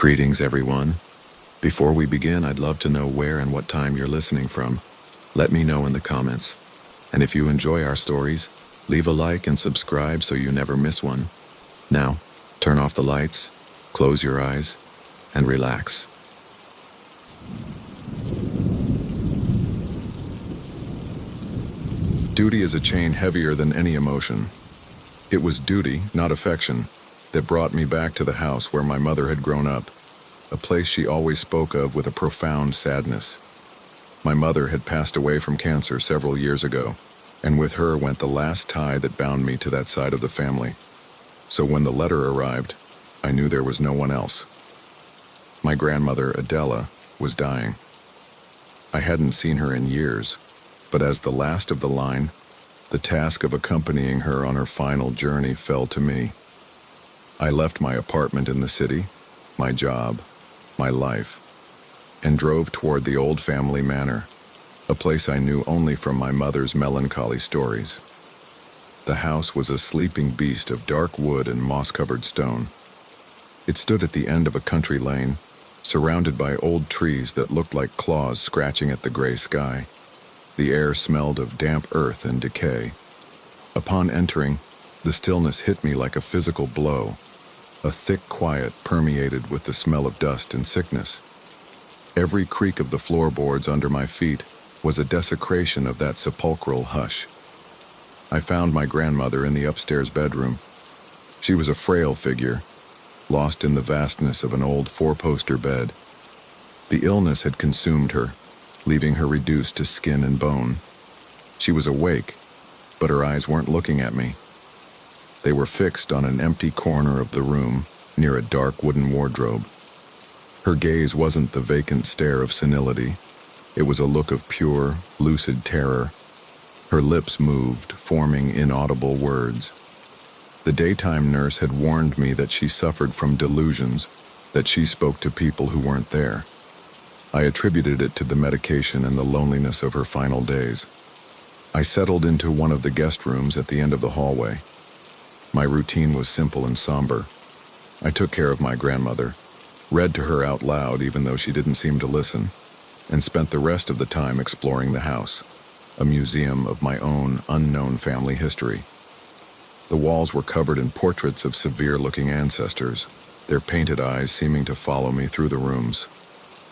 Greetings, everyone. Before we begin, I'd love to know where and what time you're listening from. Let me know in the comments. And if you enjoy our stories, leave a like and subscribe so you never miss one. Now, turn off the lights, close your eyes, and relax. Duty is a chain heavier than any emotion. It was duty, not affection, that brought me back to the house where my mother had grown up, a place she always spoke of with a profound sadness. My mother had passed away from cancer several years ago, and with her went the last tie that bound me to that side of the family. So when the letter arrived, I knew there was no one else. My grandmother, Adela, was dying. I hadn't seen her in years, but as the last of the line, the task of accompanying her on her final journey fell to me. I left my apartment in the city, my job, my life, and drove toward the old family manor, a place I knew only from my mother's melancholy stories. The house was a sleeping beast of dark wood and moss-covered stone. It stood at the end of a country lane, surrounded by old trees that looked like claws scratching at the gray sky. The air smelled of damp earth and decay. Upon entering, the stillness hit me like a physical blow. A thick quiet permeated with the smell of dust and sickness. Every creak of the floorboards under my feet was a desecration of that sepulchral hush. I found my grandmother in the upstairs bedroom. She was a frail figure, lost in the vastness of an old four-poster bed. The illness had consumed her, leaving her reduced to skin and bone. She was awake, but her eyes weren't looking at me. They were fixed on an empty corner of the room near a dark wooden wardrobe. Her gaze wasn't the vacant stare of senility. It was a look of pure, lucid terror. Her lips moved, forming inaudible words. The daytime nurse had warned me that she suffered from delusions, that she spoke to people who weren't there. I attributed it to the medication and the loneliness of her final days. I settled into one of the guest rooms at the end of the hallway. My routine was simple and somber. I took care of my grandmother, read to her out loud even though she didn't seem to listen, and spent the rest of the time exploring the house, a museum of my own unknown family history. The walls were covered in portraits of severe-looking ancestors, their painted eyes seeming to follow me through the rooms.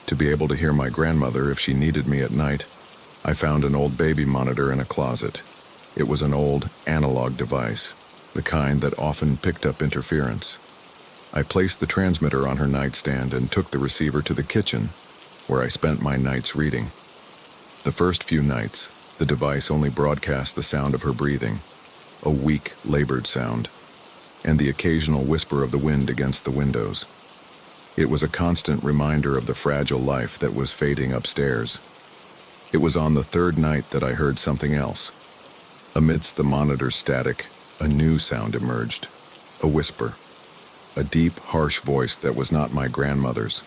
To be able to hear my grandmother if she needed me at night, I found an old baby monitor in a closet. It was an old, analog device, the kind that often picked up interference. I placed the transmitter on her nightstand and took the receiver to the kitchen, where I spent my nights reading. The first few nights, the device only broadcast the sound of her breathing, a weak, labored sound, and the occasional whisper of the wind against the windows. It was a constant reminder of the fragile life that was fading upstairs. It was on the third night that I heard something else. Amidst the monitor's static, a new sound emerged, a whisper, a deep, harsh voice that was not my grandmother's.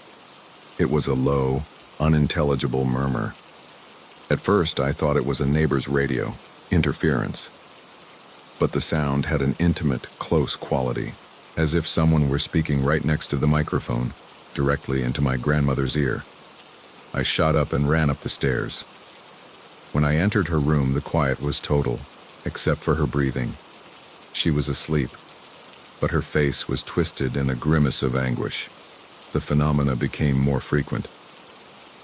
It was a low, unintelligible murmur. At first, I thought it was a neighbor's radio, interference. But the sound had an intimate, close quality, as if someone were speaking right next to the microphone, directly into my grandmother's ear. I shot up and ran up the stairs. When I entered her room, the quiet was total, except for her breathing. She was asleep, but her face was twisted in a grimace of anguish. The phenomena became more frequent.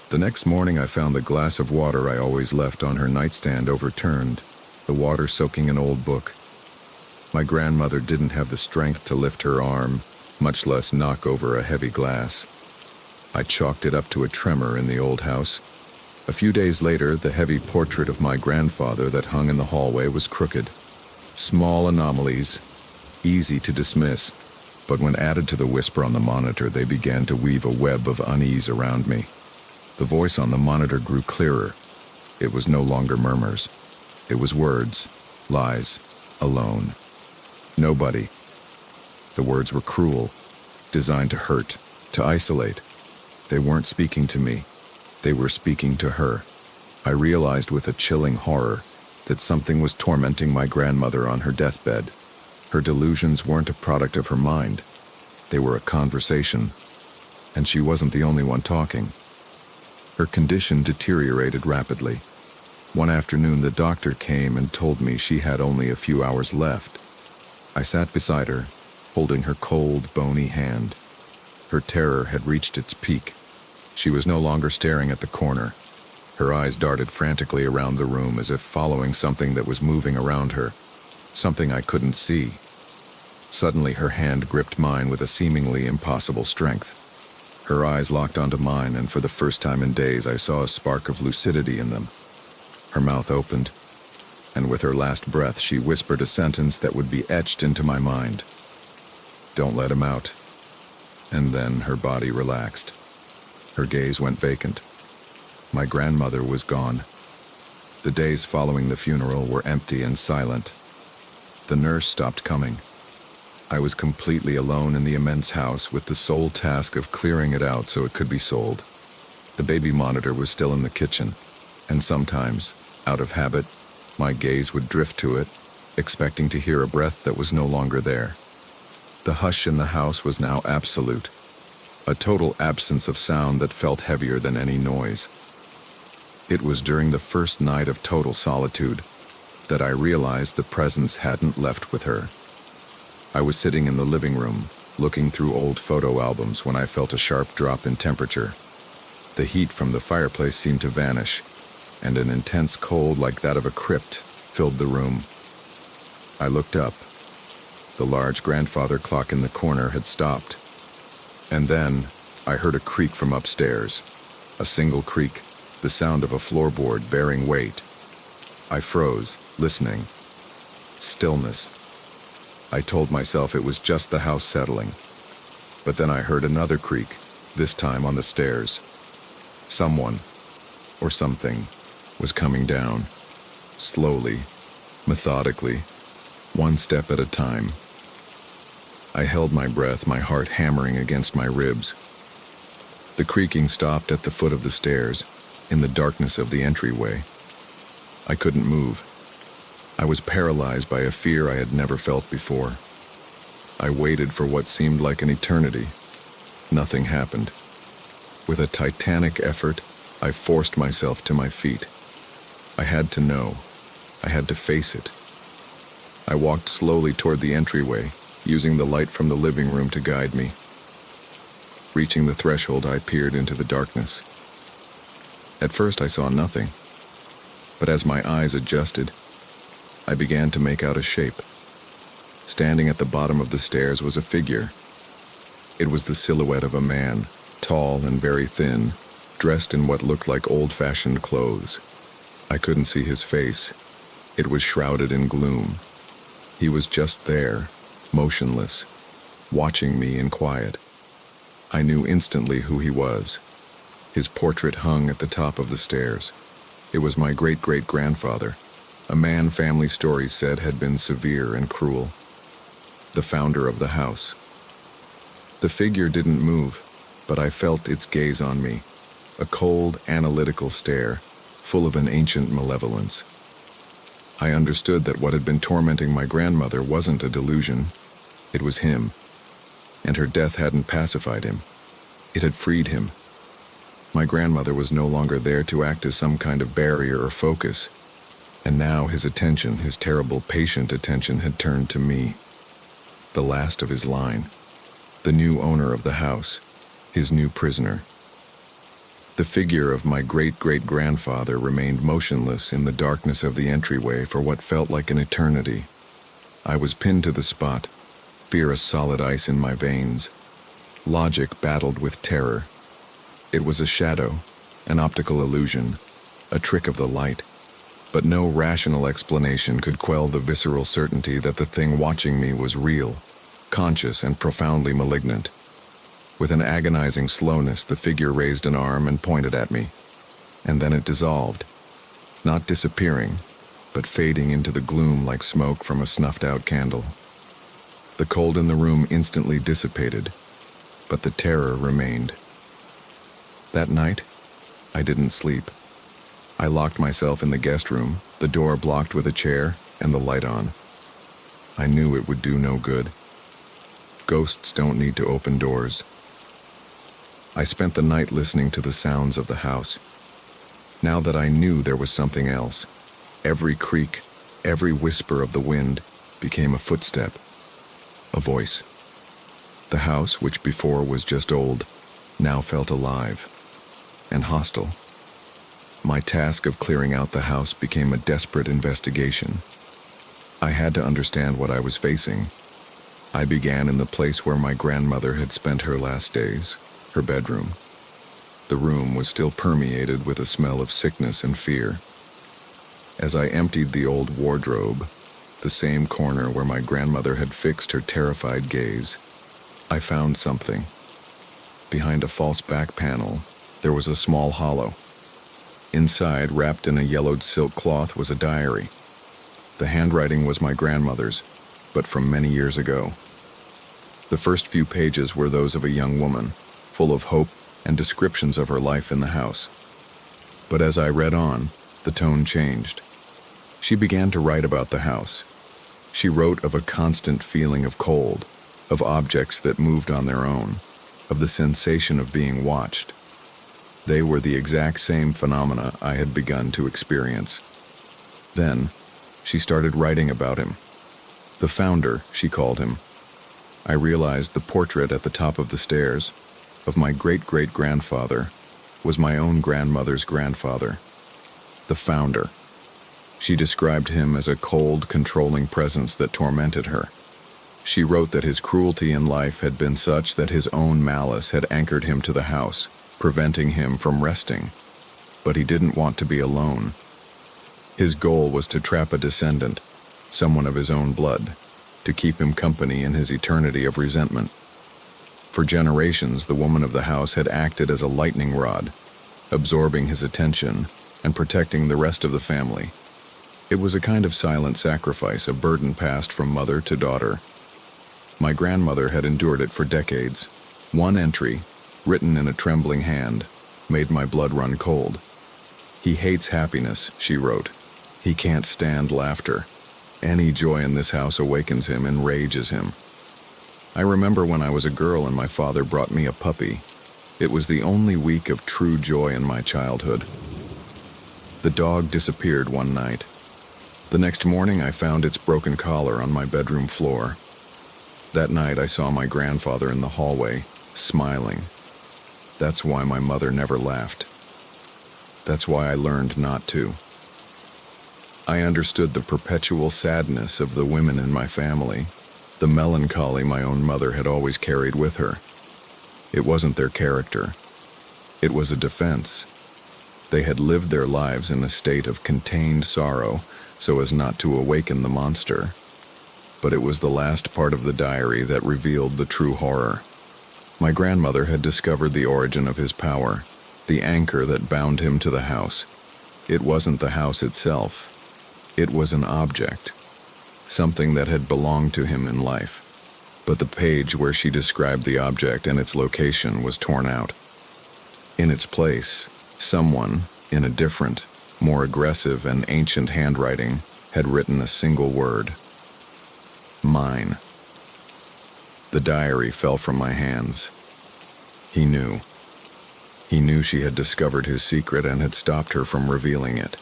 The next morning I found the glass of water I always left on her nightstand overturned, the water soaking an old book. My grandmother didn't have the strength to lift her arm, much less knock over a heavy glass. I chalked it up to a tremor in the old house. A few days later, the heavy portrait of my grandfather that hung in the hallway was crooked. Small anomalies, easy to dismiss, but when added to the whisper on the monitor, they began to weave a web of unease around me. The voice on the monitor grew clearer. It was no longer murmurs. It was words, lies, alone. Nobody. The words were cruel, designed to hurt, to isolate. They weren't speaking to me. They were speaking to her. I realized with a chilling horror that something was tormenting my grandmother on her deathbed. Her delusions weren't a product of her mind. They were a conversation, and she wasn't the only one talking. Her condition deteriorated rapidly. One afternoon, the doctor came and told me she had only a few hours left. I sat beside her, holding her cold, bony hand. Her terror had reached its peak. She was no longer staring at the corner. Her eyes darted frantically around the room as if following something that was moving around her, something I couldn't see. Suddenly, her hand gripped mine with a seemingly impossible strength. Her eyes locked onto mine, and for the first time in days, I saw a spark of lucidity in them. Her mouth opened, and with her last breath, she whispered a sentence that would be etched into my mind. "Don't let him out." And then her body relaxed. Her gaze went vacant. My grandmother was gone. The days following the funeral were empty and silent. The nurse stopped coming. I was completely alone in the immense house with the sole task of clearing it out so it could be sold. The baby monitor was still in the kitchen, and sometimes, out of habit, my gaze would drift to it, expecting to hear a breath that was no longer there. The hush in the house was now absolute, a total absence of sound that felt heavier than any noise. It was during the first night of total solitude that I realized the presence hadn't left with her. I was sitting in the living room, looking through old photo albums when I felt a sharp drop in temperature. The heat from the fireplace seemed to vanish, and an intense cold like that of a crypt filled the room. I looked up. The large grandfather clock in the corner had stopped. And then I heard a creak from upstairs, a single creak, the sound of a floorboard bearing weight. I froze, listening. Stillness. I told myself it was just the house settling. But then I heard another creak, this time on the stairs. Someone, or something, was coming down, slowly, methodically, one step at a time. I held my breath, my heart hammering against my ribs. The creaking stopped at the foot of the stairs, in the darkness of the entryway. I couldn't move. I was paralyzed by a fear I had never felt before. I waited for what seemed like an eternity. Nothing happened. With a titanic effort, I forced myself to my feet. I had to know. I had to face it. I walked slowly toward the entryway, using the light from the living room to guide me. Reaching the threshold, I peered into the darkness. At first, I saw nothing. But as my eyes adjusted, I began to make out a shape. Standing at the bottom of the stairs was a figure. It was the silhouette of a man, tall and very thin, dressed in what looked like old-fashioned clothes. I couldn't see his face. It was shrouded in gloom. He was just there, motionless, watching me in quiet. I knew instantly who he was. His portrait hung at the top of the stairs. It was my great-great-grandfather, a man family stories said had been severe and cruel. The founder of the house. The figure didn't move, but I felt its gaze on me, a cold, analytical stare, full of an ancient malevolence. I understood that what had been tormenting my grandmother wasn't a delusion. It was him, and her death hadn't pacified him. It had freed him. My grandmother was no longer there to act as some kind of barrier or focus, and now his attention, his terrible, patient attention, had turned to me. The last of his line. The new owner of the house. His new prisoner. The figure of my great-great-grandfather remained motionless in the darkness of the entryway for what felt like an eternity. I was pinned to the spot, fear as solid ice in my veins. Logic battled with terror. It was a shadow, an optical illusion, a trick of the light. But no rational explanation could quell the visceral certainty that the thing watching me was real, conscious, and profoundly malignant. With an agonizing slowness, the figure raised an arm and pointed at me. And then it dissolved, not disappearing, but fading into the gloom like smoke from a snuffed-out candle. The cold in the room instantly dissipated, but the terror remained. That night, I didn't sleep. I locked myself in the guest room, the door blocked with a chair and the light on. I knew it would do no good. Ghosts don't need to open doors. I spent the night listening to the sounds of the house. Now that I knew there was something else, every creak, every whisper of the wind became a footstep, a voice. The house, which before was just old, now felt alive and hostile. My task of clearing out the house became a desperate investigation. I had to understand what I was facing. I began in the place where my grandmother had spent her last days, her bedroom. The room was still permeated with a smell of sickness and fear. As I emptied the old wardrobe, the same corner where my grandmother had fixed her terrified gaze, I found something. Behind a false back panel, there was a small hollow. Inside, wrapped in a yellowed silk cloth, was a diary. The handwriting was my grandmother's, but from many years ago. The first few pages were those of a young woman, full of hope and descriptions of her life in the house. But as I read on, the tone changed. She began to write about the house. She wrote of a constant feeling of cold, of objects that moved on their own, of the sensation of being watched. They were the exact same phenomena I had begun to experience. Then, she started writing about him. The founder, she called him. I realized the portrait at the top of the stairs, of my great-great-grandfather, was my own grandmother's grandfather. The founder. She described him as a cold, controlling presence that tormented her. She wrote that his cruelty in life had been such that his own malice had anchored him to the house, preventing him from resting. But he didn't want to be alone. His goal was to trap a descendant, someone of his own blood, to keep him company in his eternity of resentment. For generations, the woman of the house had acted as a lightning rod, absorbing his attention and protecting the rest of the family. It was a kind of silent sacrifice, a burden passed from mother to daughter. My grandmother had endured it for decades. One entry, written in a trembling hand, made my blood run cold. "He hates happiness," she wrote. "He can't stand laughter. Any joy in this house awakens him, enrages him." I remember when I was a girl and my father brought me a puppy. It was the only week of true joy in my childhood. The dog disappeared one night. The next morning I found its broken collar on my bedroom floor. That night I saw my grandfather in the hallway, smiling. That's why my mother never laughed. That's why I learned not to. I understood the perpetual sadness of the women in my family, the melancholy my own mother had always carried with her. It wasn't their character. It was a defense. They had lived their lives in a state of contained sorrow so as not to awaken the monster. But it was the last part of the diary that revealed the true horror. My grandmother had discovered the origin of his power, the anchor that bound him to the house. It wasn't the house itself. It was an object, something that had belonged to him in life. But the page where she described the object and its location was torn out. In its place, someone, in a different, more aggressive and ancient handwriting, had written a single word. Mine. The diary fell from my hands. He knew. He knew she had discovered his secret and had stopped her from revealing it.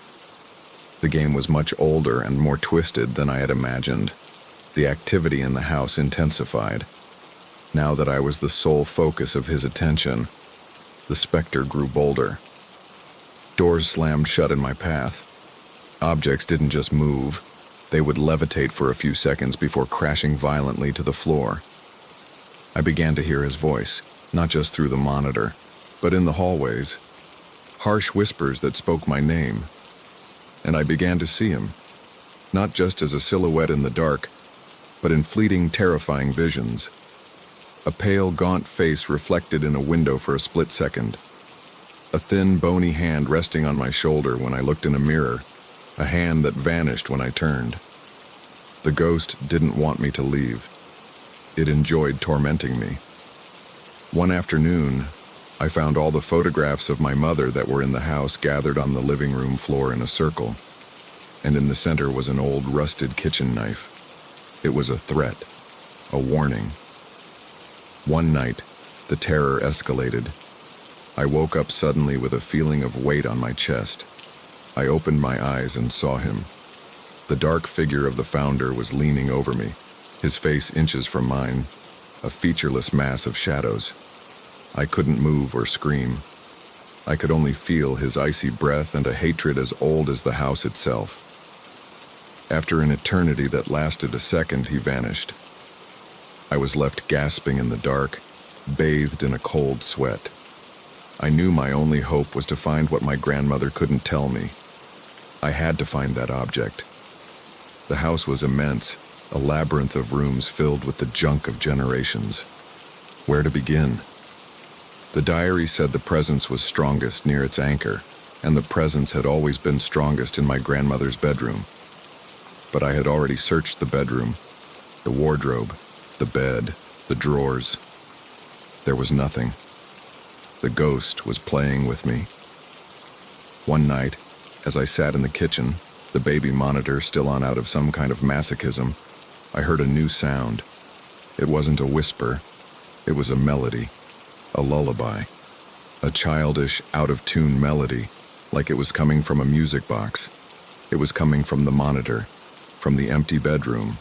The game was much older and more twisted than I had imagined. The activity in the house intensified. Now that I was the sole focus of his attention, the specter grew bolder. Doors slammed shut in my path. Objects didn't just move. They would levitate for a few seconds before crashing violently to the floor. I began to hear his voice, not just through the monitor, but in the hallways. Harsh whispers that spoke my name. And I began to see him, not just as a silhouette in the dark, but in fleeting, terrifying visions. A pale, gaunt face reflected in a window for a split second. A thin, bony hand resting on my shoulder when I looked in a mirror, a hand that vanished when I turned. The ghost didn't want me to leave. It enjoyed tormenting me. One afternoon, I found all the photographs of my mother that were in the house gathered on the living room floor in a circle, and in the center was an old rusted kitchen knife. It was a threat, a warning. One night, the terror escalated. I woke up suddenly with a feeling of weight on my chest. I opened my eyes and saw him. The dark figure of the founder was leaning over me, his face inches from mine, a featureless mass of shadows. I couldn't move or scream. I could only feel his icy breath and a hatred as old as the house itself. After an eternity that lasted a second, he vanished. I was left gasping in the dark, bathed in a cold sweat. I knew my only hope was to find what my grandmother couldn't tell me. I had to find that object. The house was immense, a labyrinth of rooms filled with the junk of generations. Where to begin? The diary said the presence was strongest near its anchor, and the presence had always been strongest in my grandmother's bedroom. But I had already searched the bedroom, the wardrobe, the bed, the drawers. There was nothing. The ghost was playing with me. One night, as I sat in the kitchen, the baby monitor still on out of some kind of masochism, I heard a new sound. It wasn't a whisper. It was a melody, a lullaby, a childish, out-of-tune melody, like it was coming from a music box. It was coming from the monitor, from the empty bedroom.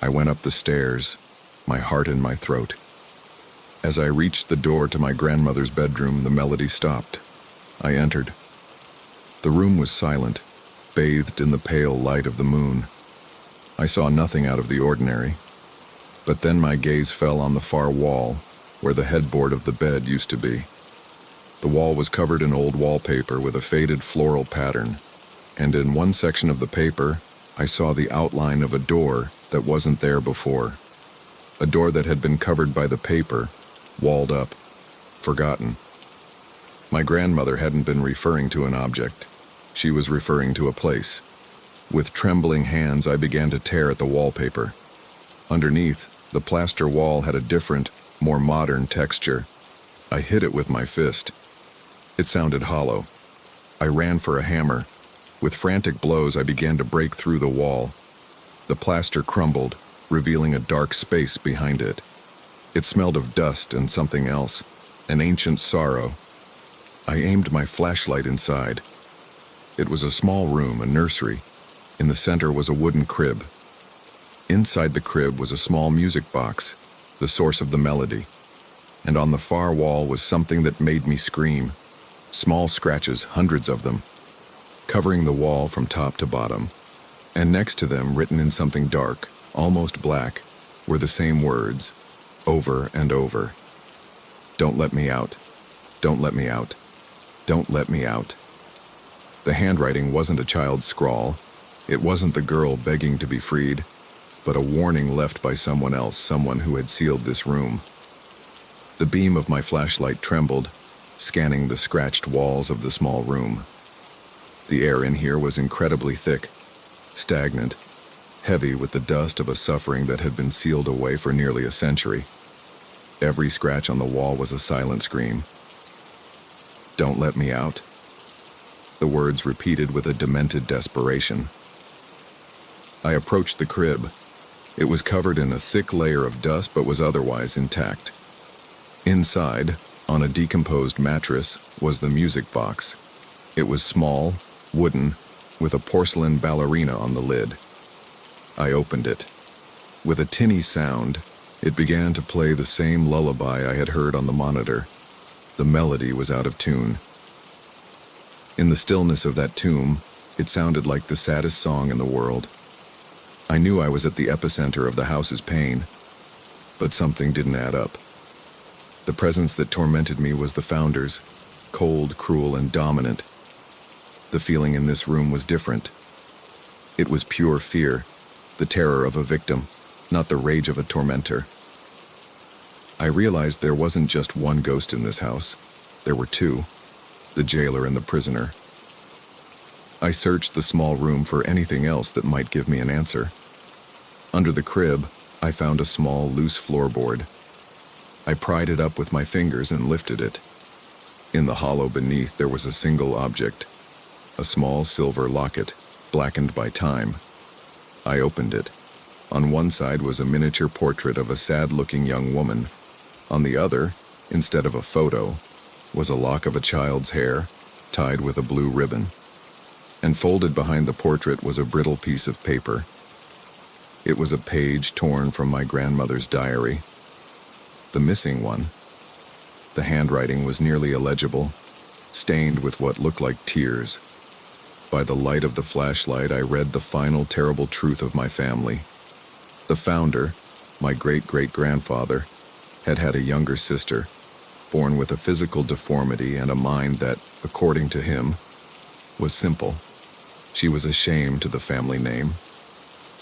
I went up the stairs, my heart in my throat. As I reached the door to my grandmother's bedroom, the melody stopped. I entered. The room was silent, bathed in the pale light of the moon. I saw nothing out of the ordinary. But then my gaze fell on the far wall, where the headboard of the bed used to be. The wall was covered in old wallpaper with a faded floral pattern, and in one section of the paper, I saw the outline of a door that wasn't there before. A door that had been covered by the paper, walled up, forgotten. My grandmother hadn't been referring to an object. She was referring to a place. With trembling hands, I began to tear at the wallpaper. Underneath, the plaster wall had a different, more modern texture. I hit it with my fist. It sounded hollow. I ran for a hammer. With frantic blows, I began to break through the wall. The plaster crumbled, revealing a dark space behind it. It smelled of dust and something else, an ancient sorrow. I aimed my flashlight inside. It was a small room, a nursery. In the center was a wooden crib. Inside the crib was a small music box, the source of the melody. And on the far wall was something that made me scream. Small scratches, hundreds of them, covering the wall from top to bottom. And next to them, written in something dark, almost black, were the same words, over and over. Don't let me out. Don't let me out. Don't let me out. The handwriting wasn't a child's scrawl. It wasn't the girl begging to be freed, but a warning left by someone else, someone who had sealed this room. The beam of my flashlight trembled, scanning the scratched walls of the small room. The air in here was incredibly thick, stagnant, heavy with the dust of a suffering that had been sealed away for nearly a century. Every scratch on the wall was a silent scream. Don't let me out. The words repeated with a demented desperation. I approached the crib. It was covered in a thick layer of dust but was otherwise intact. Inside, on a decomposed mattress, was the music box. It was small, wooden, with a porcelain ballerina on the lid. I opened it. With a tinny sound, it began to play the same lullaby I had heard on the monitor. The melody was out of tune. In the stillness of that tomb, it sounded like the saddest song in the world. I knew I was at the epicenter of the house's pain, but something didn't add up. The presence that tormented me was the founder's, cold, cruel, and dominant. The feeling in this room was different. It was pure fear, the terror of a victim, not the rage of a tormentor. I realized there wasn't just one ghost in this house. There were two, the jailer and the prisoner. I searched the small room for anything else that might give me an answer. Under the crib, I found a small, loose floorboard. I pried it up with my fingers and lifted it. In the hollow beneath, there was a single object, a small silver locket, blackened by time. I opened it. On one side was a miniature portrait of a sad-looking young woman. On the other, instead of a photo, was a lock of a child's hair, tied with a blue ribbon, and folded behind the portrait was a brittle piece of paper. It was a page torn from my grandmother's diary. The missing one. The handwriting was nearly illegible, stained with what looked like tears. By the light of the flashlight, I read the final terrible truth of my family. The founder, my great-great-grandfather, had had a younger sister, born with a physical deformity and a mind that, according to him, was simple. She was a shame to the family name.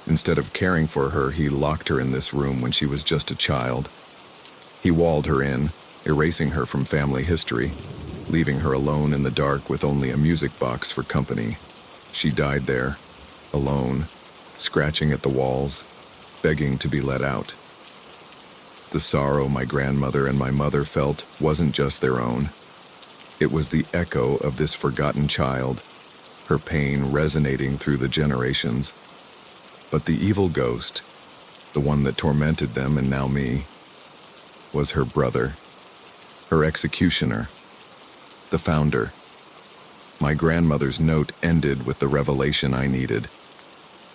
Instead of caring for her, he locked her in this room when she was just a child. He walled her in, erasing her from family history, leaving her alone in the dark with only a music box for company. She died there, alone, scratching at the walls, begging to be let out. The sorrow my grandmother and my mother felt wasn't just their own. It was the echo of this forgotten child, her pain resonating through the generations. But the evil ghost, the one that tormented them and now me, was her brother, her executioner, the founder. My grandmother's note ended with the revelation I needed.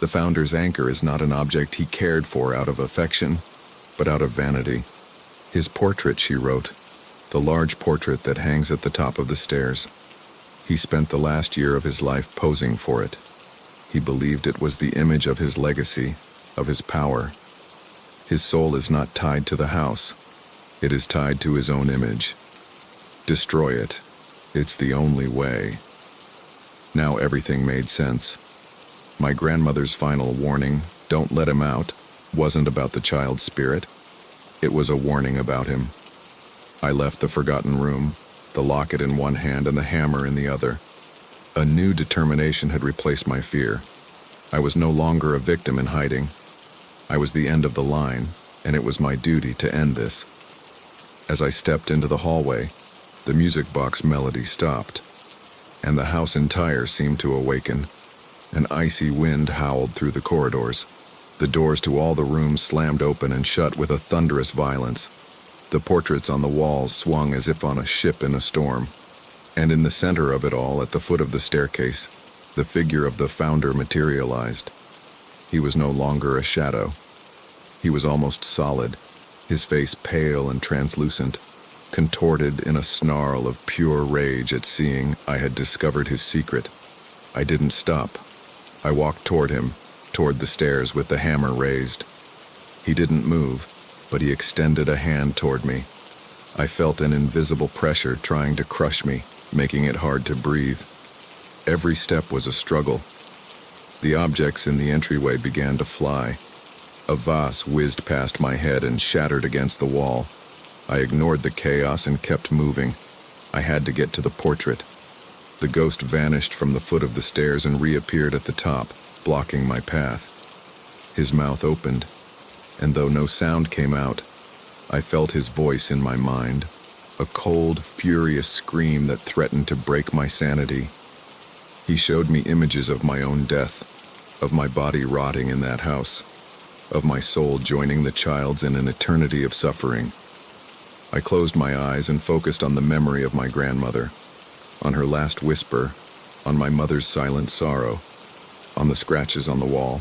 The founder's anchor is not an object he cared for out of affection, but out of vanity. His portrait, she wrote, the large portrait that hangs at the top of the stairs. He spent the last year of his life posing for it. He believed it was the image of his legacy, of his power. His soul is not tied to the house. It is tied to his own image. Destroy it. It's the only way. Now everything made sense. My grandmother's final warning, "Don't let him out," wasn't about the child's spirit. It was a warning about him. I left the forgotten room, the locket in one hand and the hammer in the other. A new determination had replaced my fear. I was no longer a victim in hiding. I was the end of the line, and it was my duty to end this. As I stepped into the hallway, the music box melody stopped, and the house entire seemed to awaken. An icy wind howled through the corridors. The doors to all the rooms slammed open and shut with a thunderous violence. The portraits on the walls swung as if on a ship in a storm. And in the center of it all, at the foot of the staircase, the figure of the founder materialized. He was no longer a shadow. He was almost solid, his face pale and translucent, contorted in a snarl of pure rage at seeing I had discovered his secret. I didn't stop. I walked toward him, toward the stairs with the hammer raised. He didn't move, but he extended a hand toward me. I felt an invisible pressure trying to crush me, making it hard to breathe. Every step was a struggle. The objects in the entryway began to fly. A vase whizzed past my head and shattered against the wall. I ignored the chaos and kept moving. I had to get to the portrait. The ghost vanished from the foot of the stairs and reappeared at the top, blocking my path. His mouth opened, and though no sound came out, I felt his voice in my mind, a cold, furious scream that threatened to break my sanity. He showed me images of my own death, of my body rotting in that house, of my soul joining the child's in an eternity of suffering. I closed my eyes and focused on the memory of my grandmother, on her last whisper, on my mother's silent sorrow, on the scratches on the wall.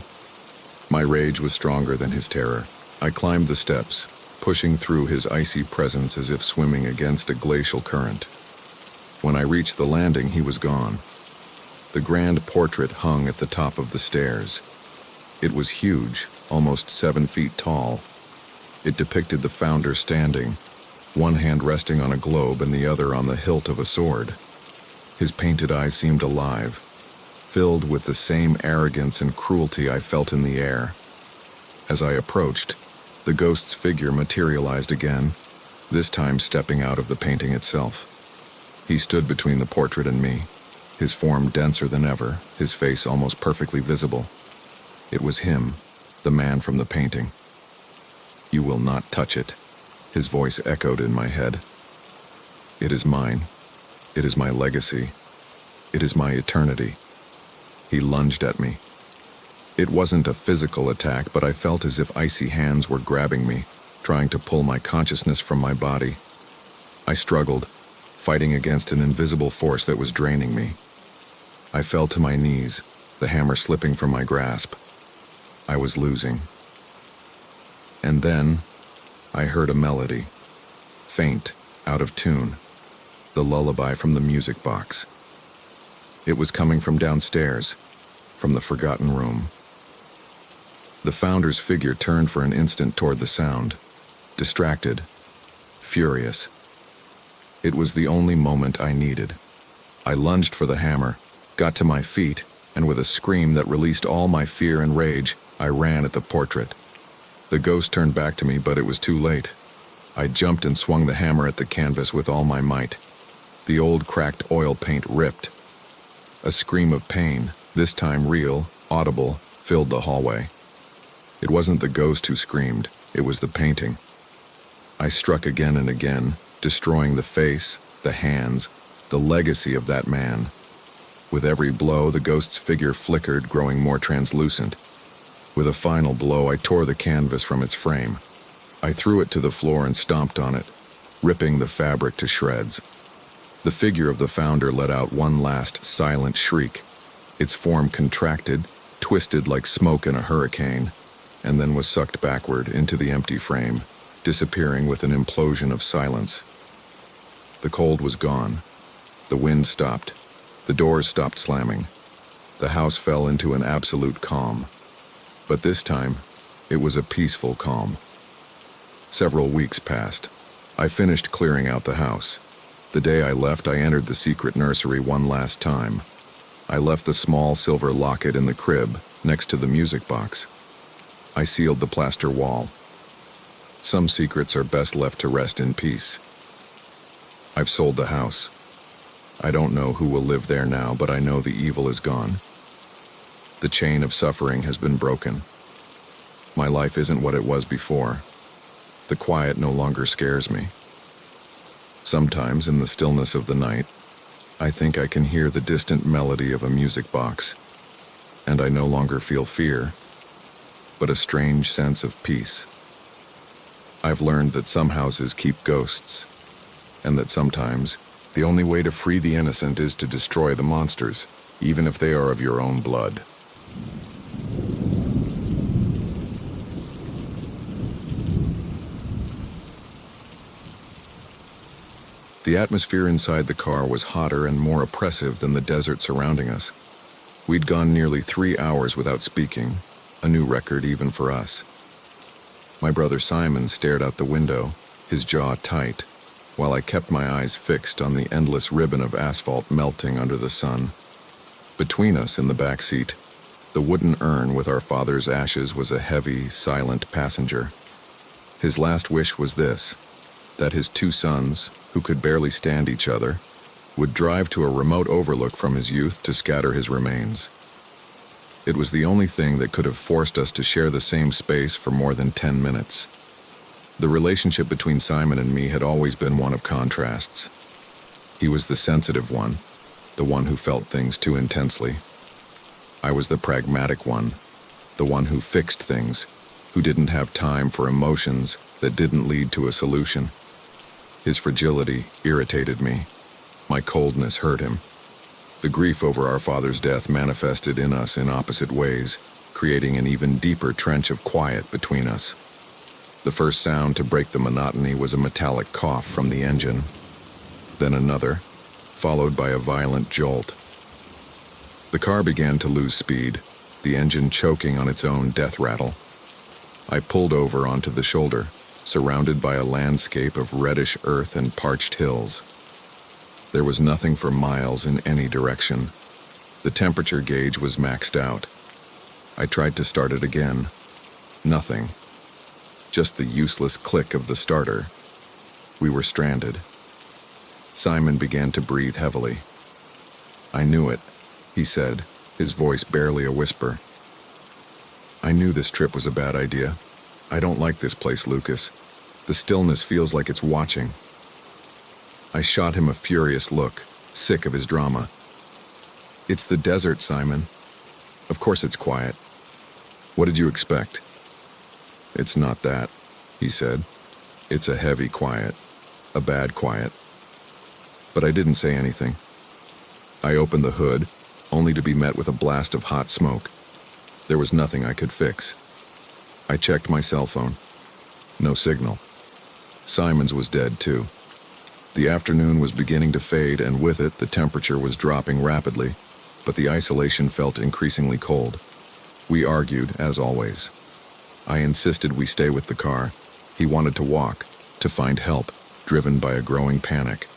My rage was stronger than his terror. I climbed the steps, pushing through his icy presence as if swimming against a glacial current. When I reached the landing, he was gone. The grand portrait hung at the top of the stairs. It was huge, almost 7 feet tall. It depicted the founder standing, one hand resting on a globe and the other on the hilt of a sword. His painted eyes seemed alive, filled with the same arrogance and cruelty I felt in the air. As I approached, the ghost's figure materialized again, this time stepping out of the painting itself. He stood between the portrait and me, his form denser than ever, his face almost perfectly visible. It was him, the man from the painting. "You will not touch it," his voice echoed in my head. "It is mine. It is my legacy. It is my eternity." He lunged at me. It wasn't a physical attack, but I felt as if icy hands were grabbing me, trying to pull my consciousness from my body. I struggled, fighting against an invisible force that was draining me. I fell to my knees, the hammer slipping from my grasp. I was losing. And then, I heard a melody. Faint, out of tune. The lullaby from the music box. It was coming from downstairs, from the forgotten room. The founder's figure turned for an instant toward the sound, distracted, furious. It was the only moment I needed. I lunged for the hammer, got to my feet, and with a scream that released all my fear and rage, I ran at the portrait. The ghost turned back to me, but it was too late. I jumped and swung the hammer at the canvas with all my might. The old cracked oil paint ripped. A scream of pain, this time real, audible, filled the hallway. It wasn't the ghost who screamed, it was the painting. I struck again and again, destroying the face, the hands, the legacy of that man. With every blow, the ghost's figure flickered, growing more translucent. With a final blow, I tore the canvas from its frame. I threw it to the floor and stomped on it, ripping the fabric to shreds. The figure of the founder let out one last silent shriek. Its form contracted, twisted like smoke in a hurricane, and then was sucked backward into the empty frame, disappearing with an implosion of silence. The cold was gone. The wind stopped. The doors stopped slamming. The house fell into an absolute calm. But this time, it was a peaceful calm. Several weeks passed. I finished clearing out the house. The day I left, I entered the secret nursery one last time. I left the small silver locket in the crib, next to the music box. I sealed the plaster wall. Some secrets are best left to rest in peace. I've sold the house. I don't know who will live there now, but I know the evil is gone. The chain of suffering has been broken. My life isn't what it was before. The quiet no longer scares me. Sometimes, in the stillness of the night, I think I can hear the distant melody of a music box, and I no longer feel fear, but a strange sense of peace. I've learned that some houses keep ghosts, and that sometimes the only way to free the innocent is to destroy the monsters, even if they are of your own blood. The atmosphere inside the car was hotter and more oppressive than the desert surrounding us. We'd gone nearly 3 hours without speaking, a new record even for us. My brother Simon stared out the window, his jaw tight, while I kept my eyes fixed on the endless ribbon of asphalt melting under the sun. Between us in the back seat, the wooden urn with our father's ashes was a heavy, silent passenger. His last wish was this, that his 2 sons, who could barely stand each other, would drive to a remote overlook from his youth to scatter his remains. It was the only thing that could have forced us to share the same space for more than 10 minutes. The relationship between Simon and me had always been one of contrasts. He was the sensitive one, the one who felt things too intensely. I was the pragmatic one, the one who fixed things, who didn't have time for emotions that didn't lead to a solution. His fragility irritated me. My coldness hurt him. The grief over our father's death manifested in us in opposite ways, creating an even deeper trench of quiet between us. The first sound to break the monotony was a metallic cough from the engine, then another, followed by a violent jolt. The car began to lose speed, the engine choking on its own death rattle. I pulled over onto the shoulder, surrounded by a landscape of reddish earth and parched hills. There was nothing for miles in any direction. The temperature gauge was maxed out. I tried to start it again. Nothing. Just the useless click of the starter. We were stranded. Simon began to breathe heavily. "I knew it," he said, his voice barely a whisper. "I knew this trip was a bad idea. I don't like this place, Lucas. The stillness feels like it's watching." I shot him a furious look, sick of his drama. "It's the desert, Simon. Of course it's quiet. What did you expect?" "It's not that," he said. "It's a heavy quiet, a bad quiet." but I didn't say anything. I opened the hood, only to be met with a blast of hot smoke. There was nothing I could fix. I checked my cell phone. No signal. Simon's was dead, too. The afternoon was beginning to fade, and with it, the temperature was dropping rapidly, but the isolation felt increasingly cold. We argued, as always. I insisted we stay with the car. He wanted to walk, to find help, driven by a growing panic.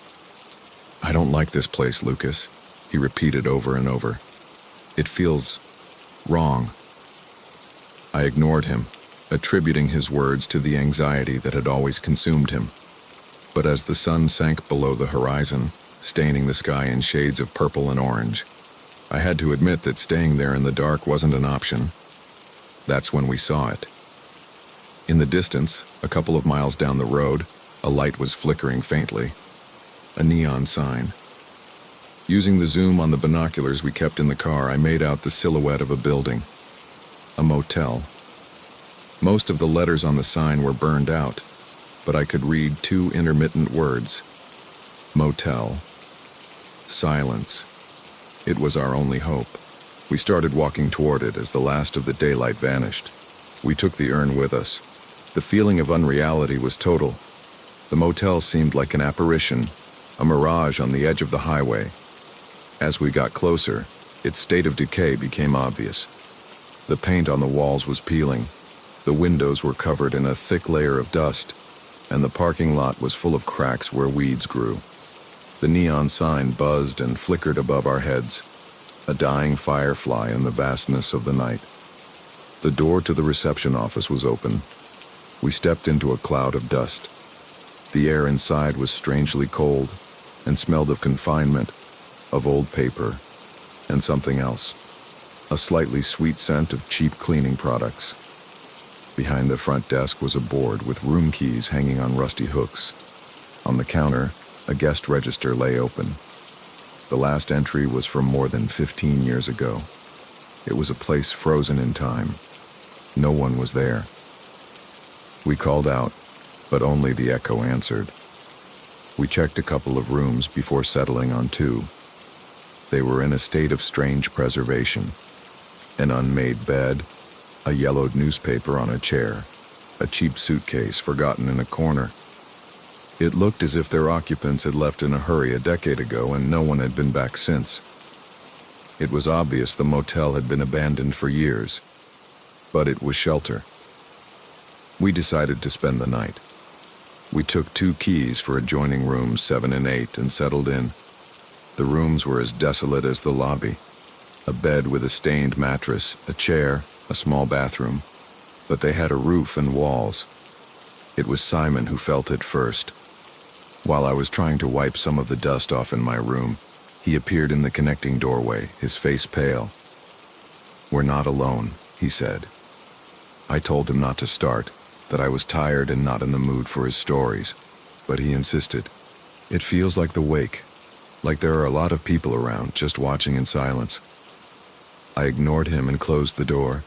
"I don't like this place, Lucas," he repeated over and over. "It feels wrong." I ignored him, attributing his words to the anxiety that had always consumed him. But as the sun sank below the horizon, staining the sky in shades of purple and orange, I had to admit that staying there in the dark wasn't an option. That's when we saw it. In the distance, a couple of miles down the road, a light was flickering faintly. A neon sign. Using the zoom on the binoculars we kept in the car, I made out the silhouette of a building. A motel. Most of the letters on the sign were burned out, but I could read two intermittent words. Motel. Silence. It was our only hope. We started walking toward it as the last of the daylight vanished. We took the urn with us. The feeling of unreality was total. The motel seemed like an apparition, a mirage on the edge of the highway. As we got closer, its state of decay became obvious. The paint on the walls was peeling, the windows were covered in a thick layer of dust, and the parking lot was full of cracks where weeds grew. The neon sign buzzed and flickered above our heads, a dying firefly in the vastness of the night. The door to the reception office was open. We stepped into a cloud of dust. The air inside was strangely cold and smelled of confinement, of old paper, and something else. A slightly sweet scent of cheap cleaning products. Behind the front desk was a board with room keys hanging on rusty hooks. On the counter, a guest register lay open. The last entry was from more than 15 years ago. It was a place frozen in time. No one was there. We called out, but only the echo answered. We checked a couple of rooms before settling on two. They were in a state of strange preservation. An unmade bed, a yellowed newspaper on a chair, a cheap suitcase forgotten in a corner. It looked as if their occupants had left in a hurry a decade ago and no one had been back since. It was obvious the motel had been abandoned for years, but it was shelter. We decided to spend the night. We took 2 keys for adjoining rooms 7 and 8 and settled in. The rooms were as desolate as the lobby. A bed with a stained mattress, a chair, a small bathroom, but they had a roof and walls. It was Simon who felt it first. While I was trying to wipe some of the dust off in my room, he appeared in the connecting doorway, his face pale. "We're not alone," he said. I told him not to start, that I was tired and not in the mood for his stories, but he insisted. "It feels like the wake, like there are a lot of people around, just watching in silence." I ignored him and closed the door.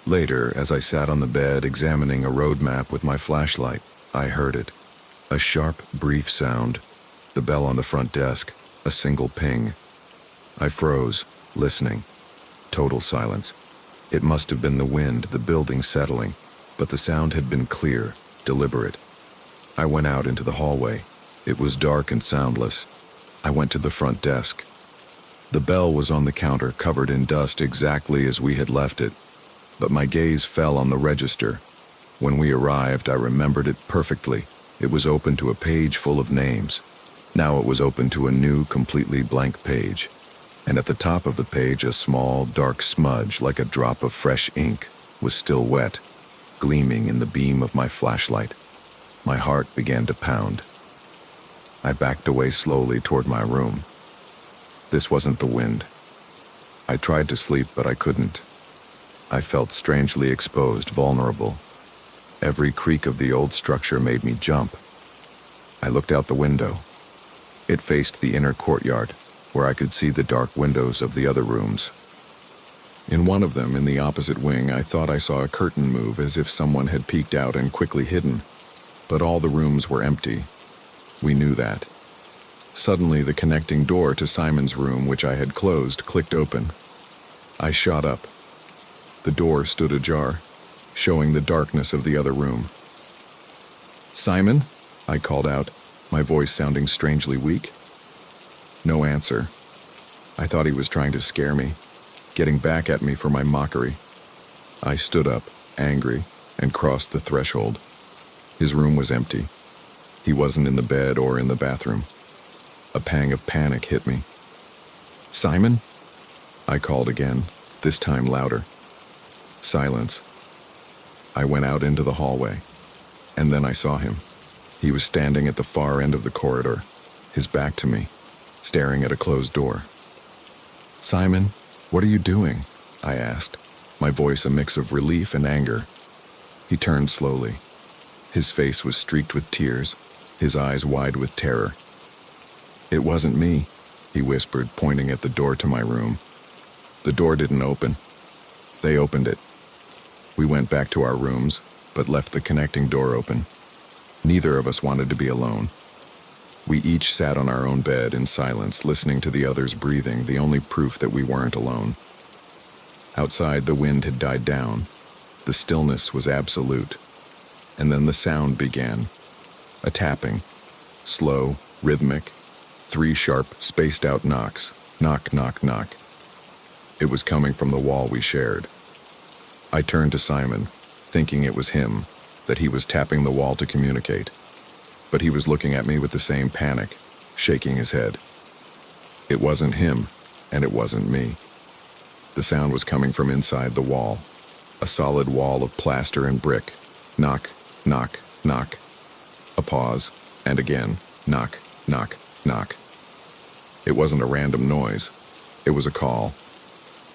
Later, as I sat on the bed examining a road map with my flashlight, I heard it. A sharp, brief sound. The bell on the front desk. A single ping. I froze, listening. Total silence. It must have been the wind, the building settling, but the sound had been clear, deliberate. I went out into the hallway. It was dark and soundless. I went to the front desk. The bell was on the counter, covered in dust exactly as we had left it, but my gaze fell on the register. When we arrived, I remembered it perfectly. It was open to a page full of names. Now it was open to a new, completely blank page, and at the top of the page a small, dark smudge, like a drop of fresh ink, was still wet, gleaming in the beam of my flashlight. My heart began to pound. I backed away slowly toward my room. This wasn't the wind. I tried to sleep, but I couldn't. I felt strangely exposed, vulnerable. Every creak of the old structure made me jump. I looked out the window. It faced the inner courtyard, where I could see the dark windows of the other rooms. In one of them, in the opposite wing, I thought I saw a curtain move as if someone had peeked out and quickly hidden. But all the rooms were empty. We knew that. Suddenly, the connecting door to Simon's room, which I had closed, clicked open. I shot up. The door stood ajar, showing the darkness of the other room. "Simon?" I called out, my voice sounding strangely weak. No answer. I thought he was trying to scare me, getting back at me for my mockery. I stood up, angry, and crossed the threshold. His room was empty. He wasn't in the bed or in the bathroom. A pang of panic hit me. "Simon?" I called again, this time louder. Silence. I went out into the hallway, and then I saw him. He was standing at the far end of the corridor, his back to me, staring at a closed door. "Simon, what are you doing?" I asked, my voice a mix of relief and anger. He turned slowly. His face was streaked with tears, his eyes wide with terror. "It wasn't me," he whispered, pointing at the door to my room. The door didn't open. They opened it. We went back to our rooms, but left the connecting door open. Neither of us wanted to be alone. We each sat on our own bed in silence, listening to the other's breathing, the only proof that we weren't alone. Outside, the wind had died down. The stillness was absolute. And then the sound began. A tapping. Slow, rhythmic. 3 sharp, spaced-out knocks. Knock, knock, knock. It was coming from the wall we shared. I turned to Simon, thinking it was him, that he was tapping the wall to communicate. But he was looking at me with the same panic, shaking his head. It wasn't him, and it wasn't me. The sound was coming from inside the wall, a solid wall of plaster and brick. Knock, knock, knock. A pause, and again, knock, knock, knock. It wasn't a random noise. It was a call.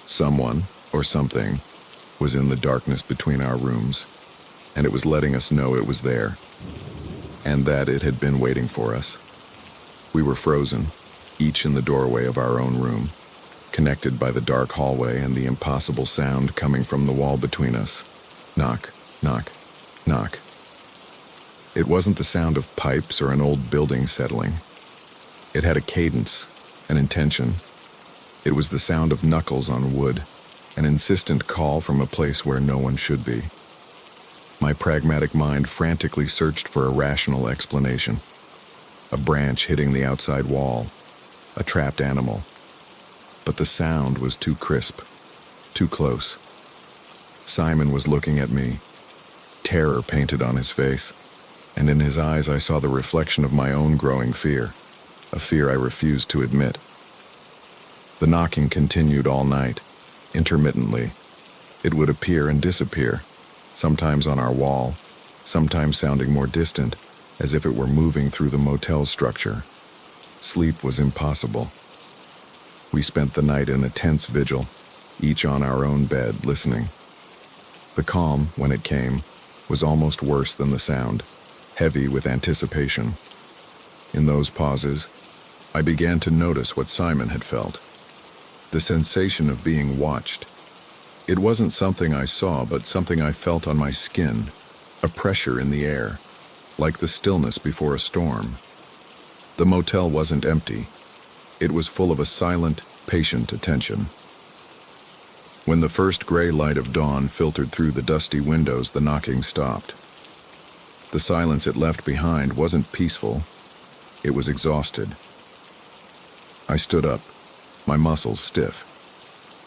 Someone, or something, was in the darkness between our rooms, and it was letting us know it was there, and that it had been waiting for us. We were frozen, each in the doorway of our own room, connected by the dark hallway and the impossible sound coming from the wall between us. Knock, knock, knock. It wasn't the sound of pipes or an old building settling. It had a cadence, an intention. It was the sound of knuckles on wood, an insistent call from a place where no one should be. My pragmatic mind frantically searched for a rational explanation. A branch hitting the outside wall, a trapped animal. But the sound was too crisp, too close. Simon was looking at me, terror painted on his face, and in his eyes I saw the reflection of my own growing fear, a fear I refused to admit. The knocking continued all night, intermittently. It would appear and disappear, sometimes on our wall, sometimes sounding more distant, as if it were moving through the motel structure. Sleep was impossible. We spent the night in a tense vigil, each on our own bed, listening. The calm, when it came, was almost worse than the sound, heavy with anticipation. In those pauses, I began to notice what Simon had felt. The sensation of being watched. It wasn't something I saw, but something I felt on my skin, a pressure in the air, like the stillness before a storm. The motel wasn't empty. It was full of a silent, patient attention. When the first gray light of dawn filtered through the dusty windows, the knocking stopped. The silence it left behind wasn't peaceful. It was exhausted. I stood up, my muscles stiff.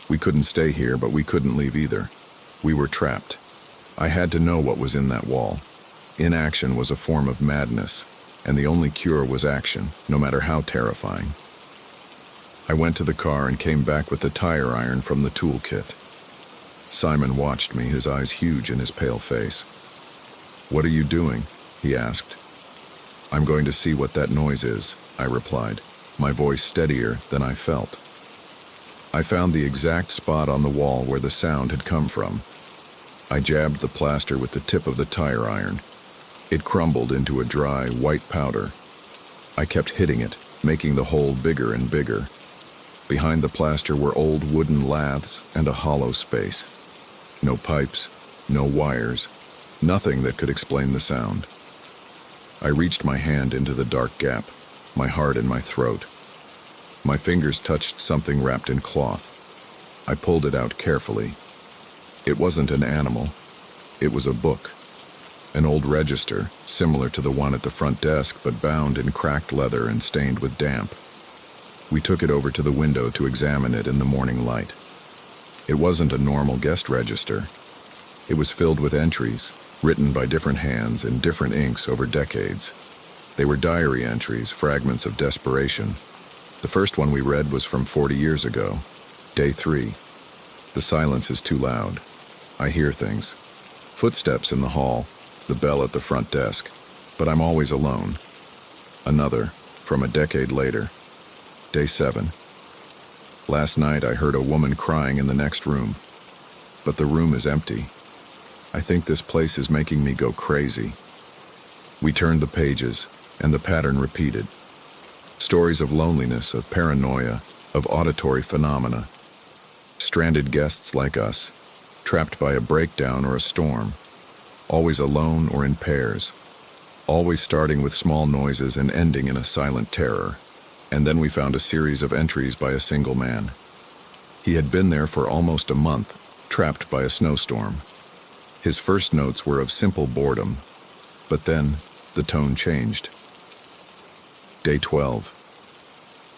We couldn't stay here, but we couldn't leave either. We were trapped. I had to know what was in that wall. Inaction was a form of madness, and the only cure was action, no matter how terrifying. I went to the car and came back with the tire iron from the toolkit. Simon watched me, his eyes huge in his pale face. "What are you doing?" he asked. "I'm going to see what that noise is," I replied, my voice steadier than I felt. I found the exact spot on the wall where the sound had come from. I jabbed the plaster with the tip of the tire iron. It crumbled into a dry, white powder. I kept hitting it, making the hole bigger and bigger. Behind the plaster were old wooden laths and a hollow space. No pipes, no wires, nothing that could explain the sound. I reached my hand into the dark gap. my heart in my throat. My fingers touched something wrapped in cloth. I pulled it out carefully. It wasn't an animal. It was a book. An old register, similar to the one at the front desk, but bound in cracked leather and stained with damp. We took it over to the window to examine it in the morning light. It wasn't a normal guest register. It was filled with entries, written by different hands in different inks over decades. They were diary entries, fragments of desperation. The first one we read was from 40 years ago. Day 3. The silence is too loud. I hear things. Footsteps in the hall, the bell at the front desk, but I'm always alone. Another, from a decade later. Day 7. Last night I heard a woman crying in the next room, but the room is empty. I think this place is making me go crazy. We turned the pages, and the pattern repeated. Stories of loneliness, of paranoia, of auditory phenomena. Stranded guests like us, trapped by a breakdown or a storm, always alone or in pairs, always starting with small noises and ending in a silent terror. And then we found a series of entries by a single man. He had been there for almost a month, trapped by a snowstorm. His first notes were of simple boredom, but then the tone changed. Day 12.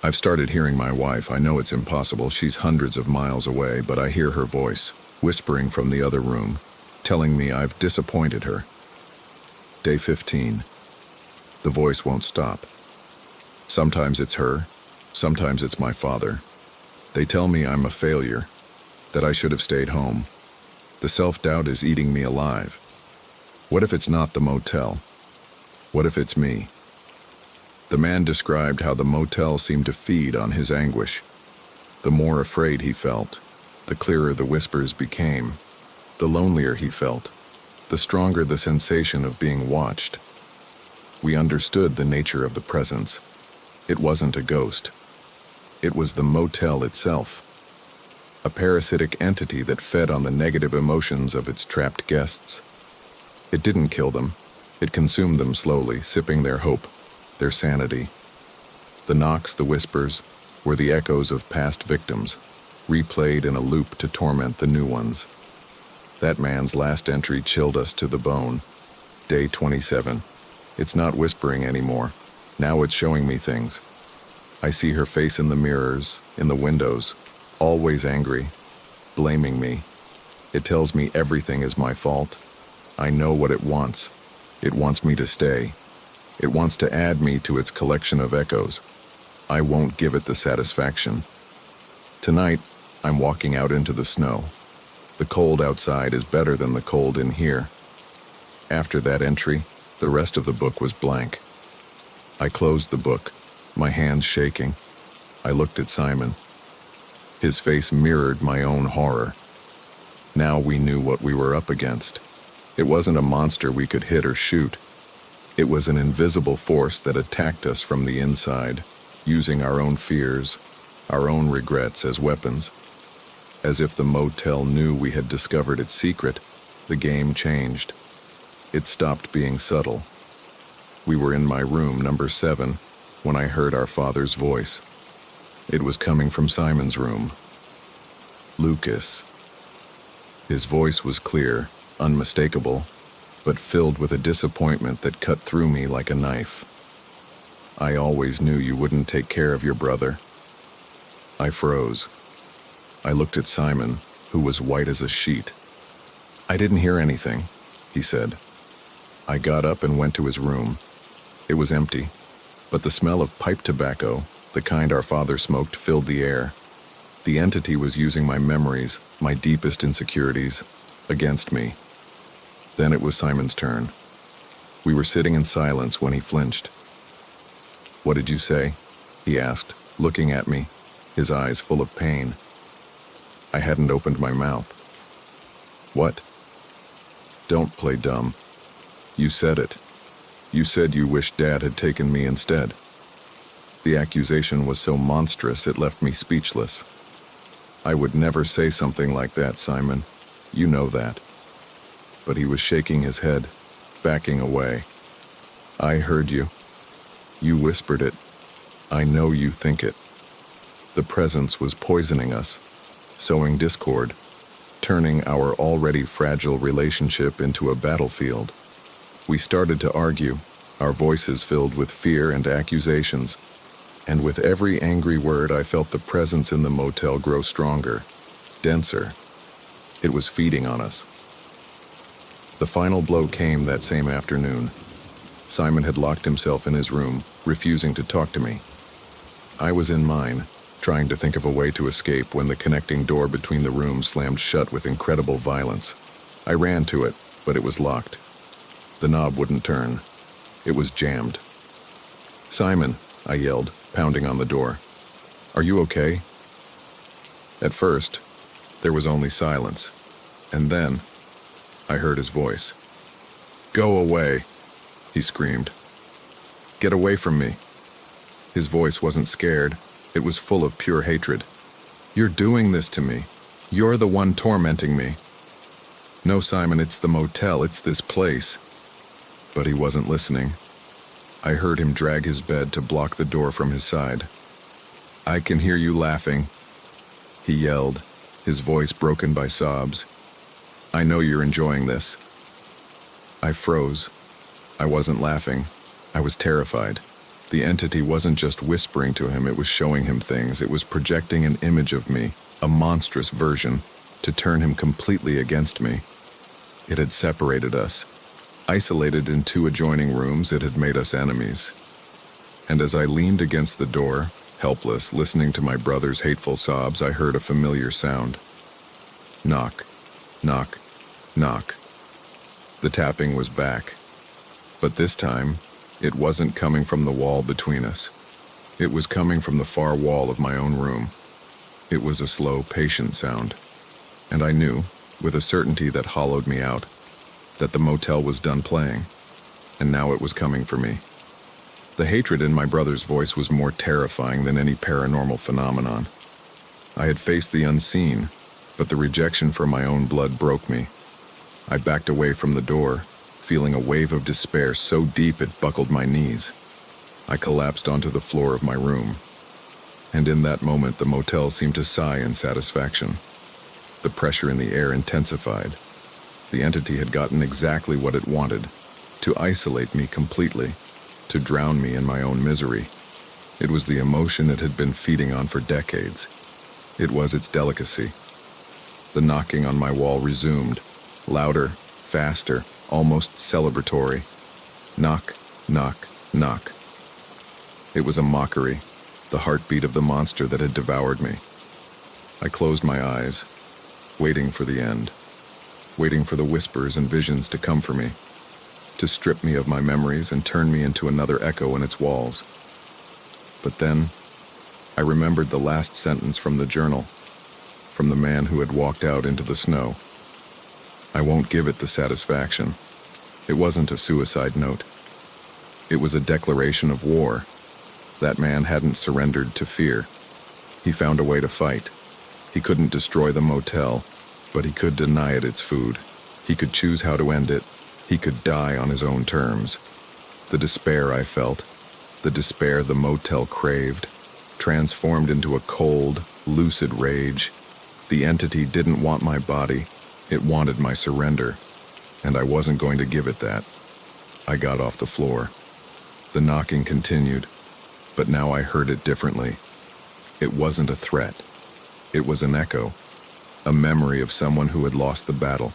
I've started hearing my wife. I know it's impossible. She's hundreds of miles away, but I hear her voice, whispering from the other room, telling me I've disappointed her. Day 15. The voice won't stop. Sometimes it's her, sometimes it's my father. They tell me I'm a failure, that I should have stayed home. The self-doubt is eating me alive. What if it's not the motel? What if it's me? The man described how the motel seemed to feed on his anguish. The more afraid he felt, the clearer the whispers became. The lonelier he felt, the stronger the sensation of being watched. We understood the nature of the presence. It wasn't a ghost. It was the motel itself. A parasitic entity that fed on the negative emotions of its trapped guests. It didn't kill them. It consumed them slowly, sipping their hope, their sanity. The knocks, the whispers, were the echoes of past victims, replayed in a loop to torment the new ones. That man's last entry chilled us to the bone. Day 27. It's not whispering anymore. Now it's showing me things. I see her face in the mirrors, in the windows, always angry, blaming me. It tells me everything is my fault. I know what it wants. It wants me to stay. It wants to add me to its collection of echoes. I won't give it the satisfaction. Tonight, I'm walking out into the snow. The cold outside is better than the cold in here. After that entry, the rest of the book was blank. I closed the book, my hands shaking. I looked at Simon. His face mirrored my own horror. Now we knew what we were up against. It wasn't a monster we could hit or shoot. It was an invisible force that attacked us from the inside, using our own fears, our own regrets as weapons. As if the motel knew we had discovered its secret, the game changed. It stopped being subtle. We were in my room, number 7, when I heard our father's voice. It was coming from Simon's room. Lucas. His voice was clear, unmistakable, but filled with a disappointment that cut through me like a knife. I always knew you wouldn't take care of your brother. I froze. I looked at Simon, who was white as a sheet. I didn't hear anything, he said. I got up and went to his room. It was empty, but the smell of pipe tobacco, the kind our father smoked, filled the air. The entity was using my memories, my deepest insecurities, against me. Then it was Simon's turn. We were sitting in silence when he flinched. "What did you say?" he asked, looking at me, his eyes full of pain. I hadn't opened my mouth. "What?" "Don't play dumb. You said it. You said you wished Dad had taken me instead." The accusation was so monstrous it left me speechless. "I would never say something like that, Simon. You know that." But he was shaking his head, backing away. "I heard you. You whispered it. I know you think it. The presence was poisoning us, sowing discord, turning our already fragile relationship into a battlefield. We started to argue, our voices filled with fear and accusations, and with every angry word I felt the presence in the motel grow stronger, denser. It was feeding on us. The final blow came that same afternoon. Simon had locked himself in his room, refusing to talk to me. I was in mine, trying to think of a way to escape when the connecting door between the rooms slammed shut with incredible violence. I ran to it, but it was locked. The knob wouldn't turn. It was jammed. "Simon," I yelled, pounding on the door. "Are you okay?" At first, there was only silence, and then I heard his voice. "Go away," he screamed. "Get away from me." His voice wasn't scared. It was full of pure hatred. "You're doing this to me. You're the one tormenting me." "No, Simon, it's the motel. It's this place." But he wasn't listening. I heard him drag his bed to block the door from his side. "I can hear you laughing," he yelled, his voice broken by sobs. "I know you're enjoying this." I froze. I wasn't laughing. I was terrified. The entity wasn't just whispering to him, it was showing him things. It was projecting an image of me, a monstrous version, to turn him completely against me. It had separated us. Isolated in 2 adjoining rooms, it had made us enemies. And as I leaned against the door, helpless, listening to my brother's hateful sobs, I heard a familiar sound. Knock, knock, knock. The tapping was back. But this time, it wasn't coming from the wall between us. It was coming from the far wall of my own room. It was a slow, patient sound. And I knew, with a certainty that hollowed me out, that the motel was done playing, and now it was coming for me. The hatred in my brother's voice was more terrifying than any paranormal phenomenon. I had faced the unseen, but the rejection for my own blood broke me. I backed away from the door, feeling a wave of despair so deep it buckled my knees. I collapsed onto the floor of my room, and in that moment the motel seemed to sigh in satisfaction. The pressure in the air intensified. The entity had gotten exactly what it wanted, to isolate me completely, to drown me in my own misery. It was the emotion it had been feeding on for decades. It was its delicacy. The knocking on my wall resumed, louder, faster, almost celebratory. Knock, knock, knock. It was a mockery, the heartbeat of the monster that had devoured me. I closed my eyes, waiting for the end, waiting for the whispers and visions to come for me, to strip me of my memories and turn me into another echo in its walls. But then, I remembered the last sentence from the journal, from the man who had walked out into the snow. I won't give it the satisfaction. It wasn't a suicide note. It was a declaration of war. That man hadn't surrendered to fear. He found a way to fight. He couldn't destroy the motel, but he could deny it its food. He could choose how to end it. He could die on his own terms. The despair I felt, the despair the motel craved, transformed into a cold, lucid rage. The entity didn't want my body. It wanted my surrender, and I wasn't going to give it that. I got off the floor. The knocking continued, but now I heard it differently. It wasn't a threat. It was an echo, a memory of someone who had lost the battle.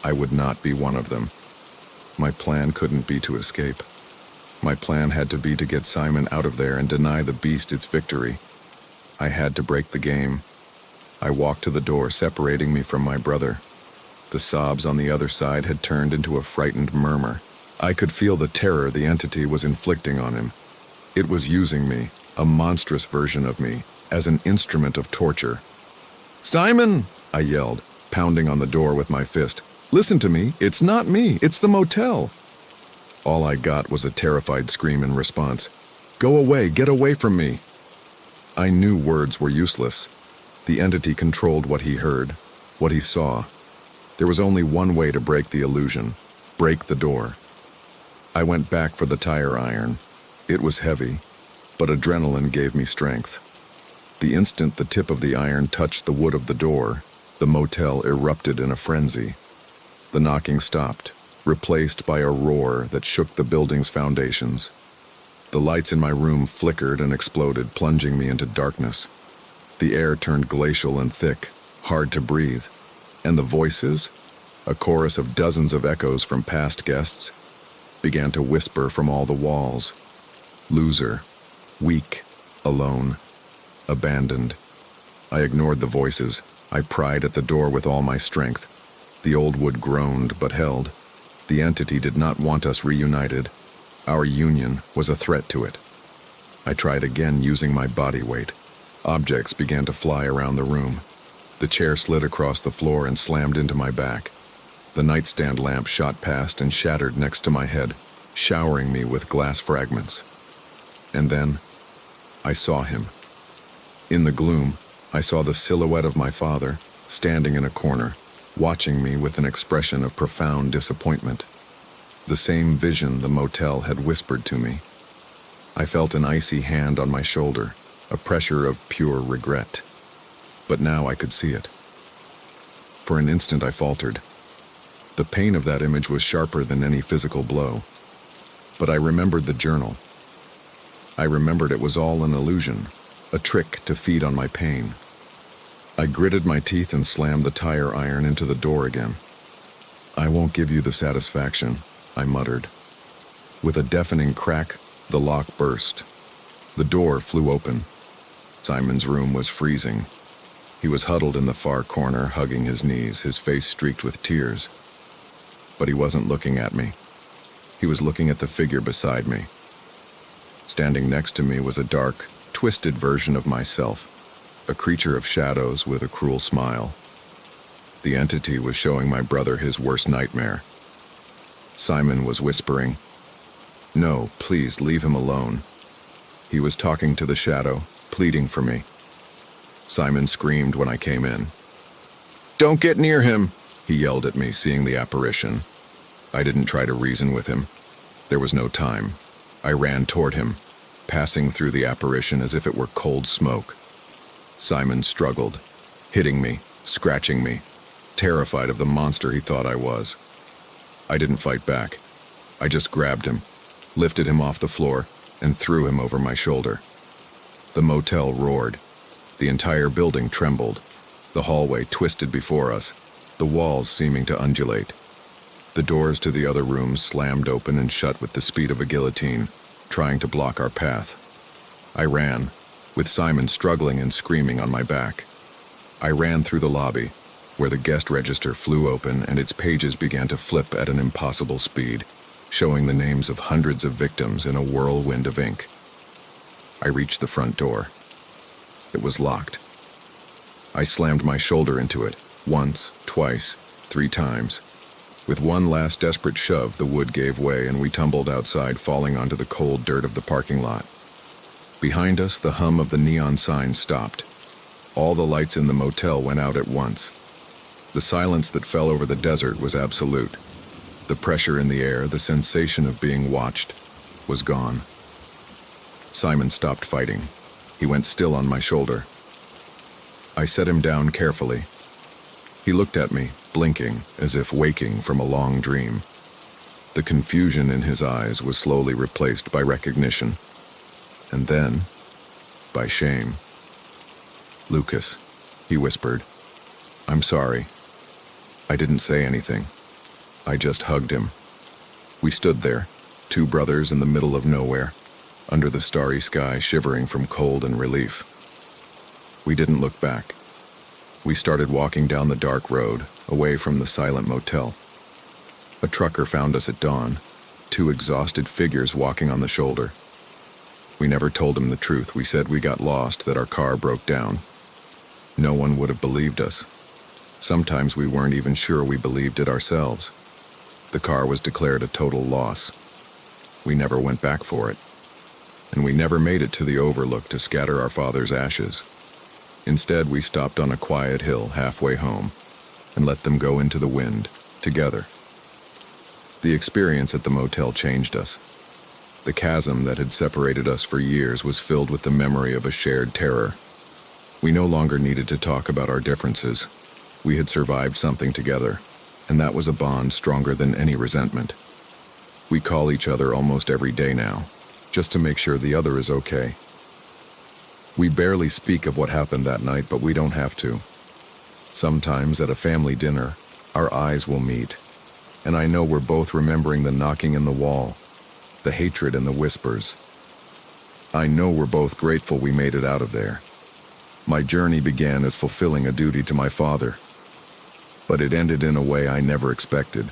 I would not be one of them. My plan couldn't be to escape. My plan had to be to get Simon out of there and deny the beast its victory. I had to break the game. I walked to the door, separating me from my brother. The sobs on the other side had turned into a frightened murmur. I could feel the terror the entity was inflicting on him. It was using me, a monstrous version of me, as an instrument of torture. "Simon!" I yelled, pounding on the door with my fist. "Listen to me, it's not me, it's the motel." All I got was a terrified scream in response. "Go away, get away from me." I knew words were useless. The entity controlled what he heard, what he saw. There was only one way to break the illusion: break the door. I went back for the tire iron. It was heavy, but adrenaline gave me strength. The instant the tip of the iron touched the wood of the door, the motel erupted in a frenzy. The knocking stopped, replaced by a roar that shook the building's foundations. The lights in my room flickered and exploded, plunging me into darkness. The air turned glacial and thick, hard to breathe, and the voices, a chorus of dozens of echoes from past guests, began to whisper from all the walls. Loser, weak, alone, abandoned. I ignored the voices. I pried at the door with all my strength. The old wood groaned but held. The entity did not want us reunited. Our union was a threat to it. I tried again using my body weight. Objects began to fly around the room. The chair slid across the floor and slammed into my back. The nightstand lamp shot past and shattered next to my head, showering me with glass fragments. And then, I saw him. In the gloom, I saw the silhouette of my father, standing in a corner, watching me with an expression of profound disappointment. The same vision the motel had whispered to me. I felt an icy hand on my shoulder, a pressure of pure regret. But now I could see it. For an instant I faltered. The pain of that image was sharper than any physical blow. But I remembered the journal. I remembered it was all an illusion, a trick to feed on my pain. I gritted my teeth and slammed the tire iron into the door again. "I won't give you the satisfaction," I muttered. With a deafening crack, the lock burst. The door flew open. Simon's room was freezing. He was huddled in the far corner, hugging his knees, his face streaked with tears. But he wasn't looking at me. He was looking at the figure beside me. Standing next to me was a dark, twisted version of myself, a creature of shadows with a cruel smile. The entity was showing my brother his worst nightmare. Simon was whispering, "No, please leave him alone." He was talking to the shadow, pleading for me. Simon screamed when I came in. "Don't get near him," he yelled at me, seeing the apparition. I didn't try to reason with him. There was no time. I ran toward him, passing through the apparition as if it were cold smoke. Simon struggled, hitting me, scratching me, terrified of the monster he thought I was. I didn't fight back. I just grabbed him, lifted him off the floor, and threw him over my shoulder. The motel roared. The entire building trembled. The hallway twisted before us, the walls seeming to undulate. The doors to the other rooms slammed open and shut with the speed of a guillotine, trying to block our path. I ran, with Simon struggling and screaming on my back. I ran through the lobby, where the guest register flew open and its pages began to flip at an impossible speed, showing the names of hundreds of victims in a whirlwind of ink. I reached the front door. It was locked. I slammed my shoulder into it, once, twice, 3 times. With one last desperate shove, the wood gave way and we tumbled outside, falling onto the cold dirt of the parking lot. Behind us, the hum of the neon sign stopped. All the lights in the motel went out at once. The silence that fell over the desert was absolute. The pressure in the air, the sensation of being watched, was gone. Simon stopped fighting. He went still on my shoulder. I set him down carefully. He looked at me, blinking, as if waking from a long dream. The confusion in his eyes was slowly replaced by recognition, and then by shame. "Lucas," he whispered, "I'm sorry." I didn't say anything. I just hugged him. We stood there, 2 brothers in the middle of nowhere, under the starry sky, shivering from cold and relief. We didn't look back. We started walking down the dark road, away from the silent motel. A trucker found us at dawn, 2 exhausted figures walking on the shoulder. We never told him the truth. We said we got lost, that our car broke down. No one would have believed us. Sometimes we weren't even sure we believed it ourselves. The car was declared a total loss. We never went back for it. And we never made it to the overlook to scatter our father's ashes. Instead, we stopped on a quiet hill halfway home and let them go into the wind, together. The experience at the motel changed us. The chasm that had separated us for years was filled with the memory of a shared terror. We no longer needed to talk about our differences. We had survived something together, and that was a bond stronger than any resentment. We call each other almost every day now, just to make sure the other is okay. We barely speak of what happened that night, but we don't have to. Sometimes at a family dinner, our eyes will meet, and I know we're both remembering the knocking in the wall, the hatred and the whispers. I know we're both grateful we made it out of there. My journey began as fulfilling a duty to my father, but it ended in a way I never expected.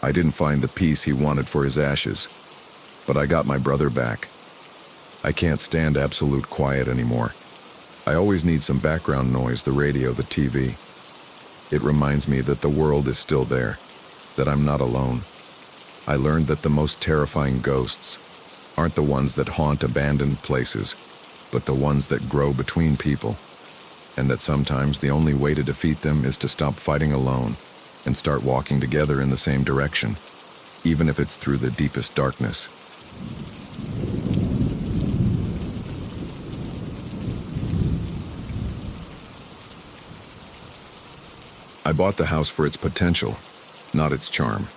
I didn't find the peace he wanted for his ashes, but I got my brother back. I can't stand absolute quiet anymore. I always need some background noise, the radio, the TV. It reminds me that the world is still there, that I'm not alone. I learned that the most terrifying ghosts aren't the ones that haunt abandoned places, but the ones that grow between people, and that sometimes the only way to defeat them is to stop fighting alone and start walking together in the same direction, even if it's through the deepest darkness. I bought the house for its potential, not its charm.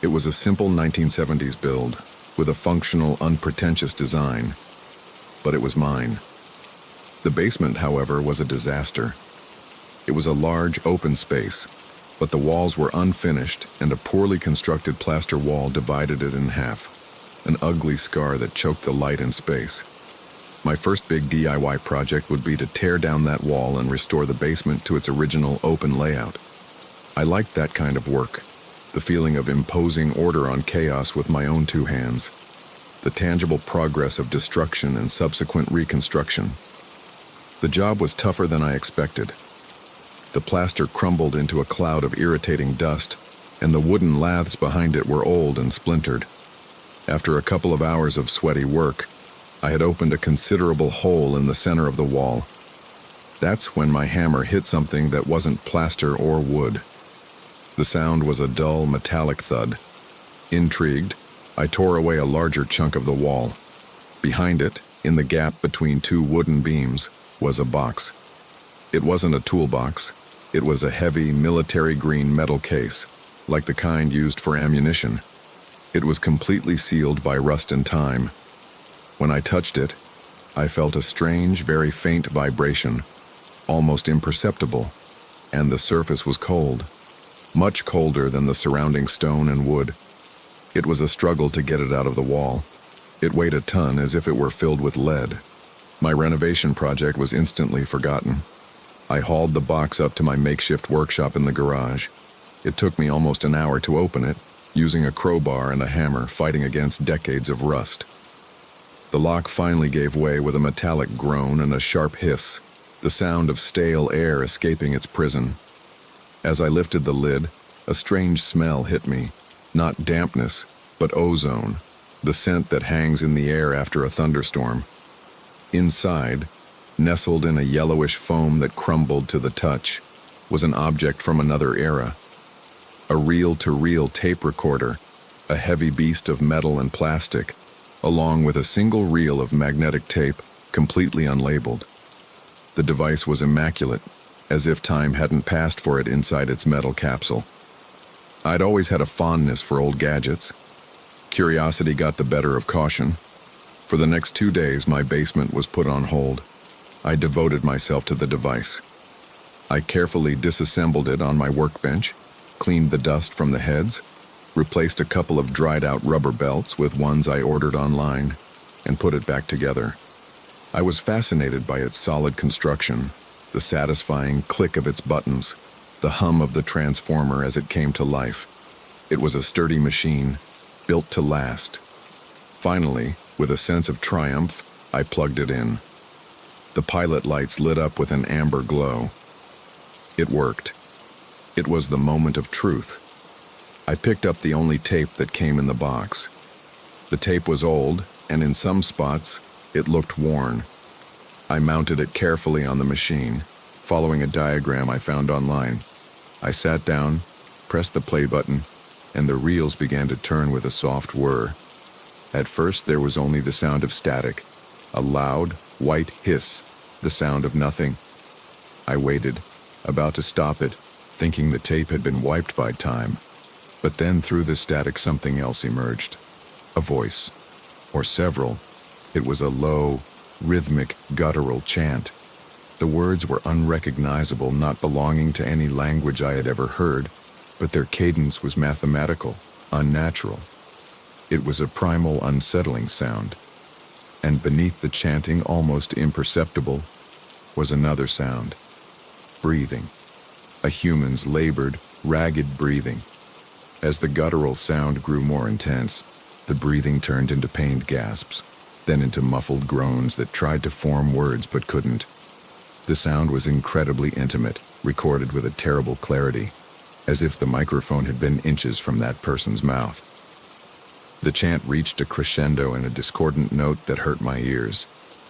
It was a simple 1970s build with a functional, unpretentious design, but it was mine. The basement, however, was a disaster. It was a large, open space, but the walls were unfinished and a poorly constructed plaster wall divided it in half, an ugly scar that choked the light and space. My first big DIY project would be to tear down that wall and restore the basement to its original open layout. I liked that kind of work, the feeling of imposing order on chaos with my own two hands, the tangible progress of destruction and subsequent reconstruction. The job was tougher than I expected. The plaster crumbled into a cloud of irritating dust, and the wooden laths behind it were old and splintered. After a couple of hours of sweaty work, I had opened a considerable hole in the center of the wall. That's when my hammer hit something that wasn't plaster or wood. The sound was a dull, metallic thud. Intrigued, I tore away a larger chunk of the wall. Behind it, in the gap between two wooden beams, was a box. It wasn't a toolbox. It was a heavy, military green metal case, like the kind used for ammunition. It was completely sealed by rust and time. When I touched it, I felt a strange, very faint vibration, almost imperceptible, and the surface was cold, much colder than the surrounding stone and wood. It was a struggle to get it out of the wall. It weighed a ton, as if it were filled with lead. My renovation project was instantly forgotten. I hauled the box up to my makeshift workshop in the garage. It took me almost an hour to open it, using a crowbar and a hammer, fighting against decades of rust. The lock finally gave way with a metallic groan and a sharp hiss, the sound of stale air escaping its prison. As I lifted the lid, a strange smell hit me, not dampness, but ozone, the scent that hangs in the air after a thunderstorm. Inside, nestled in a yellowish foam that crumbled to the touch, was an object from another era. A reel-to-reel tape recorder, a heavy beast of metal and plastic, along with a single reel of magnetic tape, completely unlabeled. The device was immaculate, as if time hadn't passed for it inside its metal capsule. I'd always had a fondness for old gadgets. Curiosity got the better of caution. For the next 2 days, my basement was put on hold. I devoted myself to the device. I carefully disassembled it on my workbench, cleaned the dust from the heads, replaced a couple of dried-out rubber belts with ones I ordered online, and put it back together. I was fascinated by its solid construction, the satisfying click of its buttons, the hum of the transformer as it came to life. It was a sturdy machine, built to last. Finally, with a sense of triumph, I plugged it in. The pilot lights lit up with an amber glow. It worked. It was the moment of truth. I picked up the only tape that came in the box. The tape was old, and in some spots, it looked worn. I mounted it carefully on the machine, following a diagram I found online. I sat down, pressed the play button, and the reels began to turn with a soft whir. At first there was only the sound of static, a loud, white hiss, the sound of nothing. I waited, about to stop it, thinking the tape had been wiped by time. But then through the static something else emerged. A voice, or several. It was a low, rhythmic, guttural chant. The words were unrecognizable, not belonging to any language I had ever heard, but their cadence was mathematical, unnatural. It was a primal, unsettling sound. And beneath the chanting, almost imperceptible, was another sound. Breathing. A human's labored, ragged breathing. As the guttural sound grew more intense, the breathing turned into pained gasps, then into muffled groans that tried to form words but couldn't. The sound was incredibly intimate, recorded with a terrible clarity, as if the microphone had been inches from that person's mouth. The chant reached a crescendo in a discordant note that hurt my ears,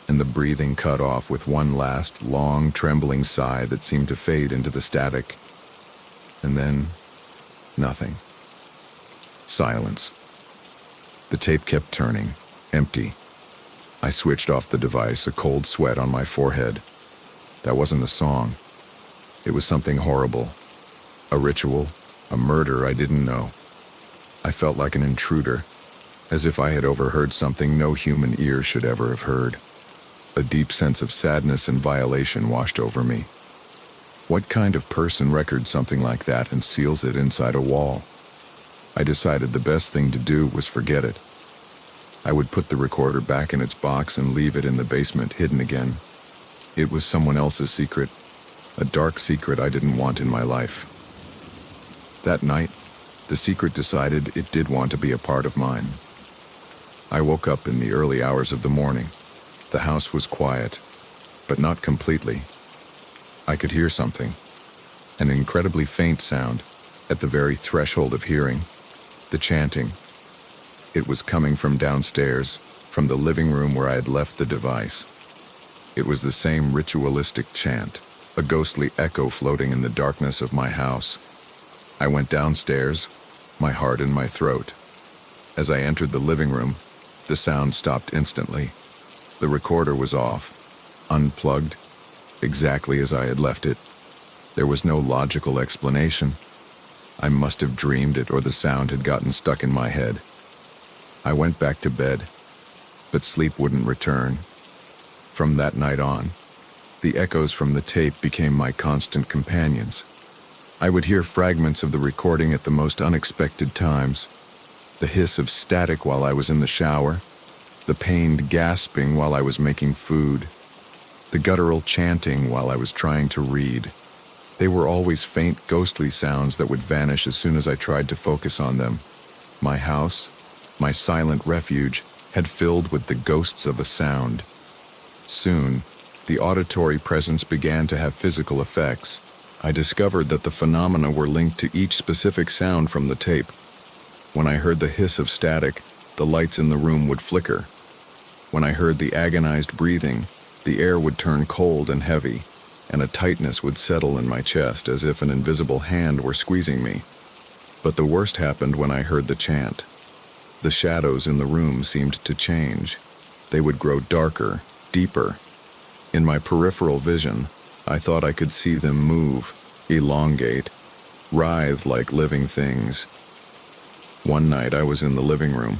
and the breathing cut off with one last, long, trembling sigh that seemed to fade into the static. And then, nothing. Silence. The tape kept turning, empty. I switched off the device, a cold sweat on my forehead. That wasn't a song. It was something horrible. A ritual, a murder I didn't know. I felt like an intruder, as if I had overheard something no human ear should ever have heard. A deep sense of sadness and violation washed over me. What kind of person records something like that and seals it inside a wall? I decided the best thing to do was forget it. I would put the recorder back in its box and leave it in the basement, hidden again. It was someone else's secret, a dark secret I didn't want in my life. That night, the secret decided it did want to be a part of mine. I woke up in the early hours of the morning. The house was quiet, but not completely. I could hear something, an incredibly faint sound, at the very threshold of hearing, the chanting. It was coming from downstairs, from the living room where I had left the device. It was the same ritualistic chant, a ghostly echo floating in the darkness of my house. I went downstairs, my heart in my throat. As I entered the living room, the sound stopped instantly. The recorder was off, unplugged, exactly as I had left it. There was no logical explanation. I must have dreamed it, or the sound had gotten stuck in my head. I went back to bed, but sleep wouldn't return. From that night on, the echoes from the tape became my constant companions. I would hear fragments of the recording at the most unexpected times. The hiss of static while I was in the shower, the pained gasping while I was making food, the guttural chanting while I was trying to read. They were always faint, ghostly sounds that would vanish as soon as I tried to focus on them. My house, my silent refuge, had filled with the ghosts of a sound. Soon, the auditory presence began to have physical effects. I discovered that the phenomena were linked to each specific sound from the tape. When I heard the hiss of static, the lights in the room would flicker. When I heard the agonized breathing, the air would turn cold and heavy, and a tightness would settle in my chest as if an invisible hand were squeezing me. But the worst happened when I heard the chant. The shadows in the room seemed to change. They would grow darker, deeper. In my peripheral vision, I thought I could see them move, elongate, writhe like living things. One night I was in the living room.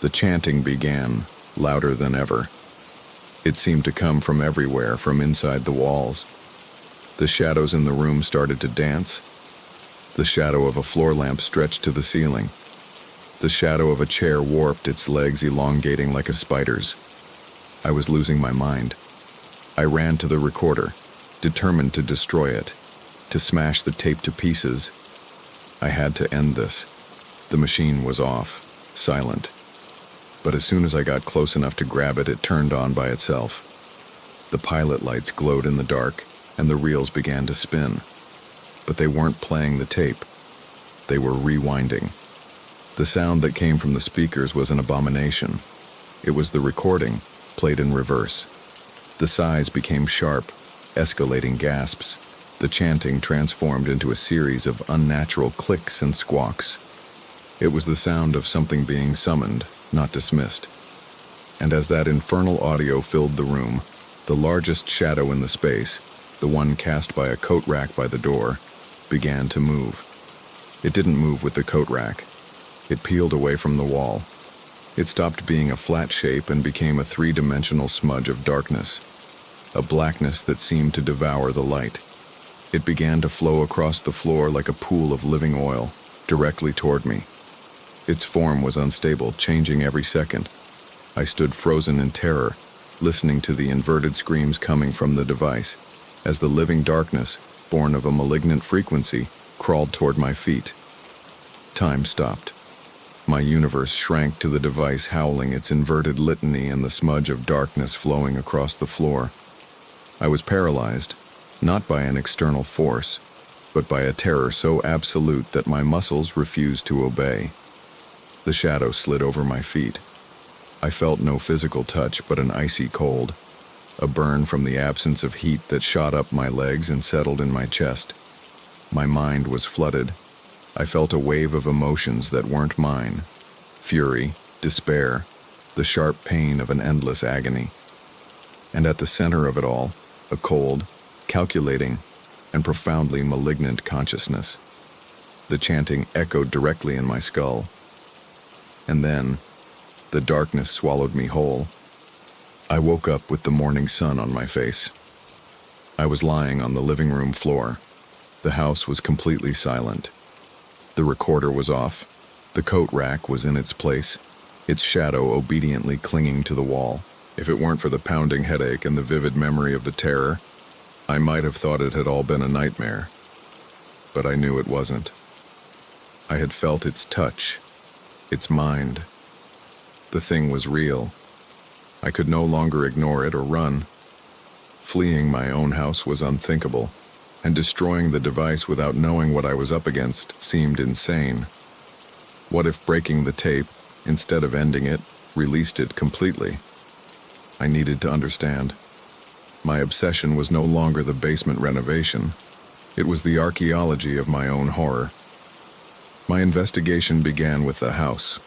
The chanting began, louder than ever. It seemed to come from everywhere, from inside the walls. The shadows in the room started to dance. The shadow of a floor lamp stretched to the ceiling. The shadow of a chair warped, its legs elongating like a spider's. I was losing my mind. I ran to the recorder, determined to destroy it, to smash the tape to pieces. I had to end this. The machine was off, silent. But as soon as I got close enough to grab it, it turned on by itself. The pilot lights glowed in the dark, and the reels began to spin. But they weren't playing the tape. They were rewinding. The sound that came from the speakers was an abomination. It was the recording, played in reverse. The sighs became sharp, escalating gasps. The chanting transformed into a series of unnatural clicks and squawks. It was the sound of something being summoned, not dismissed. And as that infernal audio filled the room, the largest shadow in the space, the one cast by a coat rack by the door, began to move. It didn't move with the coat rack. It peeled away from the wall. It stopped being a flat shape and became a three-dimensional smudge of darkness, a blackness that seemed to devour the light. It began to flow across the floor like a pool of living oil, directly toward me. Its form was unstable, changing every second. I stood frozen in terror, listening to the inverted screams coming from the device, as the living darkness, born of a malignant frequency, crawled toward my feet. Time stopped. My universe shrank to the device howling its inverted litany and the smudge of darkness flowing across the floor. I was paralyzed, not by an external force, but by a terror so absolute that my muscles refused to obey. The shadow slid over my feet. I felt no physical touch but an icy cold, a burn from the absence of heat that shot up my legs and settled in my chest. My mind was flooded. I felt a wave of emotions that weren't mine: fury, despair, the sharp pain of an endless agony. And at the center of it all, a cold, calculating, and profoundly malignant consciousness. The chanting echoed directly in my skull. And then, the darkness swallowed me whole. I woke up with the morning sun on my face. I was lying on the living room floor. The house was completely silent. The recorder was off. The coat rack was in its place, its shadow obediently clinging to the wall. If it weren't for the pounding headache and the vivid memory of the terror, I might have thought it had all been a nightmare. But I knew it wasn't. I had felt its touch, its mind. The thing was real. I could no longer ignore it or run. Fleeing my own house was unthinkable, and destroying the device without knowing what I was up against seemed insane. What if breaking the tape, instead of ending it, released it completely? I needed to understand. My obsession was no longer the basement renovation. It was the archaeology of my own horror. My investigation began with the house.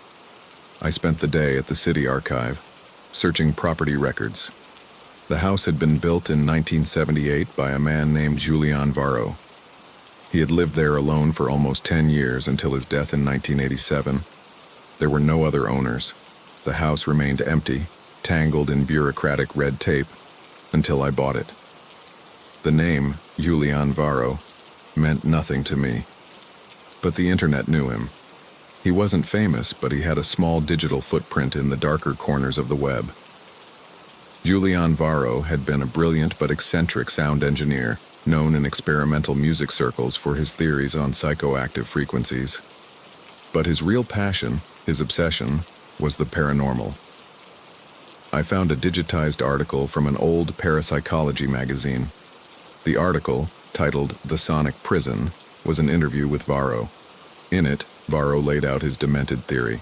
I spent the day at the city archive, searching property records. The house had been built in 1978 by a man named Julian Varro. He had lived there alone for almost 10 years until his death in 1987. There were no other owners. The house remained empty, tangled in bureaucratic red tape, until I bought it. The name, Julian Varro, meant nothing to me. But the internet knew him. He wasn't famous, but he had a small digital footprint in the darker corners of the web. Julian Varro had been a brilliant but eccentric sound engineer, known in experimental music circles for his theories on psychoactive frequencies. But his real passion, his obsession, was the paranormal. I found a digitized article from an old parapsychology magazine. The article, titled "The Sonic Prison," was an interview with Varro. In it, Varro laid out his demented theory.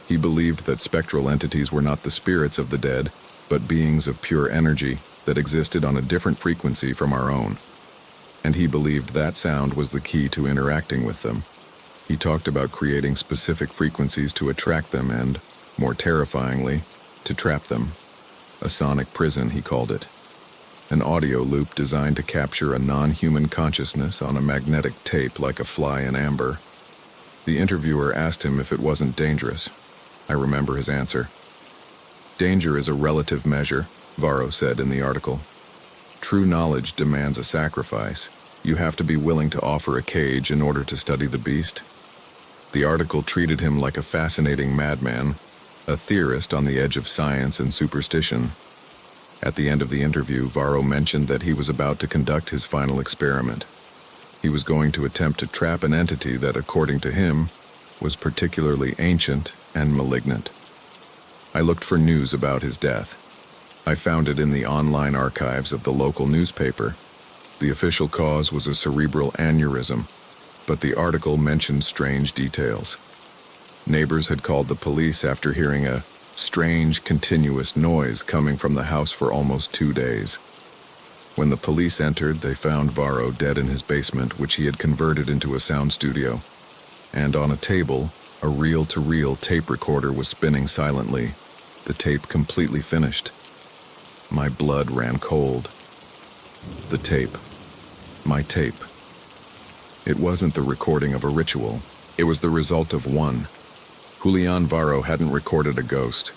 He believed that spectral entities were not the spirits of the dead, but beings of pure energy that existed on a different frequency from our own. And he believed that sound was the key to interacting with them. He talked about creating specific frequencies to attract them and, more terrifyingly, to trap them. A sonic prison, he called it. An audio loop designed to capture a non-human consciousness on a magnetic tape like a fly in amber. The interviewer asked him if it wasn't dangerous. I remember his answer. "Danger is a relative measure," Varro said in the article. "True knowledge demands a sacrifice. You have to be willing to offer a cage in order to study the beast." The article treated him like a fascinating madman, a theorist on the edge of science and superstition. At the end of the interview, Varro mentioned that he was about to conduct his final experiment. He was going to attempt to trap an entity that, according to him, was particularly ancient and malignant. I looked for news about his death. I found it in the online archives of the local newspaper. The official cause was a cerebral aneurysm, but the article mentioned strange details. Neighbors had called the police after hearing a strange, continuous noise coming from the house for almost 2 days. When the police entered, they found Varro dead in his basement, which he had converted into a sound studio. And on a table, A reel-to-reel tape recorder was spinning silently, the tape completely finished. My blood ran cold. The tape. My tape. It wasn't the recording of a ritual. It was the result of one. Julian Varro hadn't recorded a ghost.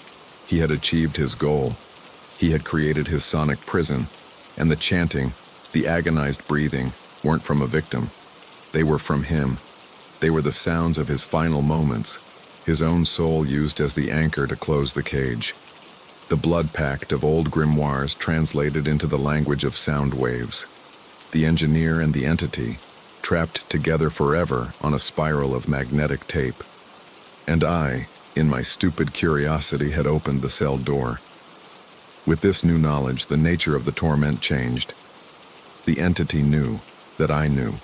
He had achieved his goal. He had created his sonic prison, and the chanting, the agonized breathing, weren't from a victim. They were from him. They were the sounds of his final moments, his own soul used as the anchor to close the cage. The blood pact of old grimoires translated into the language of sound waves. The engineer and the entity, trapped together forever on a spiral of magnetic tape. And I, in my stupid curiosity, had opened the cell door. With this new knowledge, the nature of the torment changed. The entity knew that I knew.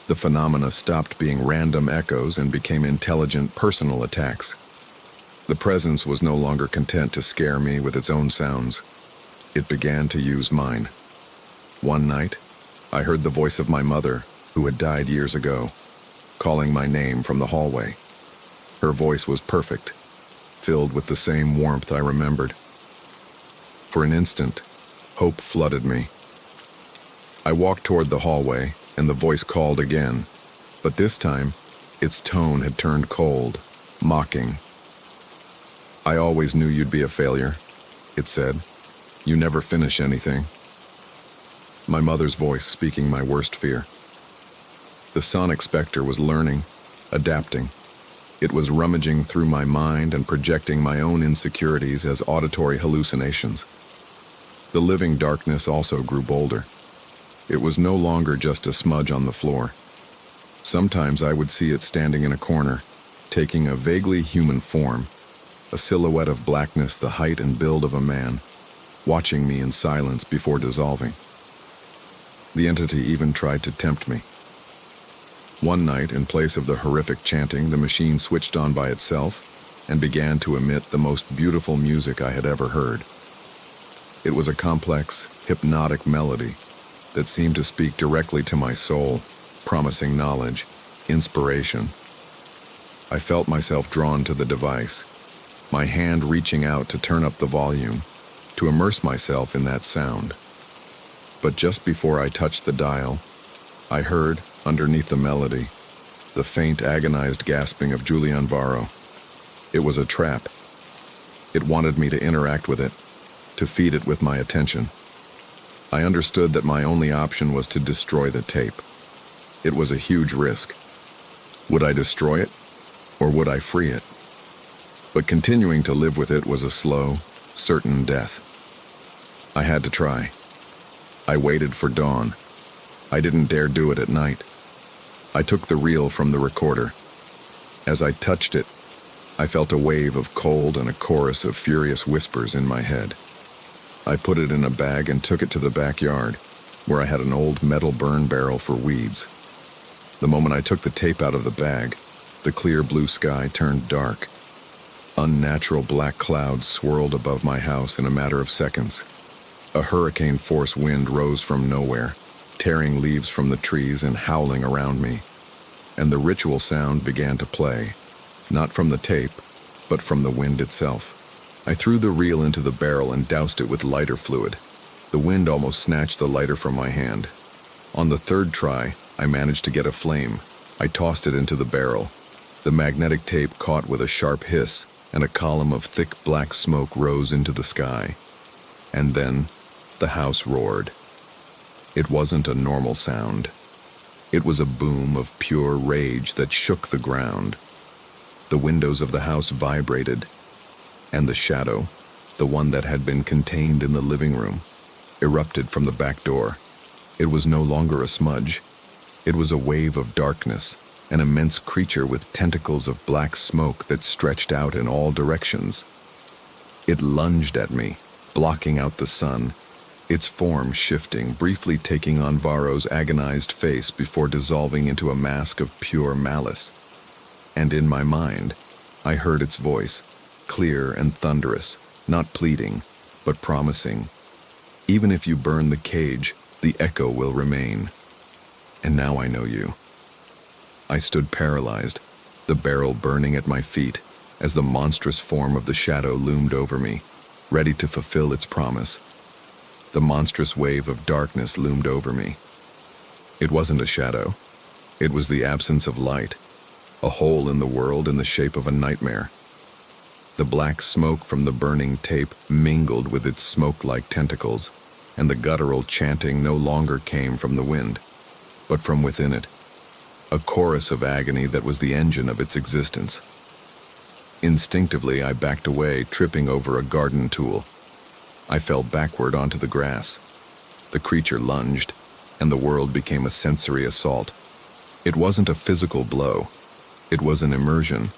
The phenomena stopped being random echoes and became intelligent personal attacks. The presence was no longer content to scare me with its own sounds. It began to use mine. One night, I heard the voice of my mother, who had died years ago, calling my name from the hallway. Her voice was perfect, filled with the same warmth I remembered. For an instant, hope flooded me. I walked toward the hallway, and the voice called again, but this time, its tone had turned cold, mocking. "I always knew you'd be a failure," it said. "You never finish anything." My mother's voice speaking my worst fear. The sonic specter was learning, adapting. It was rummaging through my mind and projecting my own insecurities as auditory hallucinations. The living darkness also grew bolder. It was no longer just a smudge on the floor. Sometimes I would see it standing in a corner, taking a vaguely human form, a silhouette of blackness the height and build of a man, watching me in silence before dissolving. The entity even tried to tempt me. One night, in place of the horrific chanting, the machine switched on by itself and began to emit the most beautiful music I had ever heard. It was a complex, hypnotic melody that seemed to speak directly to my soul, promising knowledge, inspiration. I felt myself drawn to the device, my hand reaching out to turn up the volume, to immerse myself in that sound. But just before I touched the dial, I heard, underneath the melody, the faint, agonized gasping of Julian Varro. It was a trap. It wanted me to interact with it, to feed it with my attention. I understood that my only option was to destroy the tape. It was a huge risk. Would I destroy it, or would I free it? But continuing to live with it was a slow, certain death. I had to try. I waited for dawn. I didn't dare do it at night. I took the reel from the recorder. As I touched it, I felt a wave of cold and a chorus of furious whispers in my head. I put it in a bag and took it to the backyard, where I had an old metal burn barrel for weeds. The moment I took the tape out of the bag, the clear blue sky turned dark. Unnatural black clouds swirled above my house in a matter of seconds. A hurricane-force wind rose from nowhere, tearing leaves from the trees and howling around me. And the ritual sound began to play, not from the tape, but from the wind itself. I threw the reel into the barrel and doused it with lighter fluid. The wind almost snatched the lighter from my hand. On the third try, I managed to get a flame. I tossed it into the barrel. The magnetic tape caught with a sharp hiss, and a column of thick black smoke rose into the sky. And then, the house roared. It wasn't a normal sound. It was a boom of pure rage that shook the ground. The windows of the house vibrated, and the shadow, the one that had been contained in the living room, erupted from the back door. It was no longer a smudge. It was a wave of darkness, an immense creature with tentacles of black smoke that stretched out in all directions. It lunged at me, blocking out the sun, its form shifting, briefly taking on Varro's agonized face before dissolving into a mask of pure malice. And in my mind, I heard its voice, clear and thunderous, not pleading, but promising. Even if you burn the cage, the echo will remain. And now I know you. I stood paralyzed, the barrel burning at my feet as the monstrous form of the shadow loomed over me, ready to fulfill its promise. The monstrous wave of darkness loomed over me. It wasn't a shadow. It was the absence of light, a hole in the world in the shape of a nightmare. The black smoke from the burning tape mingled with its smoke-like tentacles, and the guttural chanting no longer came from the wind, but from within it, a chorus of agony that was the engine of its existence. Instinctively, I backed away, tripping over a garden tool. I fell backward onto the grass. The creature lunged, and the world became a sensory assault. It wasn't a physical blow. It was an immersion.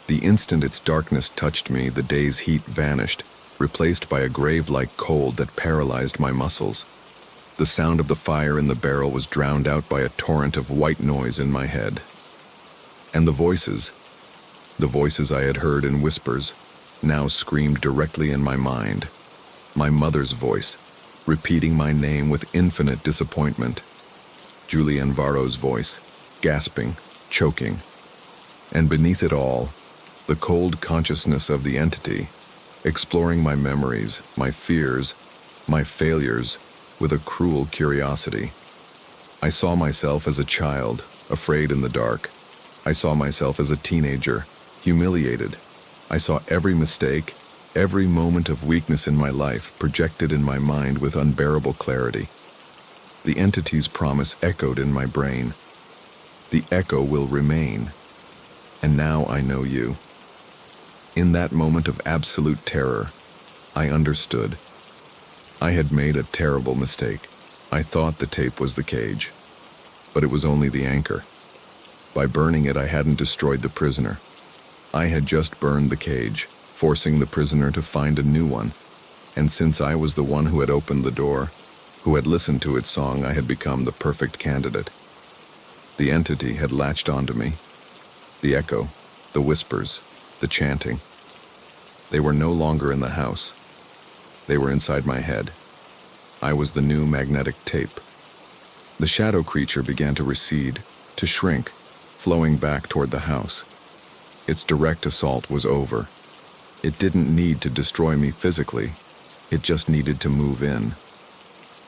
The instant its darkness touched me, the day's heat vanished, replaced by a grave-like cold that paralyzed my muscles. The sound of the fire in the barrel was drowned out by a torrent of white noise in my head. And the voices I had heard in whispers, now screamed directly in my mind. My mother's voice, repeating my name with infinite disappointment. Julie Anvaro's voice, gasping, choking. And beneath it all, the cold consciousness of the entity, exploring my memories, my fears, my failures, with a cruel curiosity. I saw myself as a child, afraid in the dark. I saw myself as a teenager, humiliated. I saw every mistake, every moment of weakness in my life projected in my mind with unbearable clarity. The entity's promise echoed in my brain. The echo will remain. And now I know you. In that moment of absolute terror, I understood. I had made a terrible mistake. I thought the tape was the cage, but it was only the anchor. By burning it, I hadn't destroyed the prisoner. I had just burned the cage, forcing the prisoner to find a new one. And since I was the one who had opened the door, who had listened to its song, I had become the perfect candidate. The entity had latched onto me. The echo, the whispers, the chanting. They were no longer in the house. They were inside my head. I was the new magnetic tape. The shadow creature began to recede, to shrink, flowing back toward the house. Its direct assault was over. It didn't need to destroy me physically. It just needed to move in.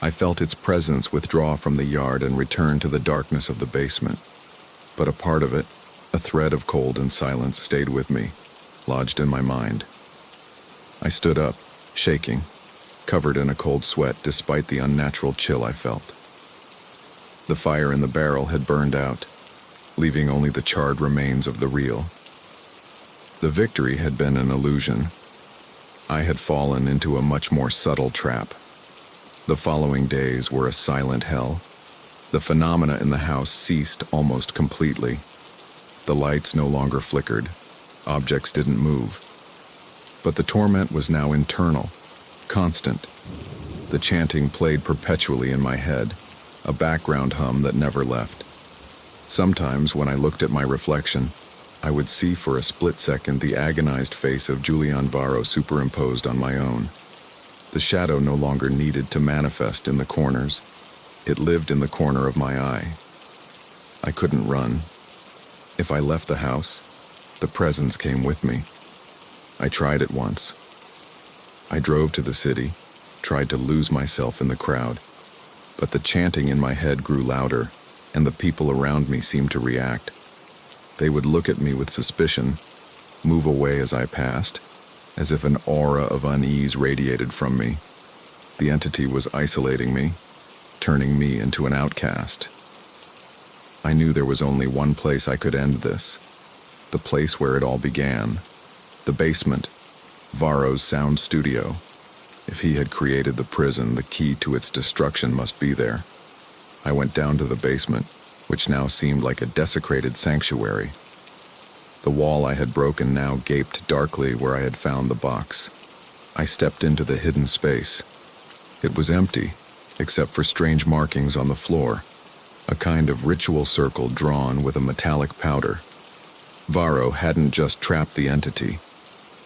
I felt its presence withdraw from the yard and return to the darkness of the basement. But a part of it, a thread of cold and silence, stayed with me, lodged in my mind. I stood up, shaking, covered in a cold sweat despite the unnatural chill I felt. The fire in the barrel had burned out, leaving only the charred remains of the reel. The victory had been an illusion. I had fallen into a much more subtle trap. The following days were a silent hell. The phenomena in the house ceased almost completely. The lights no longer flickered. Objects didn't move. But the torment was now internal, constant. The chanting played perpetually in my head, a background hum that never left. Sometimes, when I looked at my reflection, I would see for a split second the agonized face of Julie Anvaro superimposed on my own. The shadow no longer needed to manifest in the corners. It lived in the corner of my eye. I couldn't run. If I left the house, the presence came with me. I tried it once. I drove to the city, tried to lose myself in the crowd, but the chanting in my head grew louder, and the people around me seemed to react. They would look at me with suspicion, move away as I passed, as if an aura of unease radiated from me. The entity was isolating me, turning me into an outcast. I knew there was only one place I could end this, the place where it all began, the basement, Varro's sound studio. If he had created the prison, the key to its destruction must be there. I went down to the basement, which now seemed like a desecrated sanctuary. The wall I had broken now gaped darkly where I had found the box. I stepped into the hidden space. It was empty, except for strange markings on the floor, a kind of ritual circle drawn with a metallic powder. Varro hadn't just trapped the entity.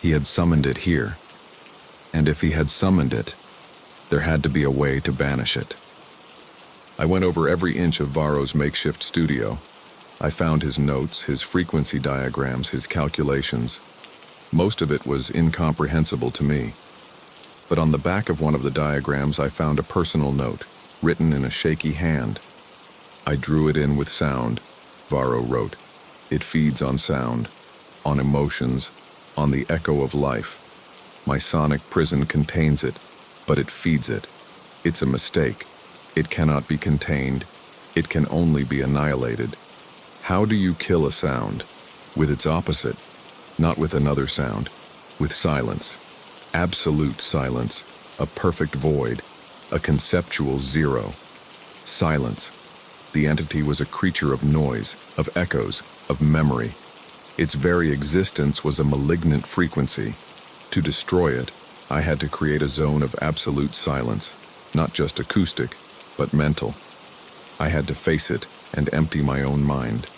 He had summoned it here. And if he had summoned it, there had to be a way to banish it. I went over every inch of Varro's makeshift studio. I found his notes, his frequency diagrams, his calculations. Most of it was incomprehensible to me. But on the back of one of the diagrams, I found a personal note, written in a shaky hand. I drew it in with sound. Varro wrote, "It feeds on sound, on emotions, on the echo of life. My sonic prison contains it, but it feeds it. It's a mistake. It cannot be contained. It can only be annihilated. How do you kill a sound? With its opposite, not with another sound, with silence. Absolute silence, a perfect void, a conceptual zero. Silence. The entity was a creature of noise, of echoes, of memory. Its very existence was a malignant frequency. To destroy it, I had to create a zone of absolute silence, not just acoustic, but mental. I had to face it and empty my own mind,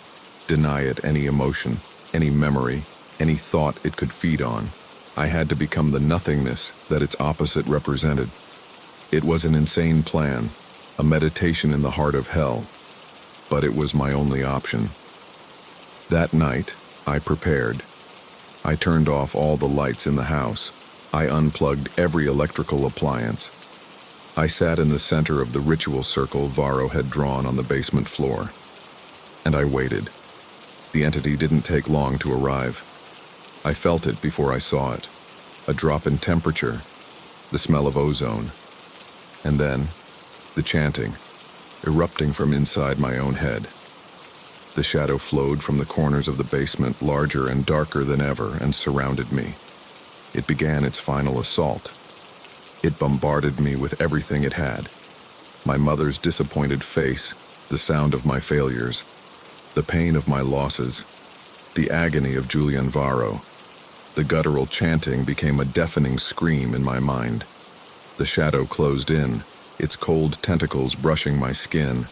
deny it any emotion, any memory, any thought it could feed on. I had to become the nothingness that its opposite represented. It was an insane plan, a meditation in the heart of hell, but it was my only option. That night, I prepared. I turned off all the lights in the house. I unplugged every electrical appliance. I sat in the center of the ritual circle Varro had drawn on the basement floor. And I waited. The entity didn't take long to arrive. I felt it before I saw it. A drop in temperature, the smell of ozone, and then the chanting, erupting from inside my own head. The shadow flowed from the corners of the basement, larger and darker than ever, and surrounded me. It began its final assault. It bombarded me with everything it had. My mother's disappointed face, the sound of my failures, the pain of my losses, the agony of Julian Varro. The guttural chanting became a deafening scream in my mind. The shadow closed in, its cold tentacles brushing my skin,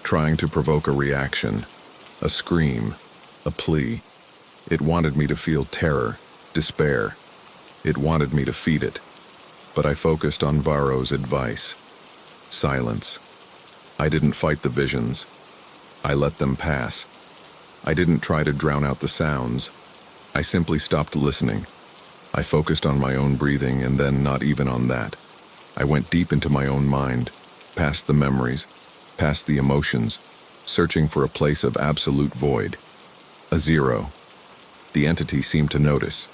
trying to provoke a reaction, a scream, a plea. It wanted me to feel terror, despair. It wanted me to feed it. But I focused on Varro's advice. Silence. I didn't fight the visions. I let them pass. I didn't try to drown out the sounds. I simply stopped listening. I focused on my own breathing, and then not even on that. I went deep into my own mind, past the memories, past the emotions, searching for a place of absolute void. A zero. The entity seemed to notice.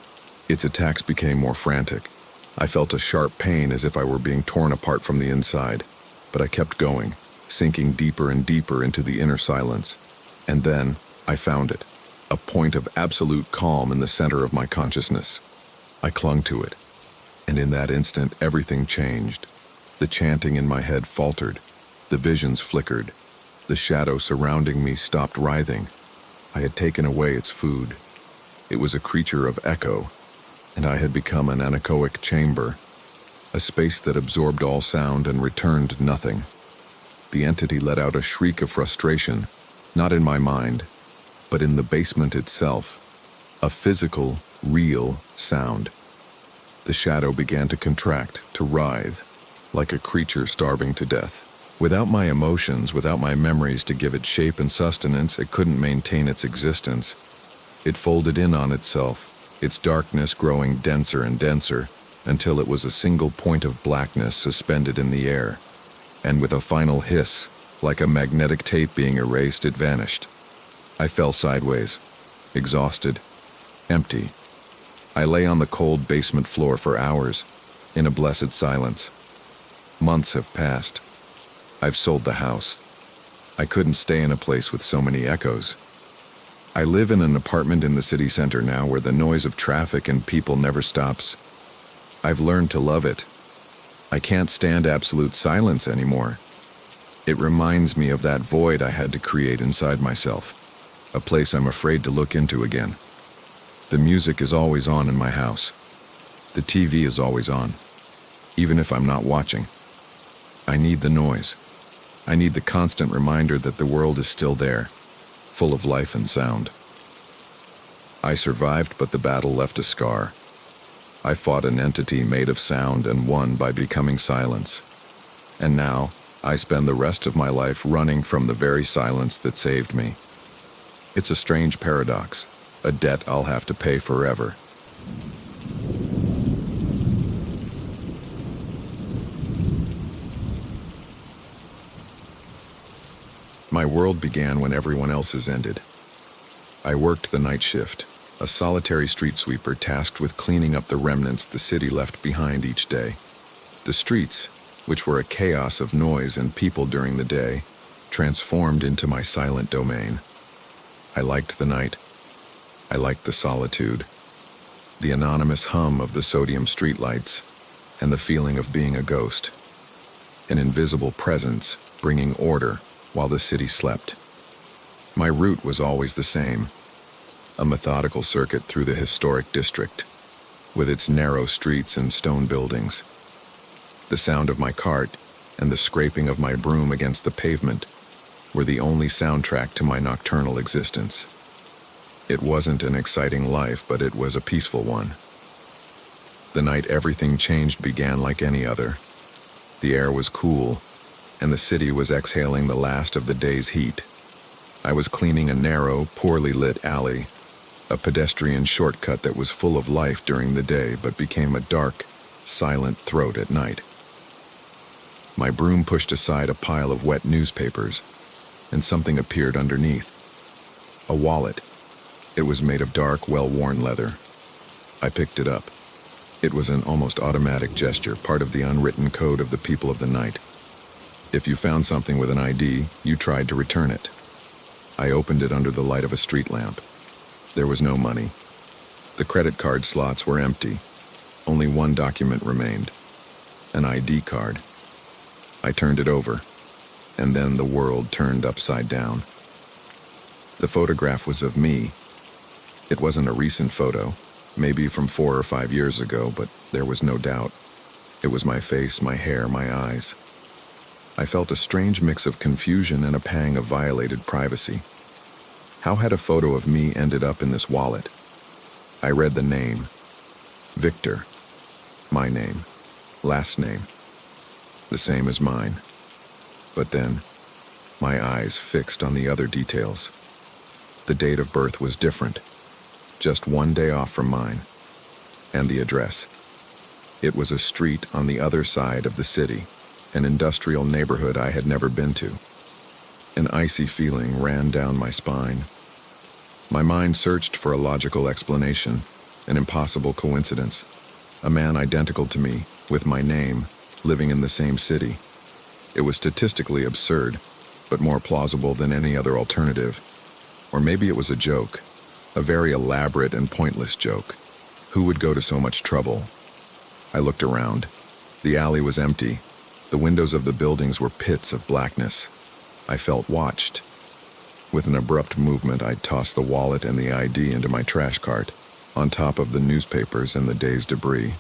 Its attacks became more frantic. I felt a sharp pain as if I were being torn apart from the inside, but I kept going, sinking deeper and deeper into the inner silence. And then I found it. A point of absolute calm in the center of my consciousness. I clung to it, and in that instant everything changed. The chanting in my head faltered, the visions flickered, the shadow surrounding me stopped writhing. I had taken away its food. It was a creature of echo, and I had become an anechoic chamber, a space that absorbed all sound and returned nothing. The entity let out a shriek of frustration, not in my mind, but in the basement itself, a physical, real sound. The shadow began to contract, to writhe, like a creature starving to death. Without my emotions, without my memories to give it shape and sustenance, it couldn't maintain its existence. It folded in on itself, its darkness growing denser and denser, until it was a single point of blackness suspended in the air. And with a final hiss, like a magnetic tape being erased, it vanished. I fell sideways, exhausted, empty. I lay on the cold basement floor for hours, in a blessed silence. Months have passed. I've sold the house. I couldn't stay in a place with so many echoes. I live in an apartment in the city center now where the noise of traffic and people never stops. I've learned to love it. I can't stand absolute silence anymore. It reminds me of that void I had to create inside myself. A place I'm afraid to look into again. The music is always on in my house. The TV is always on, even if I'm not watching. I need the noise. I need the constant reminder that the world is still there, full of life and sound. I survived, but the battle left a scar. I fought an entity made of sound and won by becoming silence. And now, I spend the rest of my life running from the very silence that saved me. It's a strange paradox, a debt I'll have to pay forever. My world began when everyone else's ended. I worked the night shift, a solitary street sweeper tasked with cleaning up the remnants the city left behind each day. The streets, which were a chaos of noise and people during the day, transformed into my silent domain. I liked the night. I liked the solitude, the anonymous hum of the sodium streetlights, and the feeling of being a ghost, an invisible presence bringing order while the city slept. My route was always the same, a methodical circuit through the historic district, with its narrow streets and stone buildings. The sound of my cart and the scraping of my broom against the pavement were the only soundtrack to my nocturnal existence. It wasn't an exciting life, but it was a peaceful one. The night everything changed began like any other. The air was cool, and the city was exhaling the last of the day's heat. I was cleaning a narrow, poorly lit alley, a pedestrian shortcut that was full of life during the day but became a dark, silent throat at night. My broom pushed aside a pile of wet newspapers, and something appeared underneath. A wallet. It was made of dark, well-worn leather. I picked it up. It was an almost automatic gesture, part of the unwritten code of the people of the night. If you found something with an ID, you tried to return it. I opened it under the light of a street lamp. There was no money. The credit card slots were empty. Only one document remained, an ID card. I turned it over, and then the world turned upside down. The photograph was of me. It wasn't a recent photo, maybe from 4 or 5 years ago, but there was no doubt. It was my face, my hair, my eyes. I felt a strange mix of confusion and a pang of violated privacy. How had a photo of me ended up in this wallet? I read the name. Victor. My name. Last name. The same as mine. But then, my eyes fixed on the other details. The date of birth was different. Just 1 day off from mine. And the address. It was a street on the other side of the city, an industrial neighborhood I had never been to. An icy feeling ran down my spine. My mind searched for a logical explanation, an impossible coincidence. A man identical to me, with my name, living in the same city. It was statistically absurd, but more plausible than any other alternative. Or maybe it was a joke, a very elaborate and pointless joke. Who would go to so much trouble? I looked around. The alley was empty. The windows of the buildings were pits of blackness. I felt watched. With an abrupt movement, I tossed the wallet and the ID into my trash cart, on top of the newspapers and the day's debris.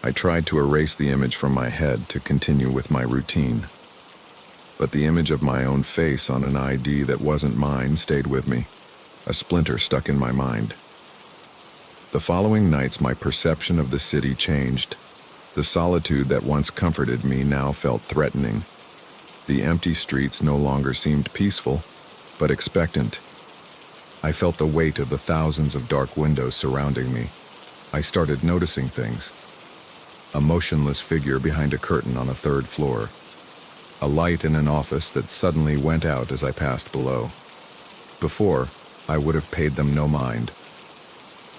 I tried to erase the image from my head to continue with my routine. But the image of my own face on an ID that wasn't mine stayed with me, a splinter stuck in my mind. The following nights, my perception of the city changed. The solitude that once comforted me now felt threatening. The empty streets no longer seemed peaceful, but expectant. I felt the weight of the thousands of dark windows surrounding me. I started noticing things. A motionless figure behind a curtain on a 3rd floor. A light in an office that suddenly went out as I passed below. Before, I would have paid them no mind.